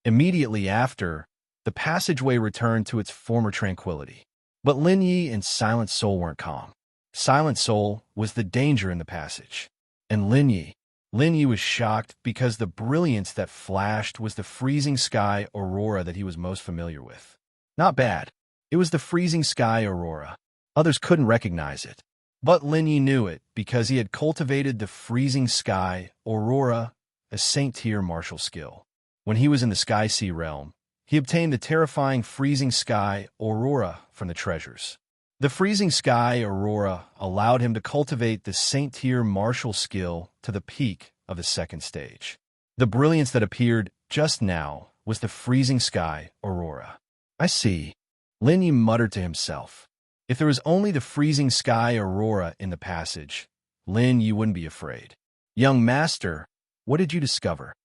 Immediately after, the passageway returned to its former tranquility. But Linyi and Silent Soul weren't calm. Silent Soul was the danger in the passage. And Linyi was shocked because the brilliance that flashed was the freezing sky aurora that he was most familiar with. Not bad. It was the freezing sky aurora. Others couldn't recognize it. But Linyi knew it because he had cultivated the freezing sky aurora, a Saint-tier martial skill. When he was in the Sky Sea realm, he obtained the terrifying freezing sky aurora from the treasures. The freezing sky aurora allowed him to cultivate the Saint-tier martial skill to the peak of the second stage. The brilliance that appeared just now was the freezing sky aurora. I see, Linyi muttered to himself. If there was only the freezing sky aurora in the passage, Lin, you wouldn't be afraid. Young master, what did you discover?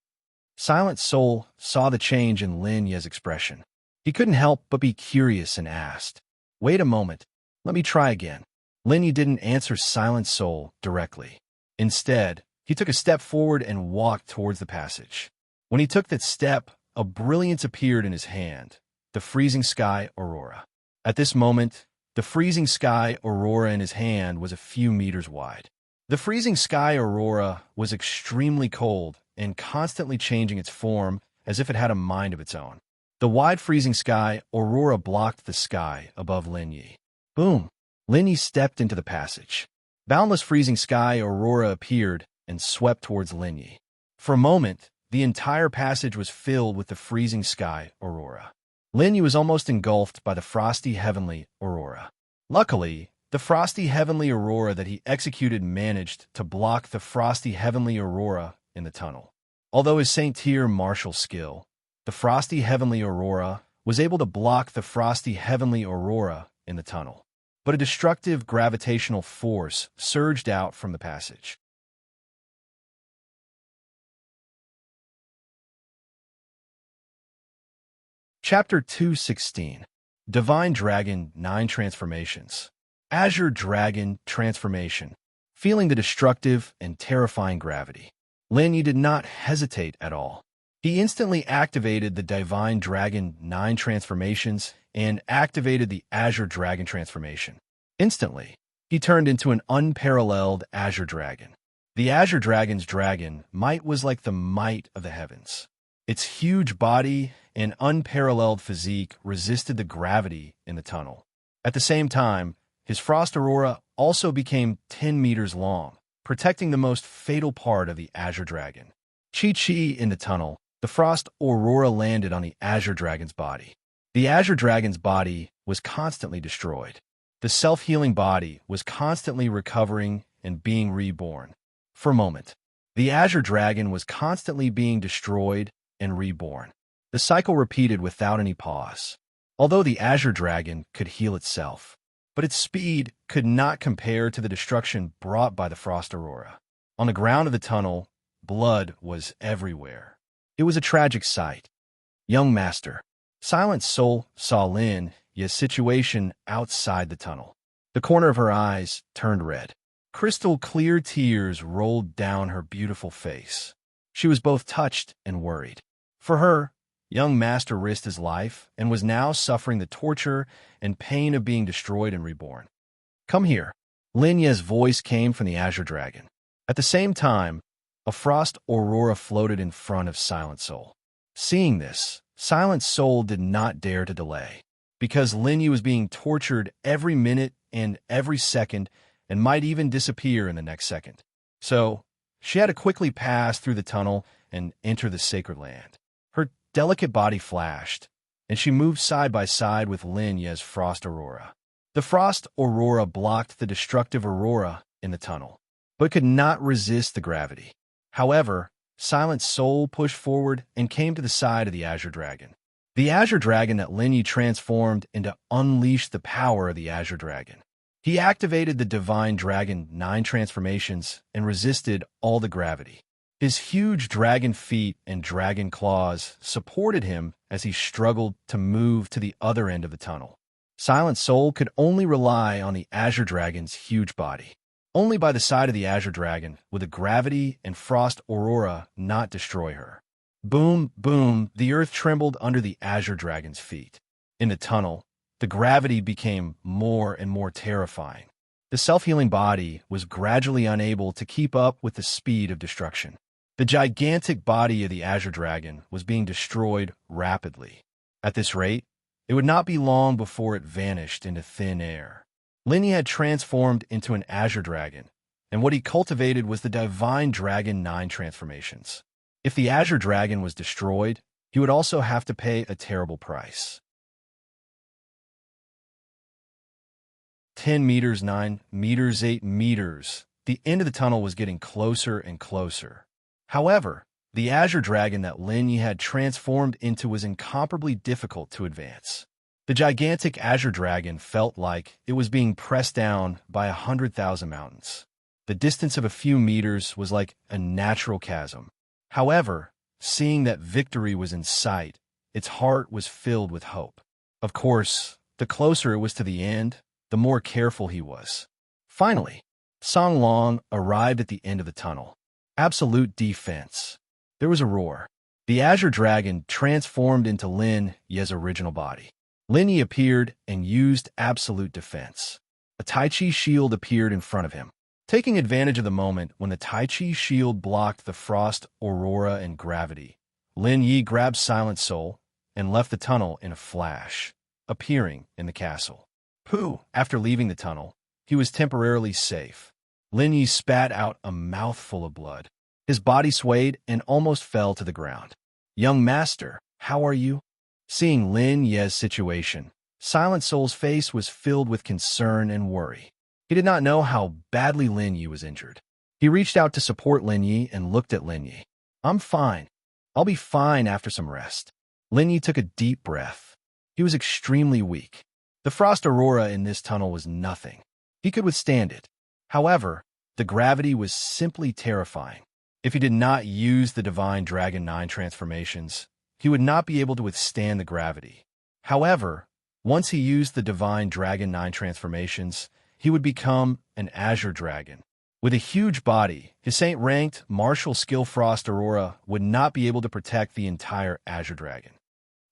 Silent Soul saw the change in Lin Ye's expression. He couldn't help but be curious and asked, "Wait a moment, let me try again." Lin Ye didn't answer Silent Soul directly. Instead, he took a step forward and walked towards the passage. When he took that step, a brilliance appeared in his hand, the freezing sky aurora. At this moment, the freezing sky aurora in his hand was a few meters wide. The freezing sky aurora was extremely cold and constantly changing its form as if it had a mind of its own. The wide freezing sky aurora blocked the sky above Lin Yi. Boom! Lin Yi stepped into the passage. Boundless freezing sky aurora appeared and swept towards Lin Yi. For a moment, the entire passage was filled with the freezing sky aurora. Lin Yi was almost engulfed by the frosty heavenly aurora. Luckily, the frosty heavenly aurora that he executed managed to block the frosty heavenly aurora in the tunnel. Although his Saint-tier martial skill, the frosty heavenly aurora was able to block the frosty heavenly aurora in the tunnel. But a destructive gravitational force surged out from the passage. Chapter 216. Divine Dragon 9 Transformations. Azure Dragon Transformation. Feeling the destructive and terrifying gravity, Lin Yi did not hesitate at all. He instantly activated the Divine Dragon 9 Transformations and activated the Azure Dragon Transformation. Instantly, he turned into an unparalleled Azure Dragon. The Azure Dragon's dragon might was like the might of the heavens. Its huge body and unparalleled physique resisted the gravity in the tunnel. At the same time, his frost aurora also became 10 meters long, protecting the most fatal part of the Azure Dragon. Chi-Chi in the tunnel, the frost aurora landed on the Azure Dragon's body. The Azure Dragon's body was constantly destroyed. The self-healing body was constantly recovering and being reborn. For a moment, the Azure Dragon was constantly being destroyed and reborn. The cycle repeated without any pause. Although the Azure Dragon could heal itself, but its speed could not compare to the destruction brought by the frost aurora. On the ground of the tunnel, blood was everywhere. It was a tragic sight. Young Master, Silent Soul saw Lin Yi's situation outside the tunnel. The corner of her eyes turned red. Crystal clear tears rolled down her beautiful face. She was both touched and worried. For her, young Master risked his life and was now suffering the torture and pain of being destroyed and reborn. Come here. Lin Yi's voice came from the Azure Dragon. At the same time, a frost aurora floated in front of Silent Soul. Seeing this, Silent Soul did not dare to delay, because Lin Yi was being tortured every minute and every second and might even disappear in the next second. So, she had to quickly pass through the tunnel and enter the sacred land. Her delicate body flashed, and she moved side by side with Lin Yi's frost aurora. The frost aurora blocked the destructive aurora in the tunnel, but could not resist the gravity. However, Silent Soul pushed forward and came to the side of the Azure Dragon. The Azure Dragon that Lin Yi transformed into unleashed the power of the Azure Dragon. He activated the Divine Dragon 9 Transformations and resisted all the gravity. His huge dragon feet and dragon claws supported him as he struggled to move to the other end of the tunnel. Silent Soul could only rely on the Azure Dragon's huge body. Only by the side of the Azure Dragon would the gravity and frost aurora not destroy her. Boom, boom, the earth trembled under the Azure Dragon's feet. In the tunnel, the gravity became more and more terrifying. The self-healing body was gradually unable to keep up with the speed of destruction. The gigantic body of the Azure Dragon was being destroyed rapidly. At this rate, it would not be long before it vanished into thin air. Lin Yi had transformed into an Azure Dragon, and what he cultivated was the Divine Dragon 9 Transformations. If the Azure Dragon was destroyed, he would also have to pay a terrible price. 10 meters, 9 meters, 8 meters. The end of the tunnel was getting closer and closer. However, the Azure Dragon that Lin Yi had transformed into was incomparably difficult to advance. The gigantic Azure Dragon felt like it was being pressed down by 100,000 mountains. The distance of a few meters was like a natural chasm. However, seeing that victory was in sight, its heart was filled with hope. Of course, the closer it was to the end, the more careful he was. Finally, Song Long arrived at the end of the tunnel. Absolute defense. There was a roar. The Azure Dragon transformed into Lin Yi's original body. Lin Yi appeared and used absolute defense. A Tai Chi shield appeared in front of him. Taking advantage of the moment when the Tai Chi shield blocked the frost, aurora, and gravity, Lin Yi grabbed Silent Soul and left the tunnel in a flash, appearing in the castle. After leaving the tunnel, he was temporarily safe. Lin Yi spat out a mouthful of blood. His body swayed and almost fell to the ground. Young Master, how are you? Seeing Lin Yi's situation, Silent Soul's face was filled with concern and worry. He did not know how badly Lin Yi was injured. He reached out to support Lin Yi and looked at Lin Yi. I'm fine. I'll be fine after some rest. Lin Yi took a deep breath. He was extremely weak. The frost aurora in this tunnel was nothing. He could withstand it. However, the gravity was simply terrifying. If he did not use the Divine Dragon 9 transformations, he would not be able to withstand the gravity. However, once he used the Divine Dragon 9 transformations, he would become an Azure Dragon. With a huge body, his Saint-ranked martial skill Frost Aurora would not be able to protect the entire Azure Dragon.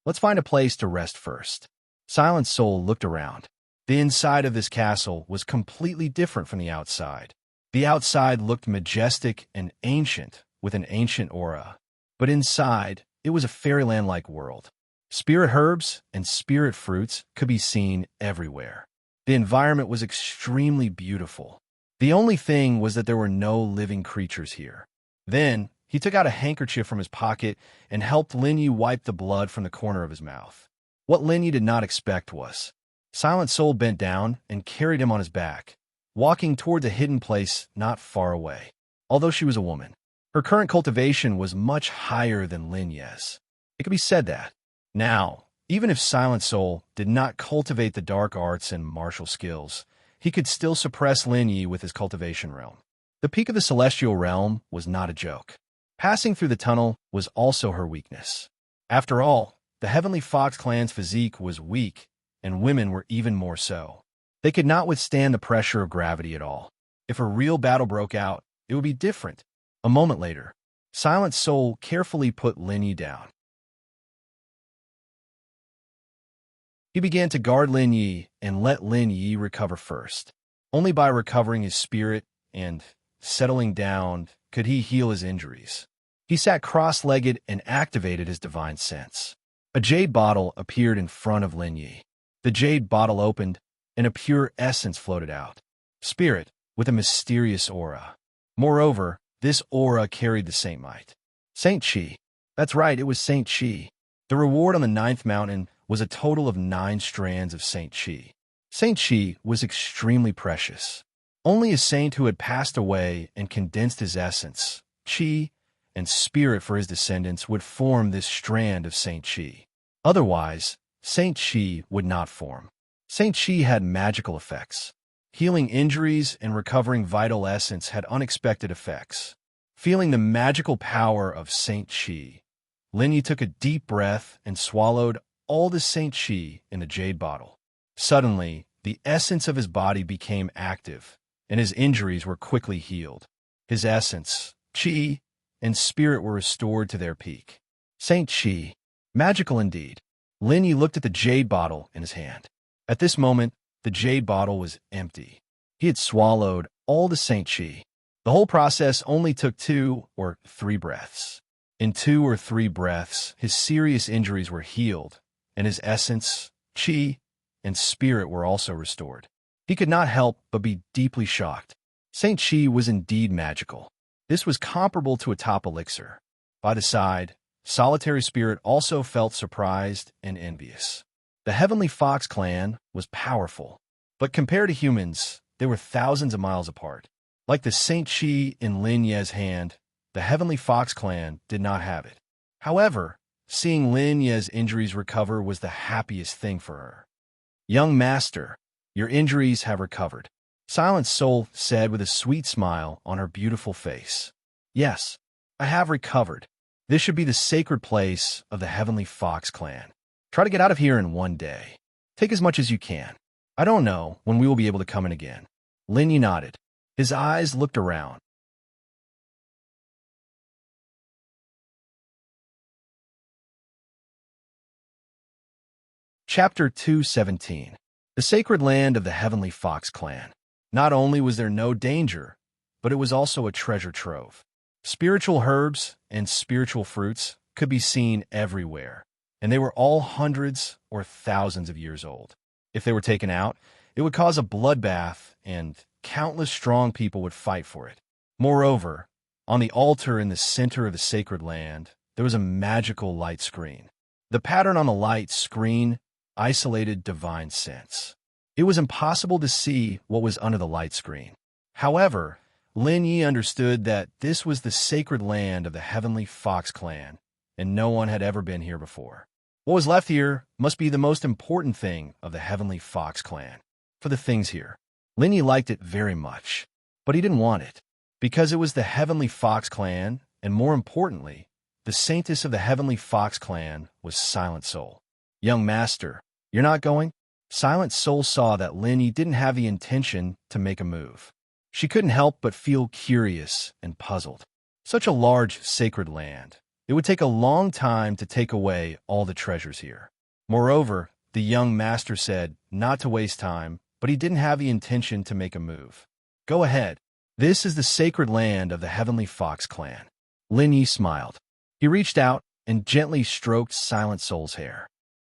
Let's find a place to rest first. Silent Soul looked around. The inside of this castle was completely different from the outside. The outside looked majestic and ancient, with an ancient aura. But inside, it was a fairyland-like world. Spirit herbs and spirit fruits could be seen everywhere. The environment was extremely beautiful. The only thing was that there were no living creatures here. Then, he took out a handkerchief from his pocket and helped Lin Yu wipe the blood from the corner of his mouth. What Lin Yu did not expect was, Silent Soul bent down and carried him on his back, walking towards a hidden place not far away. Although she was a woman, her current cultivation was much higher than Lin Yu's. It could be said that. Now, even if Silent Soul did not cultivate the dark arts and martial skills, he could still suppress Lin Yu with his cultivation realm. The peak of the celestial realm was not a joke. Passing through the tunnel was also her weakness. After all, the Heavenly Fox clan's physique was weak, and women were even more so. They could not withstand the pressure of gravity at all. If a real battle broke out, it would be different. A moment later, Silent Soul carefully put Lin Yu down. He began to guard Lin Yu and let Lin Yu recover first. Only by recovering his spirit and settling down could he heal his injuries. He sat cross-legged and activated his divine sense. A jade bottle appeared in front of Lin Yu. The jade bottle opened, and a pure essence floated out. Spirit, with a mysterious aura. Moreover, this aura carried the Saint Might. Saint Chi. That's right, it was Saint Chi. The reward on the 9th mountain was a total of 9 strands of Saint Chi. Saint Chi was extremely precious. Only a saint who had passed away and condensed his essence, Chi, and spirit for his descendants would form this strand of Saint Chi. Otherwise, Saint Chi would not form. Saint Chi had magical effects. Healing injuries and recovering vital essence had unexpected effects. Feeling the magical power of Saint Chi, Lin Yu took a deep breath and swallowed all the Saint Chi in the jade bottle. Suddenly, the essence of his body became active, and his injuries were quickly healed. His essence, Chi, and spirit were restored to their peak. Saint Chi, magical indeed. Lin Yu looked at the jade bottle in his hand. At this moment, the jade bottle was empty. He had swallowed all the Saint Chi. The whole process only took 2 or 3 breaths. In 2 or 3 breaths, his serious injuries were healed, and his essence, Chi, and spirit were also restored. He could not help but be deeply shocked. Saint Chi was indeed magical. This was comparable to a top elixir. By the side, Solitary Spirit also felt surprised and envious. The Heavenly Fox clan was powerful, but compared to humans, they were thousands of miles apart. Like the Saint Chi in Lin Yu's hand, the Heavenly Fox clan did not have it. However, seeing Lin Yu's injuries recover was the happiest thing for her. "Young master, your injuries have recovered," Silent Soul said with a sweet smile on her beautiful face. "Yes, I have recovered. This should be the sacred place of the Heavenly Fox clan. Try to get out of here in 1 day. Take as much as you can. I don't know when we will be able to come in again." Lin Yu nodded. His eyes looked around. Chapter 217. The Sacred Land of the Heavenly Fox Clan. Not only was there no danger, but it was also a treasure trove. Spiritual herbs and spiritual fruits could be seen everywhere, and they were all hundreds or thousands of years old. If they were taken out, it would cause a bloodbath, and countless strong people would fight for it. Moreover, on the altar in the center of the sacred land, there was a magical light screen. The pattern on the light screen isolated divine sense. It was impossible to see what was under the light screen. However, Lin Yu understood that this was the sacred land of the Heavenly Fox clan, and no one had ever been here before. What was left here must be the most important thing of the Heavenly Fox clan. For the things here, Lin Yu liked it very much, but he didn't want it, because it was the Heavenly Fox clan, and more importantly, The saintess of the Heavenly Fox clan was Silent Soul. Young master, you're not going? Silent Soul saw that Linny didn't have the intention to make a move. She couldn't help but feel curious and puzzled. Such a large, sacred land. It would take a long time to take away all the treasures here. Moreover, the young master said not to waste time, but he didn't have the intention to make a move. Go ahead. This is the sacred land of the Heavenly Fox clan. Linny smiled. He reached out and gently stroked Silent Soul's hair.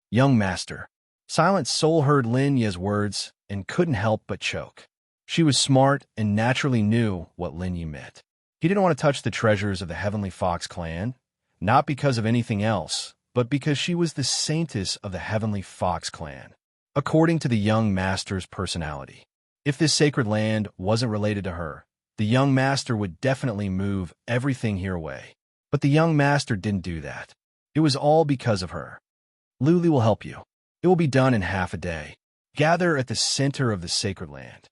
Young master. Silent Soul heard Lin Ye's words and couldn't help but choke. She was smart and naturally knew what Lin Ye meant. He didn't want to touch the treasures of the Heavenly Fox clan, not because of anything else, but because she was the saintess of the Heavenly Fox clan, according to the young master's personality. If this sacred land wasn't related to her, the young master would definitely move everything here away. But the young master didn't do that. It was all because of her. Luli will help you. It will be done in half a day. Gather at the center of the sacred land.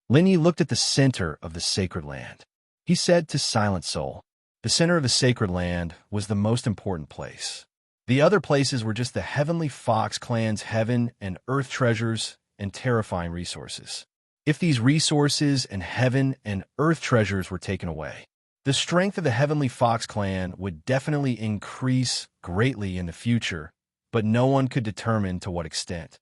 Linny looked at the center of the sacred land. He said to Silent Soul, the center of the sacred land was the most important place. The other places were just the Heavenly Fox clan's heaven and earth treasures and terrifying resources. If these resources and heaven and earth treasures were taken away, the strength of the Heavenly Fox clan would definitely increase greatly in the future, but no one could determine to what extent.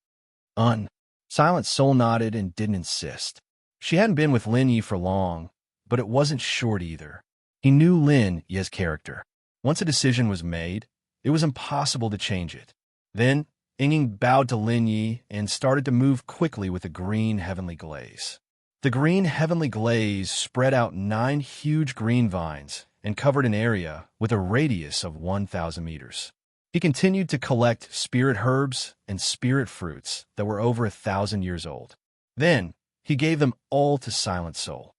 Silent Soul nodded and didn't insist. She hadn't been with Lin Yi for long, but it wasn't short either. He knew Lin Ye's character. Once a decision was made, it was impossible to change it. Then, Ying bowed to Lin Yi and started to move quickly with a green heavenly glaze. The green heavenly glaze spread out 9 huge green vines and covered an area with a radius of 1,000 meters. He continued to collect spirit herbs and spirit fruits that were over 1,000 years old. Then, he gave them all to Silent Soul.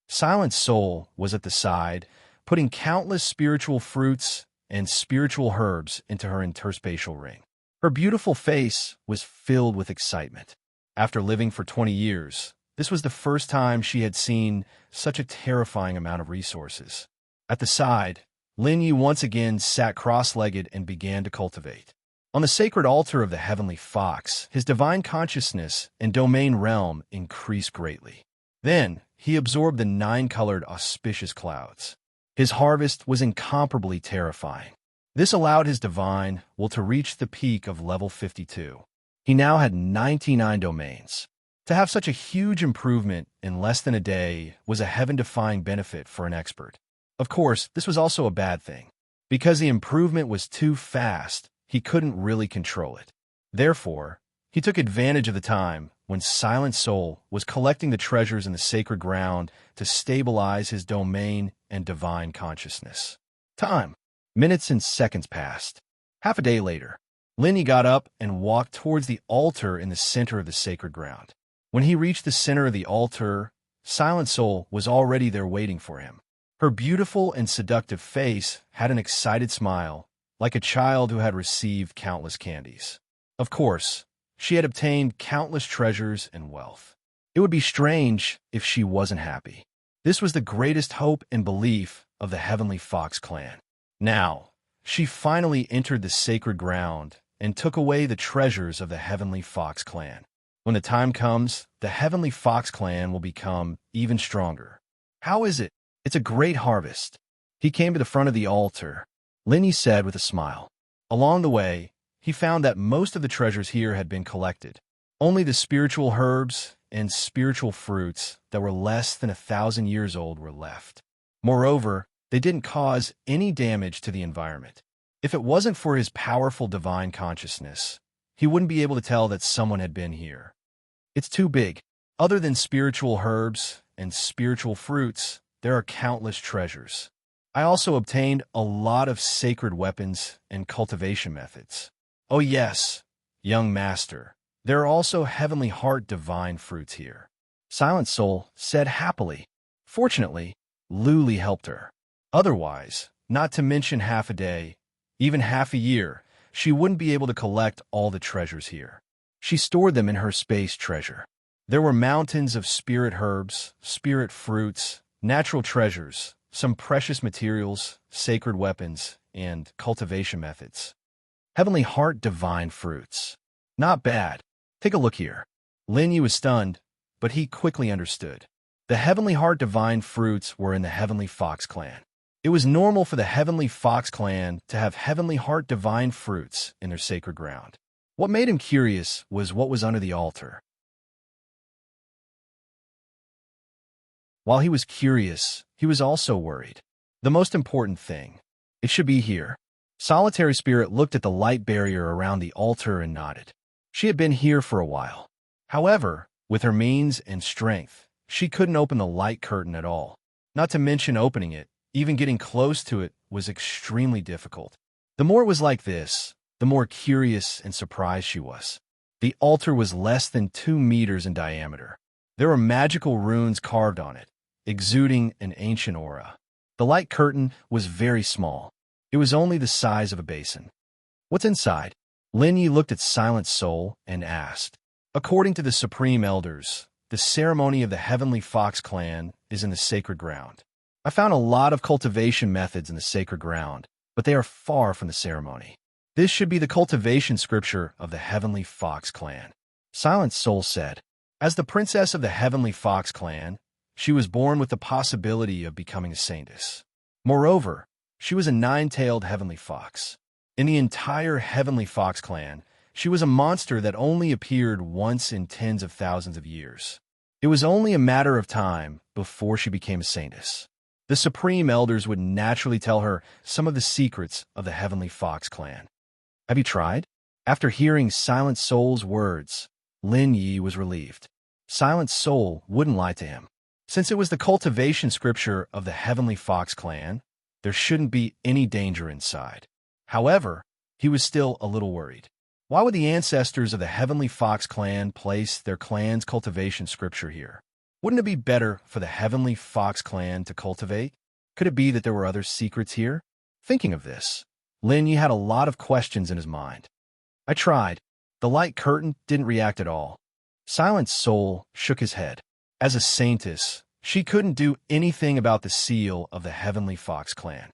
Silent Soul was at the side, putting countless spiritual fruits and spiritual herbs into her interspatial ring. Her beautiful face was filled with excitement. After living for 20 years, this was the first time she had seen such a terrifying amount of resources. At the side, Lin Yi once again sat cross-legged and began to cultivate. On the sacred altar of the Heavenly Fox, his divine consciousness and domain realm increased greatly. Then, he absorbed the 9-colored auspicious clouds. His harvest was incomparably terrifying. This allowed his divine will to reach the peak of level 52. He now had 99 domains. To have such a huge improvement in less than a day was a heaven-defying benefit for an expert. Of course, this was also a bad thing. Because the improvement was too fast, he couldn't really control it. Therefore, he took advantage of the time when Silent Soul was collecting the treasures in the sacred ground to stabilize his domain and divine consciousness. Time. Minutes and seconds passed. Half a day later, Linny got up and walked towards the altar in the center of the sacred ground. When he reached the center of the altar, Silent Soul was already there waiting for him. Her beautiful and seductive face had an excited smile, like a child who had received countless candies. Of course, she had obtained countless treasures and wealth. It would be strange if she wasn't happy. This was the greatest hope and belief of the Heavenly Fox clan. Now, she finally entered the sacred ground and took away the treasures of the Heavenly Fox clan. When the time comes, the Heavenly Fox clan will become even stronger. How is it? It's a great harvest. He came to the front of the altar. Linny said with a smile. Along the way, he found that most of the treasures here had been collected. Only the spiritual herbs and spiritual fruits that were less than 1,000 years old were left. Moreover, they didn't cause any damage to the environment. If it wasn't for his powerful divine consciousness, he wouldn't be able to tell that someone had been here. It's too big. Other than spiritual herbs and spiritual fruits, there are countless treasures. I also obtained a lot of sacred weapons and cultivation methods. Oh yes, young master, there are also heavenly heart divine fruits here. Silent Soul said happily. Fortunately, Luli helped her. Otherwise, not to mention half a day, even half a year, she wouldn't be able to collect all the treasures here. She stored them in her space treasure. There were mountains of spirit herbs, spirit fruits, natural treasures, some precious materials, sacred weapons, and cultivation methods. Heavenly Heart Divine Fruits. Not bad. Take a look here. Lin Yi was stunned, but he quickly understood. The Heavenly Heart Divine Fruits were in the Heavenly Fox clan. It was normal for the Heavenly Fox clan to have Heavenly Heart Divine Fruits in their sacred ground. What made him curious was what was under the altar. While he was curious, he was also worried. The most important thing. It should be here. Solitary Spirit looked at the light barrier around the altar and nodded. She had been here for a while. However, with her means and strength, she couldn't open the light curtain at all. Not to mention opening it, even getting close to it was extremely difficult. The more it was like this, the more curious and surprised she was. The altar was less than 2 meters in diameter. There were magical runes carved on it, exuding an ancient aura. The light curtain was very small. It was only the size of a basin. What's inside? Lin Yi looked at Silent Soul and asked. According to the Supreme Elders, the ceremony of the Heavenly Fox clan is in the sacred ground. I found a lot of cultivation methods in the sacred ground, but they are far from the ceremony. This should be the cultivation scripture of the Heavenly Fox clan. Silent Soul said. As the princess of the Heavenly Fox clan, she was born with the possibility of becoming a saintess. Moreover, she was a 9-tailed Heavenly Fox. In the entire Heavenly Fox clan, she was a monster that only appeared once in tens of thousands of years. It was only a matter of time before she became a saintess. The Supreme Elders would naturally tell her some of the secrets of the Heavenly Fox clan. Have you tried? After hearing Silent Soul's words, Lin Yi was relieved. Silent Soul wouldn't lie to him. Since it was the cultivation scripture of the Heavenly Fox clan, there shouldn't be any danger inside. However, he was still a little worried. Why would the ancestors of the Heavenly Fox clan place their clan's cultivation scripture here? Wouldn't it be better for the Heavenly Fox clan to cultivate? Could it be that there were other secrets here? Thinking of this, Lin Yi had a lot of questions in his mind. I tried. The light curtain didn't react at all. Silent Soul shook his head. As a saintess, she couldn't do anything about the seal of the Heavenly Fox clan.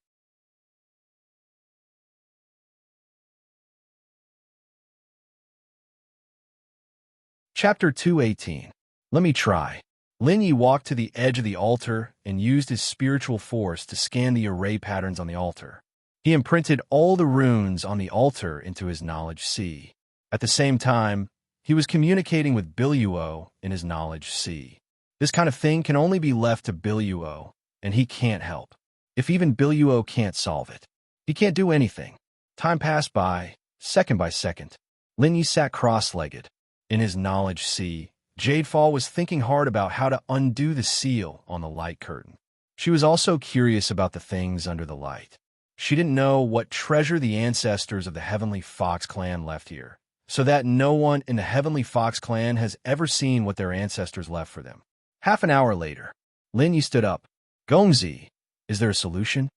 Chapter 218. Let me try. Lin Yi walked to the edge of the altar and used his spiritual force to scan the array patterns on the altar. He imprinted all the runes on the altar into his knowledge sea. At the same time, he was communicating with Biluo in his knowledge sea. This kind of thing can only be left to Biluo, and he can't help. If even Biluo can't solve it, he can't do anything. Time passed by, second by second. Lin Yi sat cross-legged. In his knowledge sea, Jadefall was thinking hard about how to undo the seal on the light curtain. She was also curious about the things under the light. She didn't know what treasure the ancestors of the Heavenly Fox clan left here, so that no one in the Heavenly Fox clan has ever seen what their ancestors left for them. Half an hour later, Lin Yi stood up. Gongzi, is there a solution?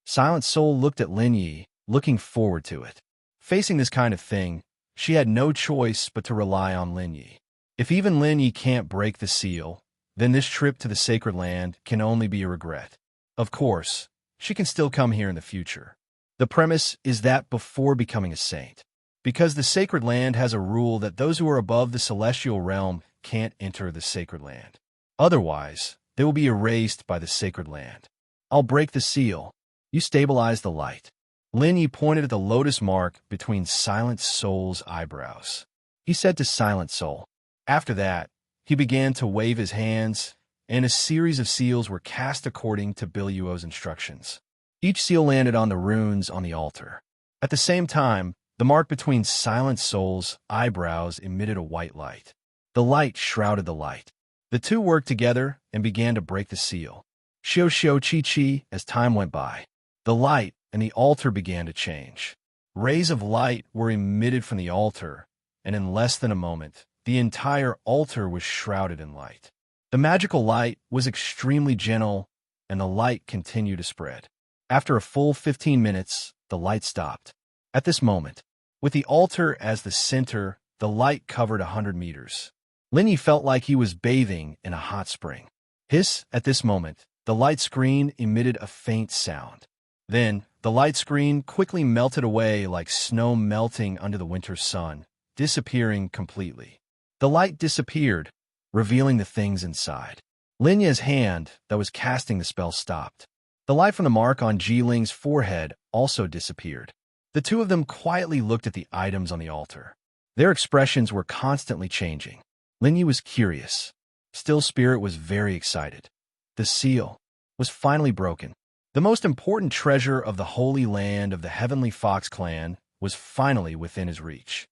Silent Soul looked at Lin Yi, looking forward to it. Facing this kind of thing, she had no choice but to rely on Lin Yi. If even Lin Yi can't break the seal, then this trip to the sacred land can only be a regret. Of course, she can still come here in the future. The premise is that before becoming a saint, because the sacred land has a rule that those who are above the celestial realm can't enter the sacred land. Otherwise, they will be erased by the sacred land. I'll break the seal. You stabilize the light. Lin Yi pointed at the lotus mark between Silent Soul's eyebrows. He said to Silent Soul. After that, he began to wave his hands, and a series of seals were cast according to Biluo's instructions. Each seal landed on the runes on the altar. At the same time, the mark between Silent Soul's eyebrows emitted a white light. The light shrouded the light. The two worked together and began to break the seal. Xiao Xiao Chi Chi as time went by. The light and the altar began to change. Rays of light were emitted from the altar, and in less than a moment, the entire altar was shrouded in light. The magical light was extremely gentle, and the light continued to spread. After a full 15 minutes, the light stopped. At this moment, with the altar as the center, the light covered 100 meters. Lin Yi felt like he was bathing in a hot spring. At this moment, the light screen emitted a faint sound. Then, the light screen quickly melted away like snow melting under the winter sun, disappearing completely. The light disappeared, revealing the things inside. Linya's hand that was casting the spell stopped. The light from the mark on Jiling's forehead also disappeared. The two of them quietly looked at the items on the altar. Their expressions were constantly changing. Linya was curious. Still Spirit was very excited. The seal was finally broken. The most important treasure of the Holy Land of the Heavenly Fox clan was finally within his reach.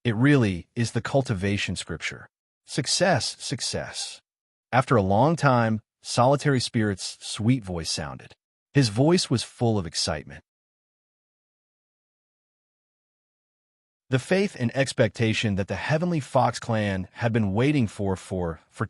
It really is the cultivation scripture. Success, success. After a long time, Solitary Spirit's sweet voice sounded. His voice was full of excitement. The faith and expectation that the Heavenly Fox clan had been waiting for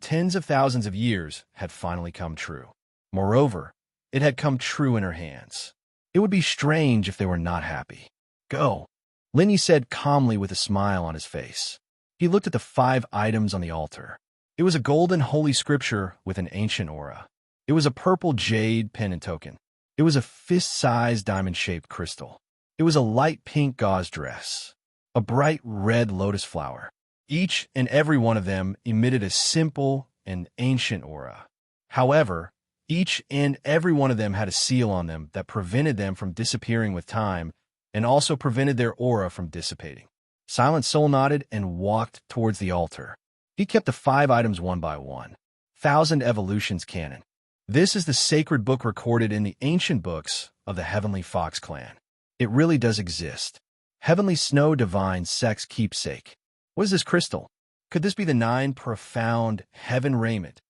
tens of thousands of years had finally come true. Moreover, it had come true in her hands. It would be strange if they were not happy. Go, Linny said calmly with a smile on his face. He looked at the 5 items on the altar. It was a golden holy scripture with an ancient aura. It was a purple jade pendant token. It was a fist-sized diamond-shaped crystal. It was a light pink gauze dress. A bright red lotus flower. Each and every one of them emitted a simple and ancient aura. However, each and every one of them had a seal on them that prevented them from disappearing with time and also prevented their aura from dissipating. Silent Soul nodded and walked towards the altar. He kept the 5 items one by one. 1000 Evolutions Canon. This is the sacred book recorded in the ancient books of the Heavenly Fox clan. It really does exist. Heavenly Snow Divine Sex Keepsake. What is this crystal? Could this be the 9 profound heaven raiment?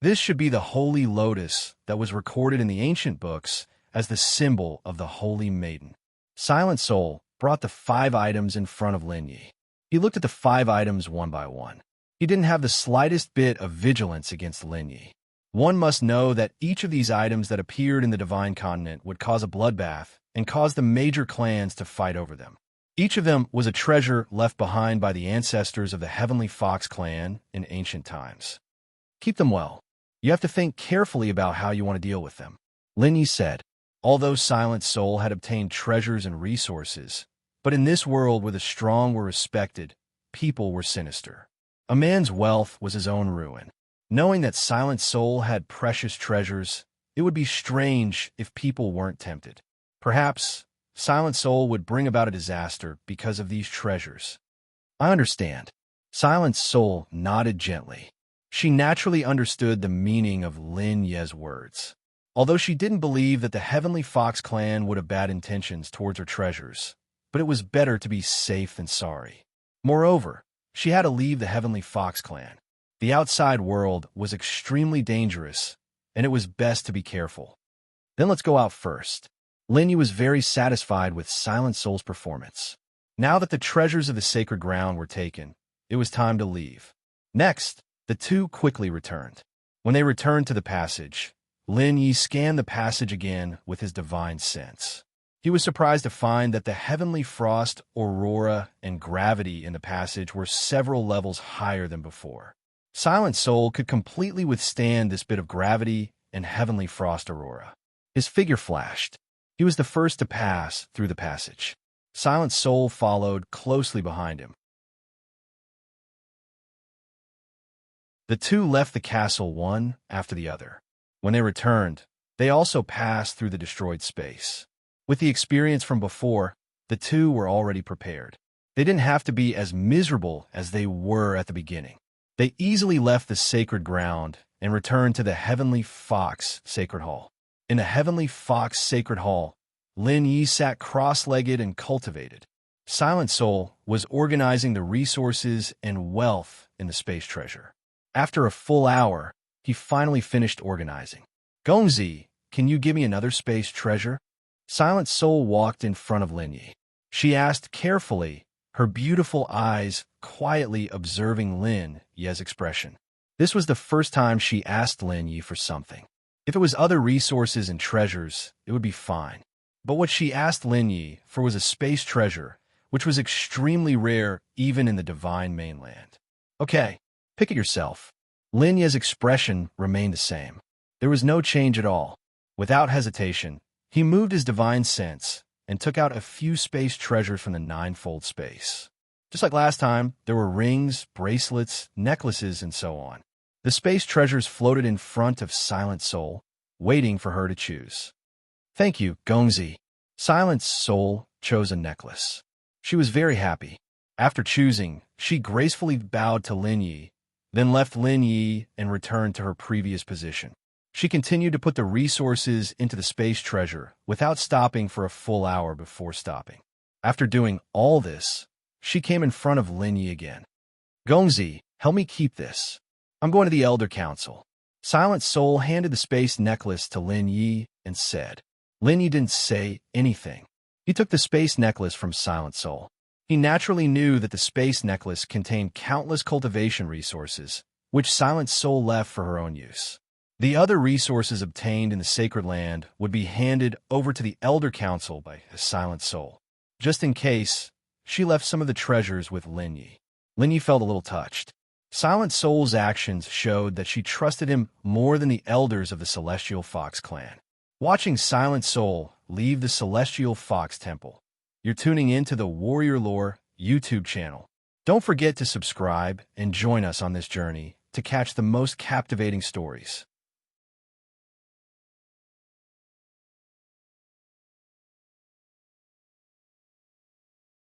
This should be the holy lotus that was recorded in the ancient books as the symbol of the Holy Maiden. Silent Soul brought the 5 items in front of Lin Yi. He looked at the 5 items one by one. He didn't have the slightest bit of vigilance against Lin Yi. One must know that each of these items that appeared in the Divine Continent would cause a bloodbath and cause the major clans to fight over them. Each of them was a treasure left behind by the ancestors of the Heavenly Fox clan in ancient times. Keep them well. You have to think carefully about how you want to deal with them. Lin Yi said, although Silent Soul had obtained treasures and resources, but in this world where the strong were respected, people were sinister. A man's wealth was his own ruin. Knowing that Silent Soul had precious treasures, it would be strange if people weren't tempted. Perhaps Silent Soul would bring about a disaster because of these treasures. I understand. Silent Soul nodded gently. She naturally understood the meaning of Lin Ye's words. Although she didn't believe that the Heavenly Fox clan would have bad intentions towards her treasures, but it was better to be safe than sorry. Moreover, she had to leave the Heavenly Fox clan. The outside world was extremely dangerous, and it was best to be careful. Then let's go out first. Lin Yi was very satisfied with Silent Soul's performance. Now that the treasures of the sacred ground were taken, it was time to leave. Next, the two quickly returned. When they returned to the passage, Lin Yi scanned the passage again with his divine sense. He was surprised to find that the heavenly frost, aurora, and gravity in the passage were several levels higher than before. Silent Soul could completely withstand this bit of gravity and heavenly frost aurora. His figure flashed. He was the first to pass through the passage. Silent Soul followed closely behind him. The two left the castle one after the other. When they returned, they also passed through the destroyed space. With the experience from before, the two were already prepared. They didn't have to be as miserable as they were at the beginning. They easily left the sacred ground and returned to the Heavenly Fox Sacred Hall. In the Heavenly Fox Sacred Hall, Lin Yi sat cross-legged and cultivated. Silent Soul was organizing the resources and wealth in the space treasure. After a full hour, he finally finished organizing. Gongzi, can you give me another space treasure? Silent Soul walked in front of Lin Yi. She asked carefully, her beautiful eyes quietly observing Lin Yi's expression. This was the first time she asked Lin Yi for something. If it was other resources and treasures, it would be fine. But what she asked Lin Yi for was a space treasure, which was extremely rare even in the Divine Mainland. Okay, pick it yourself. Lin Yi's expression remained the same. There was no change at all. Without hesitation, he moved his divine sense and took out a few space treasures from the ninefold space. Just like last time, there were rings, bracelets, necklaces, and so on. The space treasures floated in front of Silent Soul, waiting for her to choose. Thank you, Gongzi. Silent Soul chose a necklace. She was very happy. After choosing, she gracefully bowed to Lin Yi, then left Lin Yi and returned to her previous position. She continued to put the resources into the space treasure without stopping for a full hour before stopping. After doing all this, she came in front of Lin Yi again. Gongzi, help me keep this. I'm going to the Elder Council. Silent Soul handed the space necklace to Lin Yi and said. Lin Yi didn't say anything. He took the space necklace from Silent Soul. He naturally knew that the space necklace contained countless cultivation resources, which Silent Soul left for her own use. The other resources obtained in the Sacred Land would be handed over to the Elder Council by a Silent Soul. Just in case, she left some of the treasures with Lin Yi. Lin Yi felt a little touched. Silent Soul's actions showed that she trusted him more than the elders of the Celestial Fox clan. Watching Silent Soul leave the Celestial Fox Temple. You're tuning into the Warrior Lore YouTube channel. Don't forget to subscribe and join us on this journey to catch the most captivating stories.